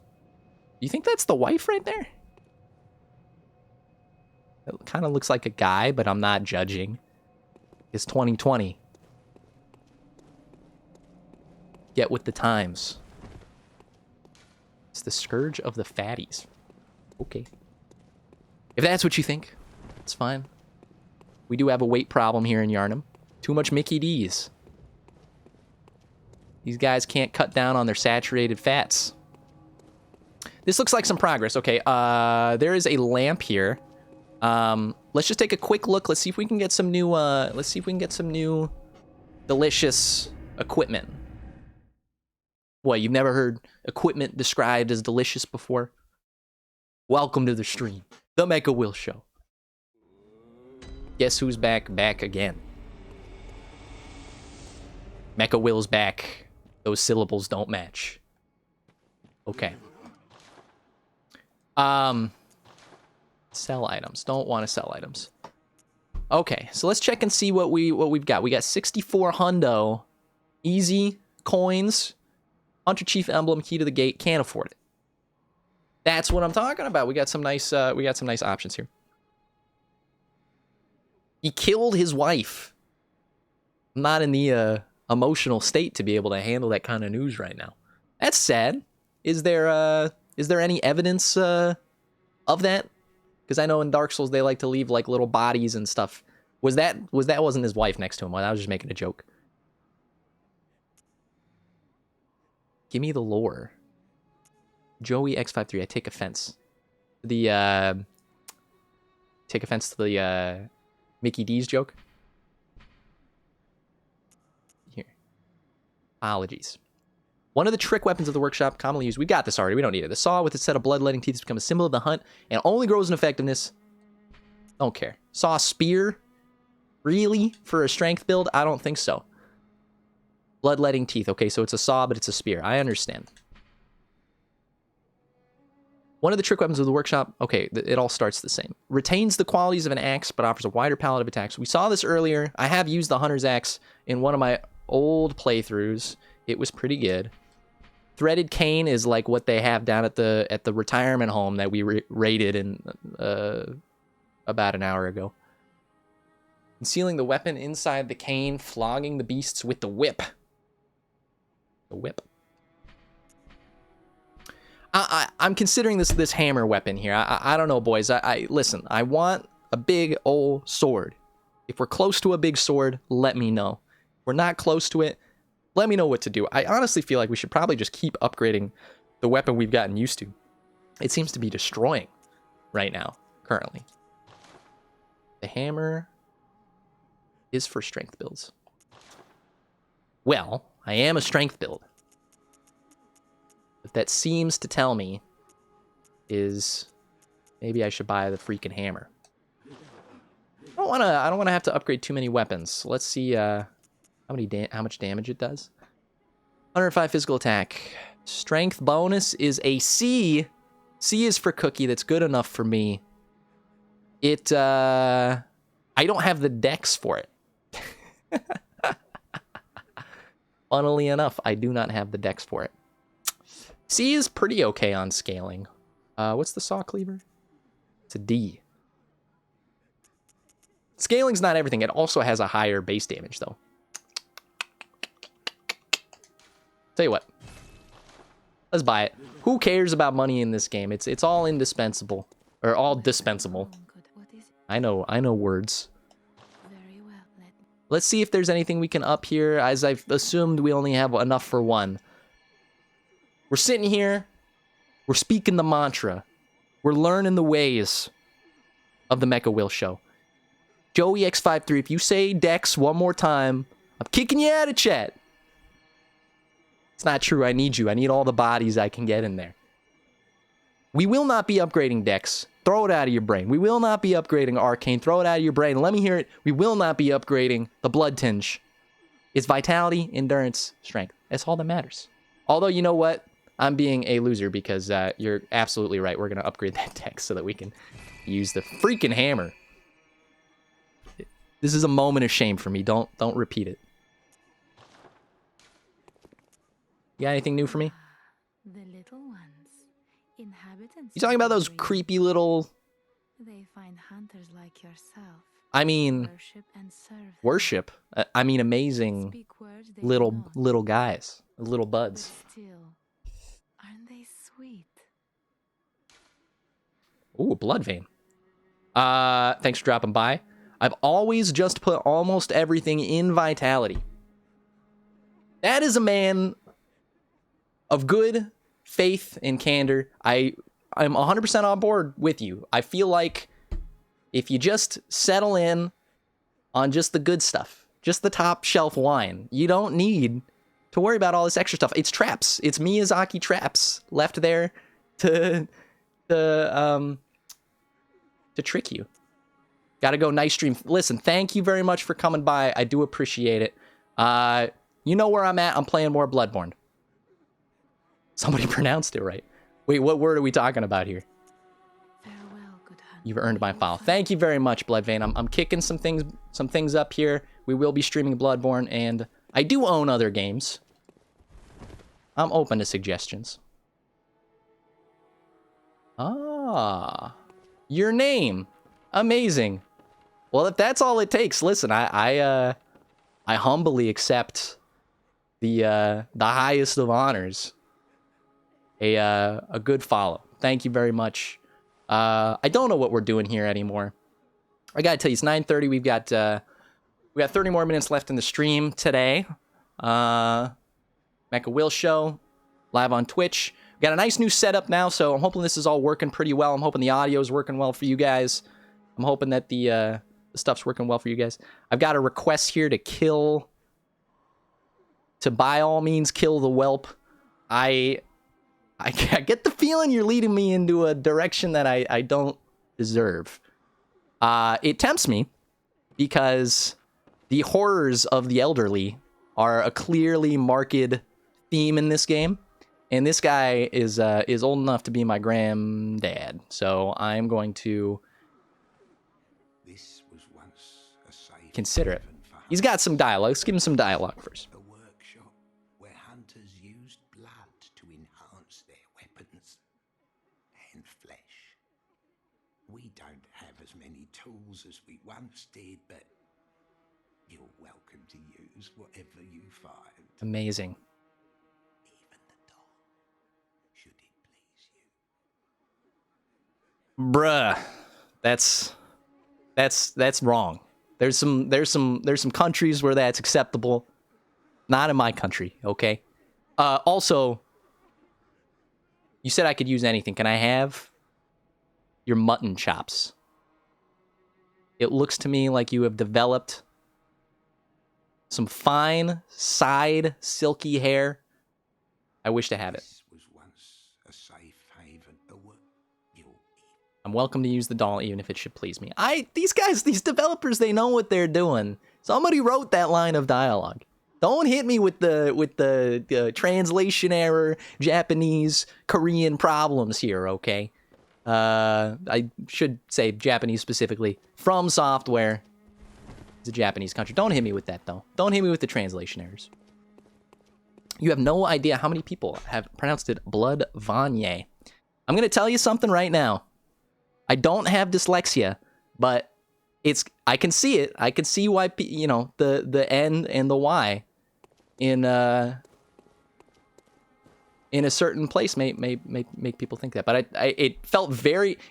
[SPEAKER 1] You think that's the wife right there? It kind of looks like a guy, but I'm not judging. It's 2020. Get with the times. It's the scourge of the fatties. Okay. If that's what you think, it's fine. We do have a weight problem here in Yarnum. Too much Mickey D's. These guys can't cut down on their saturated fats. This looks like some progress. Okay, there is a lamp here. Let's just take a quick look. Let's see if we can get some new, delicious equipment. What, you've never heard equipment described as delicious before? Welcome to the stream. The Mecha Will Show. Guess who's back? Back again. Mecha Will's back. Those syllables don't match. Okay. Sell items. Don't want to sell items. Okay, so let's check and see what we've got. We got 64 hundo, easy coins, Hunter Chief emblem, key to the gate. Can't afford it. That's what I'm talking about. We got some nice options here. He killed his wife. I'm not in the emotional state to be able to handle that kind of news right now. That's sad. Is there any evidence of that? Because I know in Dark Souls they like to leave like little bodies and stuff. Wasn't his wife next to him? I was just making a joke. Give me the lore. Joey X53, I take offense. Take offense to the Mickey D's joke. Here. Apologies. One of the trick weapons of the workshop, commonly used. We got this already. We don't need it. The saw with its set of bloodletting teeth has become a symbol of the hunt and only grows in effectiveness. Don't care. Saw spear? Really? For a strength build? I don't think so. Bloodletting teeth. Okay, so it's a saw, but it's a spear. I understand. One of the trick weapons of the workshop, okay, it all starts the same. Retains the qualities of an axe, but offers a wider palette of attacks. We saw this earlier. I have used the Hunter's Axe in one of my old playthroughs. It was pretty good. Threaded cane is like what they have down at the retirement home that we raided in about an hour ago. Concealing the weapon inside the cane, flogging the beasts with the whip. The whip. I'm considering this hammer weapon here. I don't know, boys. Listen, I want a big old sword. If we're close to a big sword, let me know. If we're not close to it, let me know what to do. I honestly feel like we should probably just keep upgrading the weapon we've gotten used to. It seems to be destroying right now, currently. The hammer is for strength builds. Well, I am a strength build. What that seems to tell me is maybe I should buy the freaking hammer. I don't wanna have to upgrade too many weapons. Let's see how much damage it does. 105 physical attack. Strength bonus is a C. C is for Cookie. That's good enough for me. I don't have the dex for it. Funnily enough, I do not have the dex for it. C is pretty okay on scaling. What's the saw cleaver? It's a D. Scaling's not everything. It also has a higher base damage, though. Tell you what. Let's buy it. Who cares about money in this game? It's all indispensable. Or all dispensable. I know words. Let's see if there's anything we can up here. As I've assumed, we only have enough for one. We're sitting here. We're speaking the mantra. We're learning the ways of the Mecha Will Show. Joey X53, if you say Dex one more time, I'm kicking you out of chat. It's not true. I need you. I need all the bodies I can get in there. We will not be upgrading Dex. Throw it out of your brain. We will not be upgrading Arcane. Throw it out of your brain. Let me hear it. We will not be upgrading the Blood Tinge. It's Vitality, Endurance, Strength. That's all that matters. Although, you know what? I'm being a loser because you're absolutely right. We're going to upgrade that Dex so that we can use the freaking hammer. This is a moment of shame for me. Don't repeat it. You got anything new for me?
[SPEAKER 3] The little ones, inhabitants.
[SPEAKER 1] You talking about those creepy little...
[SPEAKER 3] They find hunters like yourself.
[SPEAKER 1] I mean,
[SPEAKER 3] worship and serve them.
[SPEAKER 1] Worship. I mean, amazing
[SPEAKER 3] Speak words they
[SPEAKER 1] little
[SPEAKER 3] know,
[SPEAKER 1] guys, little
[SPEAKER 3] but
[SPEAKER 1] buds.
[SPEAKER 3] still, aren't they sweet?
[SPEAKER 1] Ooh, a blood vein. Thanks for dropping by. I've always just put almost everything in Vitality. That is a man of good faith and candor. I'm 100% on board with you. I feel like if you just settle in on just the good stuff, just the top shelf wine, you don't need to worry about all this extra stuff. It's traps. It's Miyazaki traps left there to trick you. Gotta go. Nice stream. Listen, thank you very much for coming by. I do appreciate it. You know where I'm at. I'm playing more Bloodborne. Somebody pronounced it right. Wait, what word are we talking about here?
[SPEAKER 3] Farewell, good hunter.
[SPEAKER 1] You've earned my follow. Thank you very much, Bloodvein. I'm kicking some things up here. We will be streaming Bloodborne, and I do own other games. I'm open to suggestions. Ah, your name. Amazing. Well, if that's all it takes, listen, I humbly accept the highest of honors. A good follow. Thank you very much. I don't know what we're doing here anymore. I gotta tell you, it's 9:30. We got 30 more minutes left in the stream today. Mecha Will Show live on Twitch. We got a nice new setup now, so I'm hoping this is all working pretty well. I'm hoping the audio is working well for you guys. I'm hoping that the stuff's working well for you guys. I've got a request here to by all means kill the whelp. I get the feeling you're leading me into a direction that I don't deserve. It tempts me because the horrors of the elderly are a clearly marked theme in this game, and this guy is old enough to be my granddad. So I'm going to
[SPEAKER 2] This was once a safe
[SPEAKER 1] consider it.
[SPEAKER 2] haven for
[SPEAKER 1] He's got some dialogue. Let's give him some dialogue first.
[SPEAKER 2] a workshop where hunters used blood to enhance their weapons and flesh. We don't have as many tools as we once did, but you're welcome to use whatever you find.
[SPEAKER 1] Amazing.
[SPEAKER 2] Even the dog, should it please you.
[SPEAKER 1] Bruh. That's wrong. There's some countries where that's acceptable. Not in my country, okay? Also, you said I could use anything. Can I have your mutton chops? It looks to me like you have developed some fine side silky hair. I wish to have it.
[SPEAKER 2] This was once a safe haven. You'll
[SPEAKER 1] I'm welcome to use the doll, even if it should please me. These guys, these developers, they know what they're doing. Somebody wrote that line of dialogue. Don't hit me with the translation error, Japanese, Korean problems here, okay? I should say Japanese specifically. From Software. It's a Japanese country. Don't hit me with that, though. Don't hit me with the translation errors. You have no idea how many people have pronounced it Bloodborne. I'm going to tell you something right now. I don't have dyslexia, but I can see it. I can see why, you know, the N and the Y in a certain place may make people think that. But it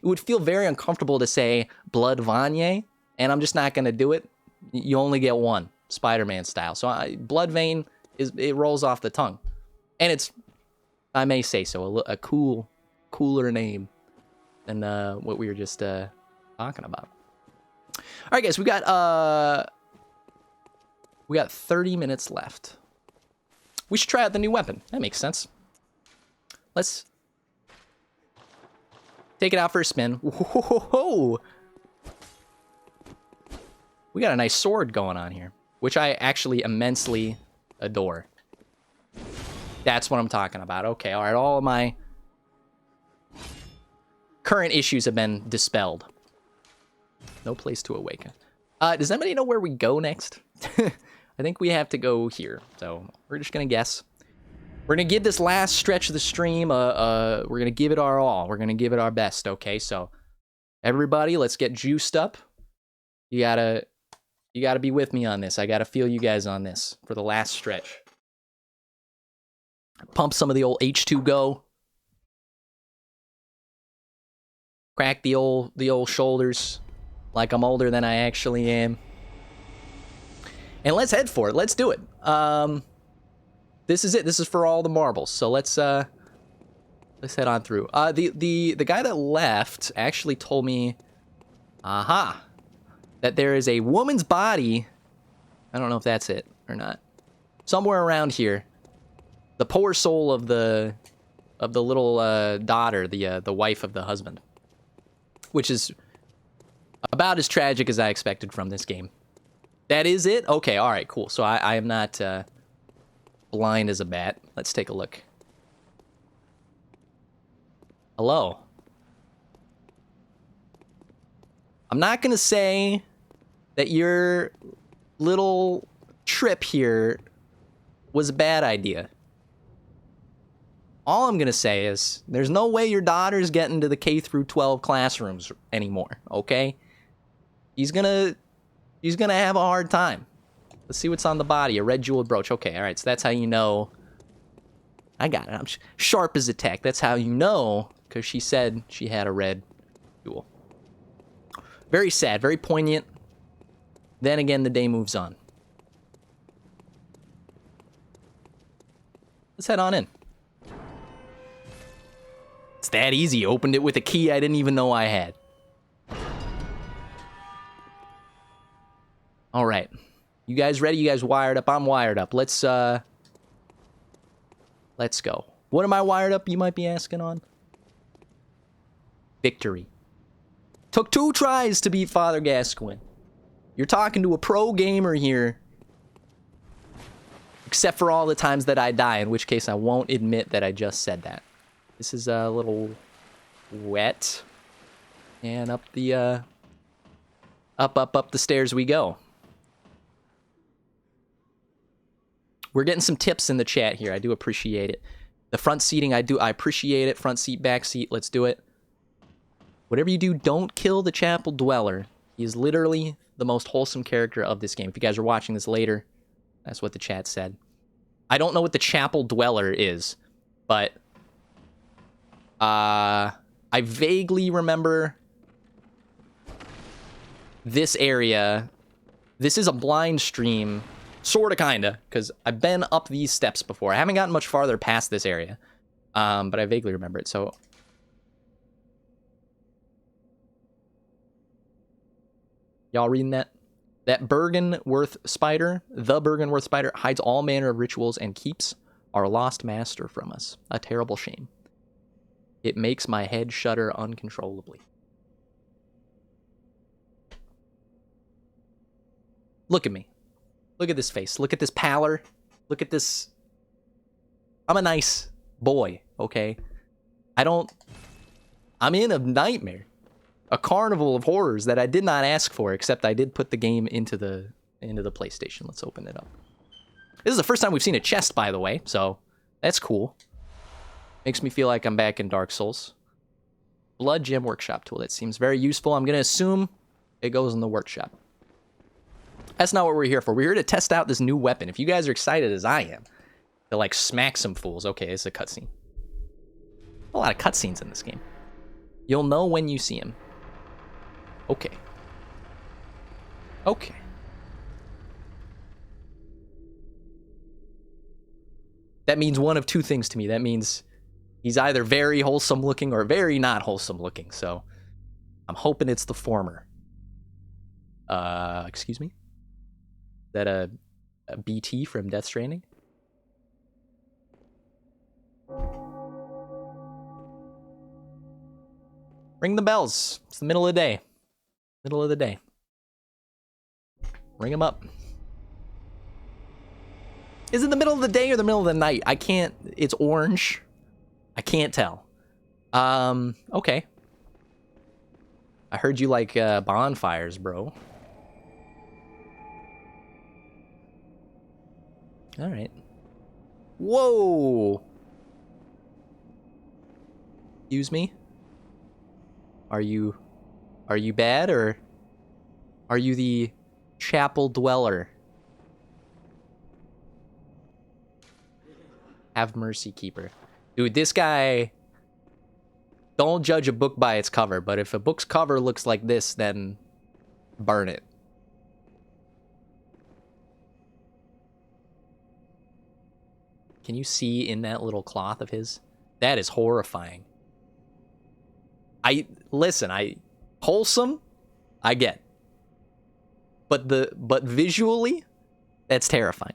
[SPEAKER 1] would feel very uncomfortable to say Bloodborne, and I'm just not going to do it. You only get one, Spider-Man style. So Bloodvein, it rolls off the tongue. And it's, I may say so, a cooler name than what we were just talking about. All right, guys, we got 30 minutes left. We should try out the new weapon. That makes sense. Let's take it out for a spin. Whoa! We got a nice sword going on here, which I actually immensely adore. That's what I'm talking about. Okay, all right, all of my current issues have been dispelled. No place to awaken. Does anybody know where we go next? I think we have to go here, so we're just gonna guess. We're gonna give this last stretch of the stream, we're gonna give it our all. We're gonna give it our best, okay? So, everybody, let's get juiced up. You gotta be with me on this. I gotta feel you guys on this for the last stretch. Pump some of the old H2GO. Crack the old shoulders like I'm older than I actually am. And let's head for it. Let's do it. This is it. This is for all the marbles. So let's head on through. The guy that left actually told me, that there is a woman's body. I don't know if that's it or not. Somewhere around here. The poor soul of the little daughter, the wife of the husband, which is about as tragic as I expected from this game. That is it? Okay, all right, cool. So I am not blind as a bat. Let's take a look. Hello. I'm not gonna say that your little trip here was a bad idea. All I'm gonna say is, there's no way your daughter's getting to the K through 12 classrooms anymore, okay? He's gonna have a hard time. Let's see what's on the body. A red jeweled brooch. Okay, all right, so that's how you know. I got it. I'm sharp as a tack. That's how you know, because she said she had a red jewel. Very sad, very poignant. Then again, the day moves on. Let's head on in. It's that easy. Opened it with a key I didn't even know I had. All right. You guys ready? You guys wired up? I'm wired up. Let's go. What am I wired up, you might be asking on? Victory. Took 2 tries to beat Father Gascoigne. You're talking to a pro gamer here. Except for all the times that I die, in which case I won't admit that I just said that. This is a little wet. And up the, up the stairs we go. We're getting some tips in the chat here. I do appreciate it. The front seating, I appreciate it. Front seat, back seat, let's do it. Whatever you do, don't kill the Chapel Dweller. He is literally the most wholesome character of this game. If you guys are watching this later, that's what the chat said. I don't know what the Chapel Dweller is, but I vaguely remember this area. This is a blind stream, sorta, kinda, because I've been up these steps before. I haven't gotten much farther past this area, but I vaguely remember it, so... Y'all reading that? That Bergenworth spider, the Bergenworth spider, hides all manner of rituals and keeps our lost master from us. A terrible shame. It makes my head shudder uncontrollably. Look at me. Look at this face. Look at this pallor. Look at this. I'm a nice boy, okay? I'm in a nightmare. A carnival of horrors that I did not ask for, except I did put the game into the PlayStation. Let's open it up. This is the first time we've seen a chest, by the way, so that's cool. Makes me feel like I'm back in Dark Souls. Blood Gem Workshop tool. That seems very useful. I'm going to assume it goes in the workshop. That's not what we're here for. We're here to test out this new weapon. If you guys are excited as I am to, like, smack some fools. Okay, it's a cutscene. A lot of cutscenes in this game. You'll know when you see him. Okay. Okay. That means one of two things to me. That means he's either very wholesome looking or very not wholesome looking. So I'm hoping it's the former. Excuse me? Is that a BT from Death Stranding? Ring the bells. It's the middle of the day. Middle of the day. Ring them up. Is it the middle of the day or the middle of the night? I can't. It's orange. I can't tell. Okay. I heard you like bonfires, bro. All right. Whoa. Excuse me? Are you bad, or are you the chapel dweller? Have mercy, keeper. Dude, this guy... Don't judge a book by its cover, but if a book's cover looks like this, then burn it. Can you see in that little cloth of his? That is horrifying. Wholesome, I get. But visually, that's terrifying.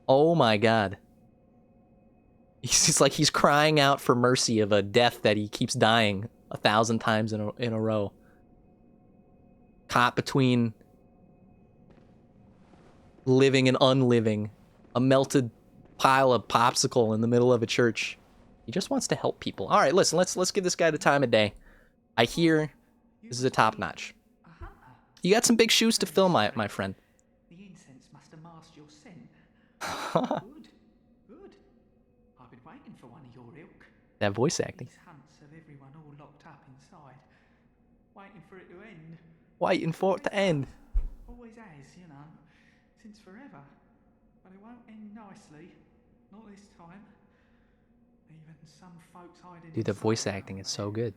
[SPEAKER 1] Oh my god. It's like he's crying out for mercy of a death that he keeps dying 1,000 times in a row. Caught between living and unliving. A melted pile of popsicle in the middle of a church. He just wants to help people. All right, listen, let's give this guy the time of day. I hear this is a top notch. You got some big shoes to fill, my friend.
[SPEAKER 4] The incense must have masked your scent. Good. I've been waiting for one of your ilk.
[SPEAKER 1] That voice acting.
[SPEAKER 4] These hunts of everyone all locked up inside. Waiting for it to end.
[SPEAKER 1] Waiting for it to end.
[SPEAKER 4] Always has, you know. Since forever. But it won't end nicely. Not this time. Even some folks hiding.
[SPEAKER 1] Dude, the voice acting is so good.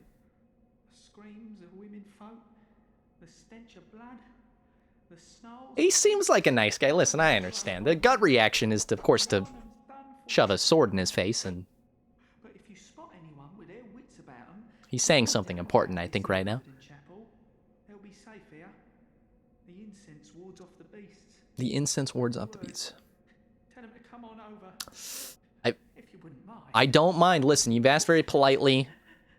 [SPEAKER 4] The screams of women folk. The stench of blood. The snarls.
[SPEAKER 1] He seems like a nice guy. Listen, I understand. The gut reaction is, of course, to shove a sword in his face, and
[SPEAKER 4] But if you spot anyone with their wits about them,
[SPEAKER 1] he's saying something important, I think, right now.
[SPEAKER 4] they'll be safe here. The incense wards off the beasts.
[SPEAKER 1] The incense wards off the beasts.
[SPEAKER 4] Tell them to come on over. If you wouldn't mind.
[SPEAKER 1] I don't mind. Listen, you've asked very politely,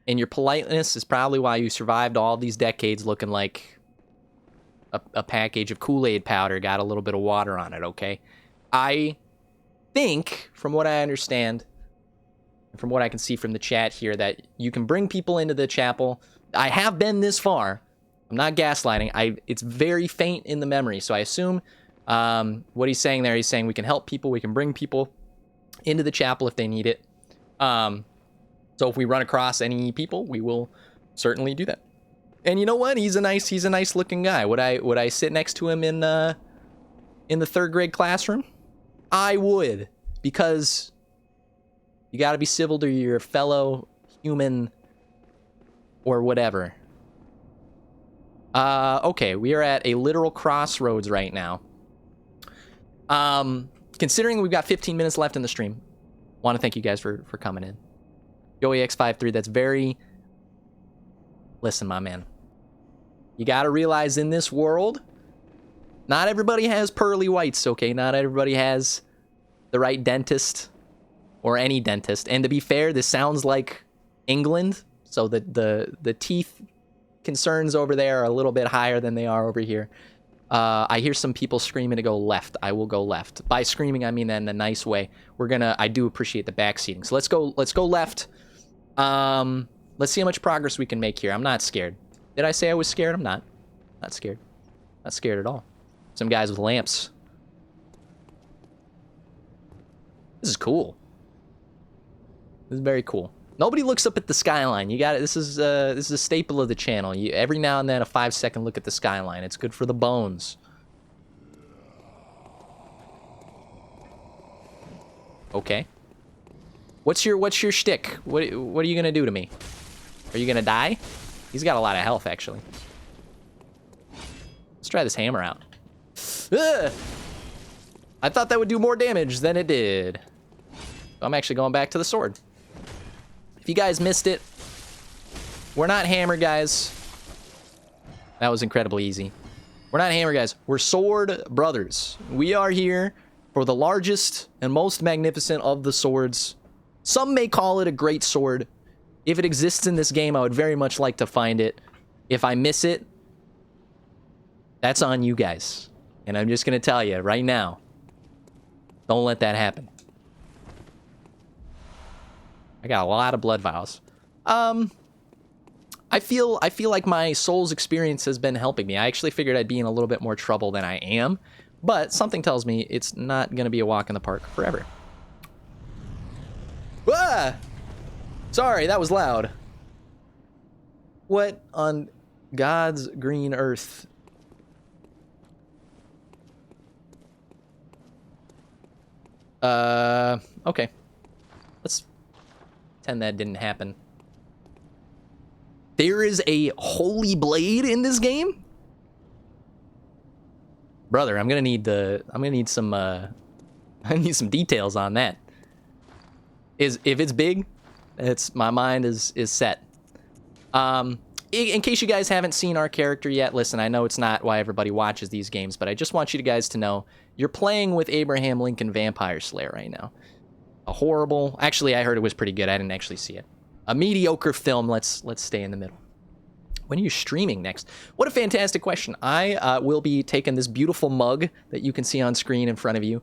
[SPEAKER 1] and your politeness is probably why you survived all these decades looking like a package of Kool-Aid powder got a little bit of water on it, okay? I think, from what I understand, from what I can see from the chat here, that you can bring people into the chapel. I have been this far. I'm not gaslighting. It's very faint in the memory, so I assume what he's saying there, he's saying we can help people, we can bring people into the chapel if they need it. So if we run across any people, we will certainly do that. And you know what? He's a nice looking guy. Would I sit next to him in the 3rd grade classroom? I would, because you got to be civil to your fellow human or whatever. Okay, we are at a literal crossroads right now. Considering we've got 15 minutes left in the stream, want to thank you guys for coming in. GoEX53, that's very... Listen, my man. You gotta realize in this world, not everybody has pearly whites, okay? Not everybody has the right dentist or any dentist. And to be fair, this sounds like England, so the teeth concerns over there are a little bit higher than they are over here. I hear some people screaming to go left. I will go left. By screaming, I mean that in a nice way. I do appreciate the back seating. So let's go left. Let's see how much progress we can make here. I'm not scared. Did I say I was scared? I'm not. Not scared. Not scared at all. Some guys with lamps. This is cool. This is very cool. Nobody looks up at the skyline. You got it. This is a staple of the channel. Every now and then a 5-second look at the skyline. It's good for the bones. Okay. What's your shtick? What are you gonna do to me? Are you gonna die? He's got a lot of health, actually. Let's try this hammer out. Ugh! I thought that would do more damage than it did. I'm actually going back to the sword. If you guys missed it, we're not hammer guys. That was incredibly easy. We're not hammer guys. We're sword brothers. We are here for the largest and most magnificent of the swords. Some may call it a great sword. If it exists in this game, I would very much like to find it. If I miss it, that's on you guys. And I'm just going to tell you right now, don't let that happen. I got a lot of blood vials. I feel like my Souls experience has been helping me. I actually figured I'd be in a little bit more trouble than I am, but something tells me it's not going to be a walk in the park forever. Ah! Sorry, that was loud. What on God's green earth? Okay. Let's pretend that didn't happen. There is a holy blade in this game? Brother, I'm gonna need some I need some details on that. If it's big, my mind is set. In case you guys haven't seen our character yet, listen, I know it's not why everybody watches these games, but I just want you guys to know you're playing with Abraham Lincoln Vampire Slayer right now. A horrible, actually I heard it was pretty good. I didn't actually see it. A mediocre film. Let's stay in the middle. When are you streaming next? What a fantastic question. I will be taking this beautiful mug that you can see on screen in front of you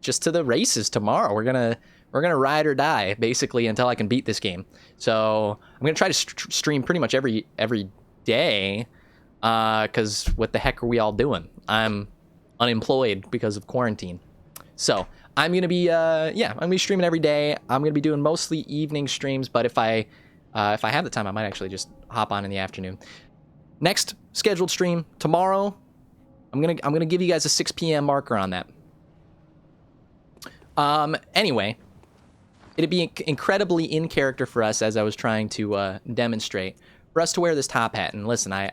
[SPEAKER 1] just to the races tomorrow. We're gonna ride or die basically until I can beat this game. So I'm gonna try to stream pretty much every day because what the heck are we all doing? I'm unemployed because of quarantine. So I'm gonna be I'm gonna be streaming every day. I'm gonna be doing mostly evening streams, but if I have the time, I might actually just hop on in the afternoon. Next scheduled stream tomorrow. I'm gonna give you guys a 6 p.m. marker on that. Anyway, it'd be incredibly in character for us, as I was trying to demonstrate, for us to wear this top hat. And listen, I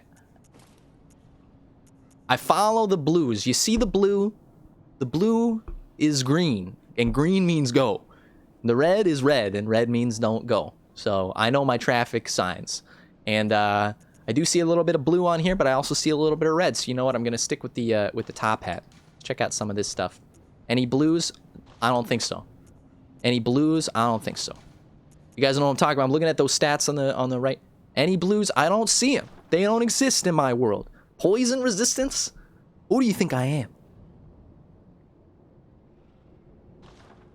[SPEAKER 1] follow the blues. You see the blue? The blue is green, and green means go. The red is red, and red means don't go. So I know my traffic signs. And I do see a little bit of blue on here, but I also see a little bit of red. So you know what? I'm going to stick with the top hat. Check out some of this stuff. Any blues? I don't think so. Any blues? I don't think so. You guys know what I'm talking about. I'm looking at those stats on the right. Any blues? I don't see them. They don't exist in my world. Poison resistance? Who do you think I am?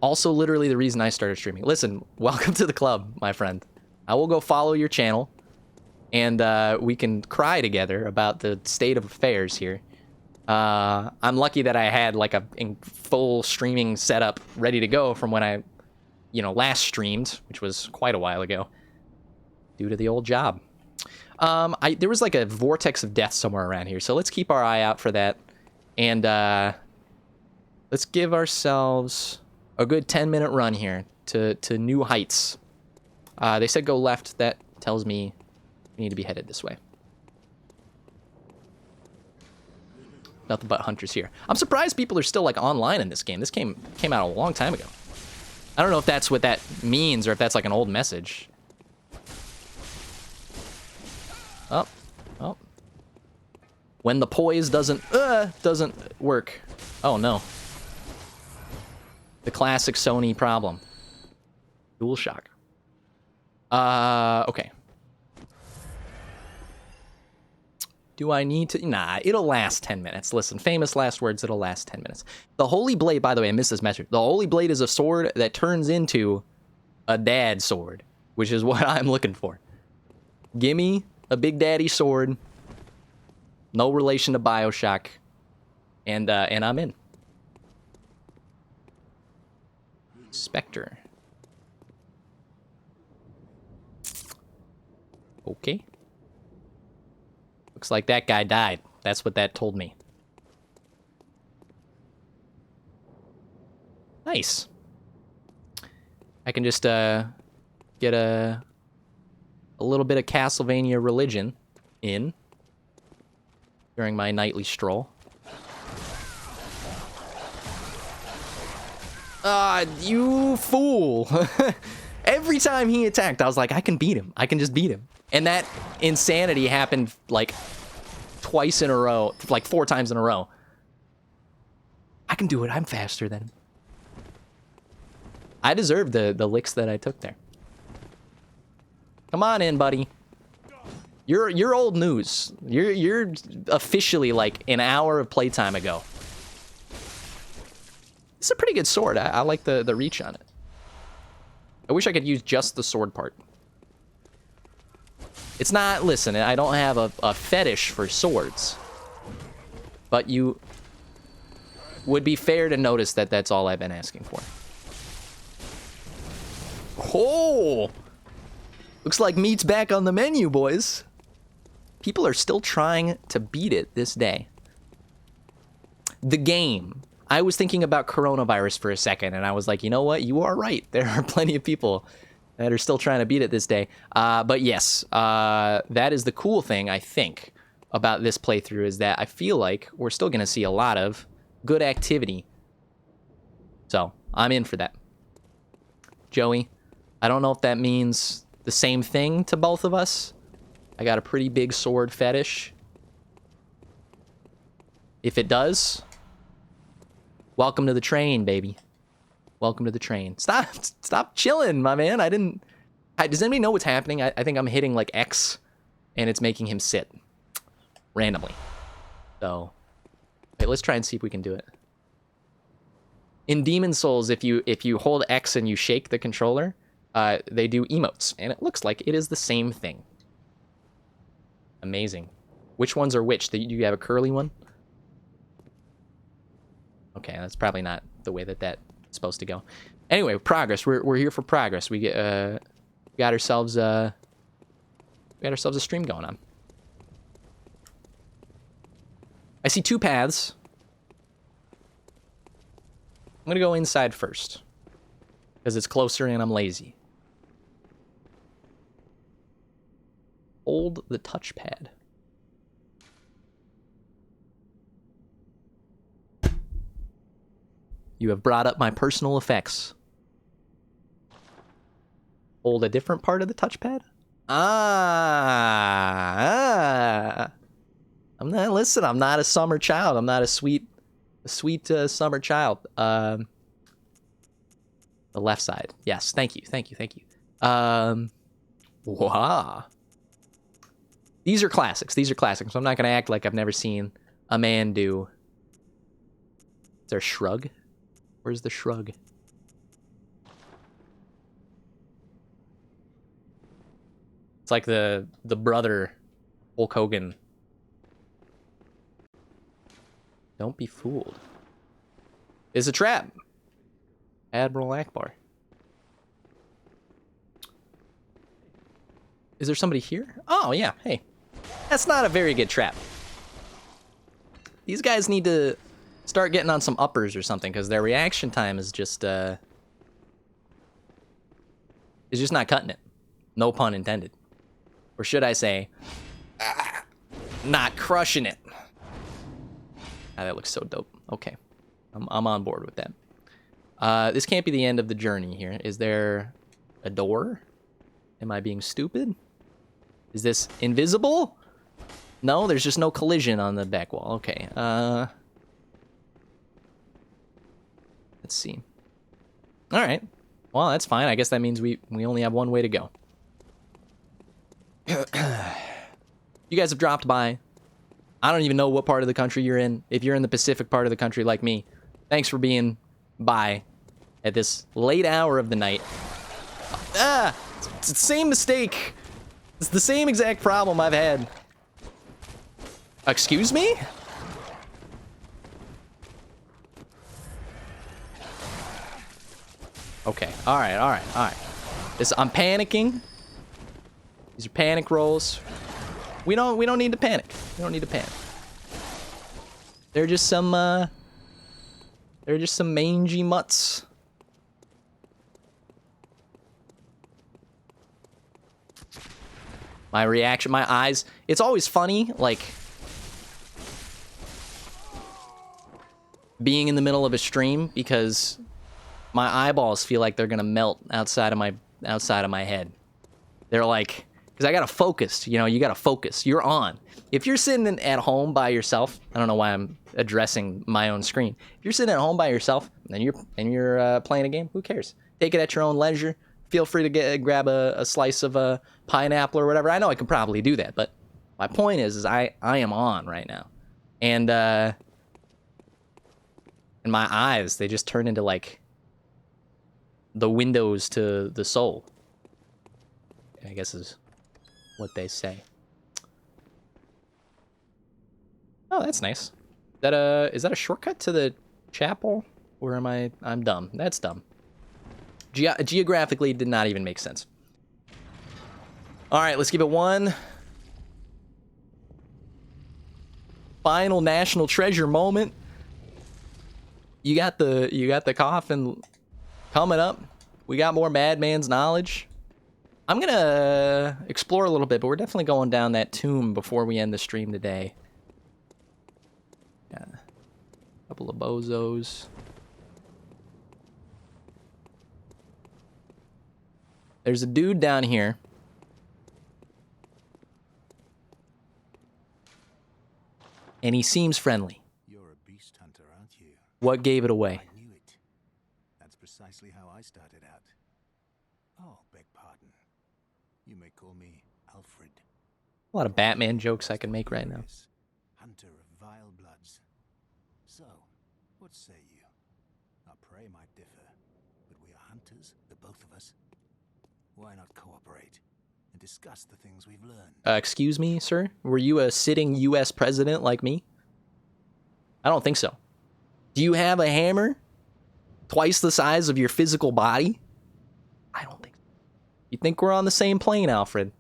[SPEAKER 1] Also, literally the reason I started streaming. Listen, welcome to the club, my friend. I will go follow your channel, and we can cry together about the state of affairs here. I'm lucky that I had like a full streaming setup ready to go from when I, last streamed, which was quite a while ago, due to the old job. There was like a vortex of death somewhere around here, so let's keep our eye out for that, and let's give ourselves a good 10-minute run here to new heights. They said go left. That tells me we need to be headed this way. Nothing but hunters here. I'm surprised people are still like online in this game. This game came out a long time ago. I don't know if that's what that means or if that's like an old message. Oh. When the poise doesn't work. Oh no. The classic Sony problem. DualShock. Okay. Do I need to? Nah, it'll last 10 minutes. Listen, famous last words, it'll last 10 minutes. The Holy Blade, by the way, I missed this message. The Holy Blade is a sword that turns into a dad sword, which is what I'm looking for. Gimme a Big Daddy sword. No relation to BioShock. And I'm in. Spectre. Okay. Looks like that guy died. That's what that told me. Nice. I can just get a little bit of Castlevania religion in during my nightly stroll. You fool. Every time he attacked, I was like, I can beat him. I can just beat him. And that insanity happened like twice in a row, like 4 times in a row. I can do it. I'm faster than him. I deserved the licks that I took there. Come on in, buddy. You're old news. You're officially like an hour of playtime ago. It's a pretty good sword. I like the reach on it. I wish I could use just the sword part. It's not, listen, I don't have a fetish for swords. But you would be fair to notice that that's all I've been asking for. Oh! Looks like meat's back on the menu, boys. People are still trying to beat it this day. The game. I was thinking about coronavirus for a second, and I was like, you know what? You are right. There are plenty of people that are still trying to beat it this day. But yes, that is the cool thing, I think, about this playthrough, is that I feel like we're still going to see a lot of good activity. So, I'm in for that. Joey, I don't know if that means the same thing to both of us. I got a pretty big sword fetish. If it does... welcome to the train, baby. Welcome to the train. Stop chilling, my man. Does anybody know what's happening? I think I'm hitting like X, and it's making him sit randomly. So, wait, let's try and see if we can do it. In Demon Souls, if you hold X and you shake the controller, they do emotes, and it looks like it is the same thing. Amazing. Which ones are which? Do you have a curly one? Okay, that's probably not the way that's supposed to go. Anyway, progress. We're here for progress. We got ourselves a stream going on. I see 2 paths. I'm gonna go inside first because it's closer and I'm lazy. Hold the touchpad. You have brought up my personal effects. Hold a different part of the touchpad? I'm not a summer child. I'm not a sweet summer child. The left side. Yes, thank you. Wow. These are classics. So I'm not going to act like I've never seen a man do... Is there a shrug? Where's the shrug? It's like the brother Hulk Hogan. Don't be fooled. It's a trap. Admiral Akbar. Is there somebody here? Oh, yeah. Hey. That's not a very good trap. These guys need to start getting on some uppers or something, because their reaction time is just not cutting it. No pun intended. Or should I say, not crushing it. Ah, that looks so dope. Okay. I'm on board with that. This can't be the end of the journey here. Is there a door? Am I being stupid? Is this invisible? No, there's just no collision on the back wall. Okay. Let's see. All right. Well, that's fine. I guess that means we only have one way to go. You guys have dropped by. I don't even know what part of the country you're in. If you're in the Pacific part of the country like me, thanks for being by at this late hour of the night. Ah! It's the same mistake. It's the same exact problem I've had. Excuse me? Okay. All right. I'm panicking. These are panic rolls. We don't need to panic. We don't need to panic. They're just some mangy mutts. My reaction, my eyes, it's always funny, like, being in the middle of a stream because my eyeballs feel like they're gonna melt outside of my head. They're like, because I gotta focus, you know, you gotta focus. You're on. If you're sitting at home by yourself, I don't know why I'm addressing my own screen. If you're sitting at home by yourself and you're playing a game, who cares? Take it at your own leisure. Feel free to grab a slice of a pineapple or whatever. I know I could probably do that, but my point is I am on right now, and my eyes, they just turn into like the windows to the soul, I guess is what they say. Oh, that's nice. Is that a shortcut to the chapel? Or am I'm dumb. That's dumb. Geographically, did not even make sense. All right, let's give it one final national treasure moment. You got the coffin coming up. We got more Madman's knowledge. I'm gonna explore a little bit, but we're definitely going down that tomb before we end the stream today. Yeah, a couple of bozos. There's a dude down here. And he seems friendly.
[SPEAKER 2] You're a beast hunter, aren't you?
[SPEAKER 1] What gave it away?
[SPEAKER 2] I knew it. That's precisely how I started out. Oh, beg pardon. You may call me Alfred.
[SPEAKER 1] A lot of Batman jokes I can make right now.
[SPEAKER 2] Hunter of vile bloods. So, what say you? Our prey might differ, but we are hunters, the both of us. Why not cooperate and discuss the things we've learned?
[SPEAKER 1] Excuse me, sir? Were you a sitting U.S. president like me? I don't think so. Do you have a hammer twice the size of your physical body? I don't think so. You think we're on the same plane, Alfred?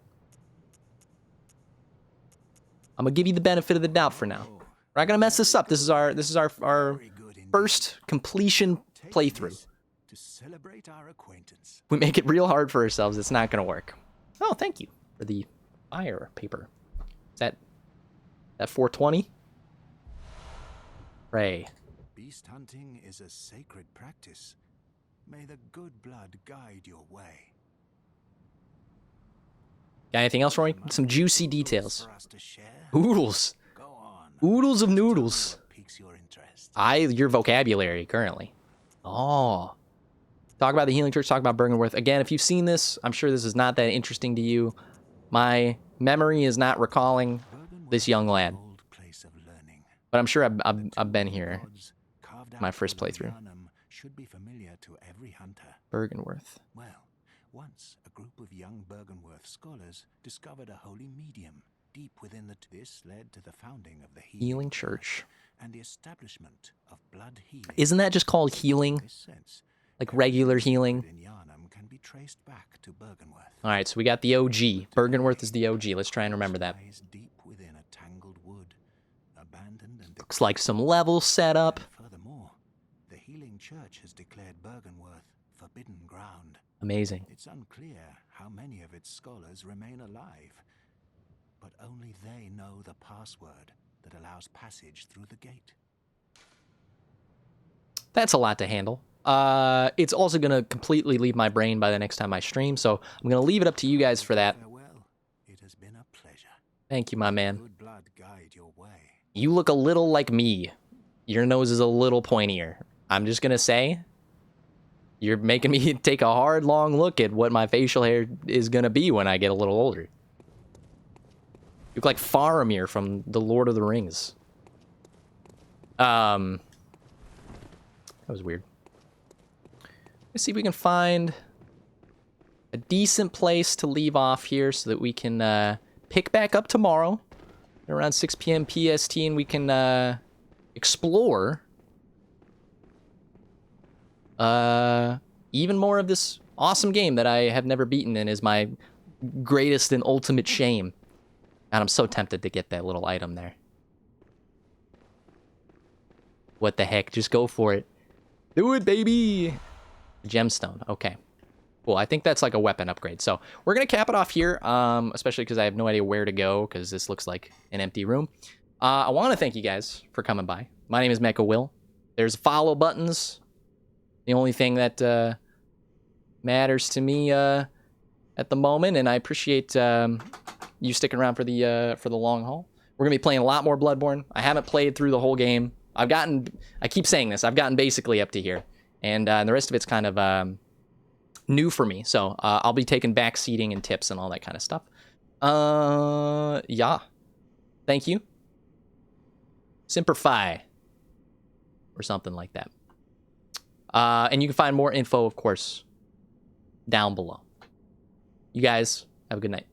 [SPEAKER 1] I'm gonna give you the benefit of the doubt for now. We're not gonna mess this up. This is our first completion playthrough.
[SPEAKER 2] To celebrate our acquaintance.
[SPEAKER 1] We make it real hard for ourselves, it's not gonna work. Oh, thank you for the fire paper. Is that 420? Pray.
[SPEAKER 2] Beast hunting is a sacred practice. May the good blood guide your way.
[SPEAKER 1] Got anything else for me? Some juicy details.
[SPEAKER 2] For us to share?
[SPEAKER 1] Oodles.
[SPEAKER 2] Go on.
[SPEAKER 1] Oodles of noodles.
[SPEAKER 2] What piques your interest?
[SPEAKER 1] Your vocabulary currently. Oh. Talk about the Healing Church, talk about Bergenworth. Again, if you've seen this, I'm sure this is not that interesting to you. My memory is not recalling this young lad. But I'm sure I've been here. My first playthrough.
[SPEAKER 2] Should be familiar to every hunter.
[SPEAKER 1] Bergenworth.
[SPEAKER 2] Well, once a group of young Bergenworth scholars discovered a holy medium deep within this led to the founding of the
[SPEAKER 1] Healing Church.
[SPEAKER 2] And the establishment of blood healing.
[SPEAKER 1] Isn't that just called healing? Like regular healing?
[SPEAKER 2] Can be traced back to Bergenworth.
[SPEAKER 1] Alright, so we got the OG. Bergenworth is the OG. Let's try and remember that.
[SPEAKER 2] Deep within a tangled wood, abandoned and
[SPEAKER 1] looks like some levels set up.
[SPEAKER 2] Furthermore, the Healing Church has declared Bergenworth forbidden ground.
[SPEAKER 1] Amazing.
[SPEAKER 2] It's unclear how many of its scholars remain alive, but only they know the password that allows passage through the gate.
[SPEAKER 1] That's a lot to handle. It's also going to completely leave my brain by the next time I stream, so I'm going to leave it up to you guys for that.
[SPEAKER 2] Farewell. It has been a pleasure.
[SPEAKER 1] Thank you, my man.
[SPEAKER 2] Good blood guide your way.
[SPEAKER 1] You look a little like me. Your nose is a little pointier. I'm just going to say, you're making me take a hard, long look at what my facial hair is going to be when I get a little older. You look like Faramir from The Lord of the Rings. That was weird. Let's see if we can find a decent place to leave off here so that we can pick back up tomorrow around 6 p.m. PST, and we can explore even more of this awesome game that I have never beaten and is my greatest and ultimate shame. And I'm so tempted to get that little item there. What the heck? Just go for it. Do it, baby! Gemstone. Okay. Cool. I think that's like a weapon upgrade. So we're going to cap it off here, especially because I have no idea where to go because this looks like an empty room. I want to thank you guys for coming by. My name is Mecha Will. There's follow buttons. The only thing that matters to me at the moment, and I appreciate you sticking around for the long haul. We're going to be playing a lot more Bloodborne. I haven't played through the whole game. I keep saying this, I've gotten basically up to here. And the rest of it's kind of new for me. So I'll be taking backseating and tips and all that kind of stuff. Yeah. Thank you. Simplify. Or something like that. And you can find more info, of course, down below. You guys have a good night.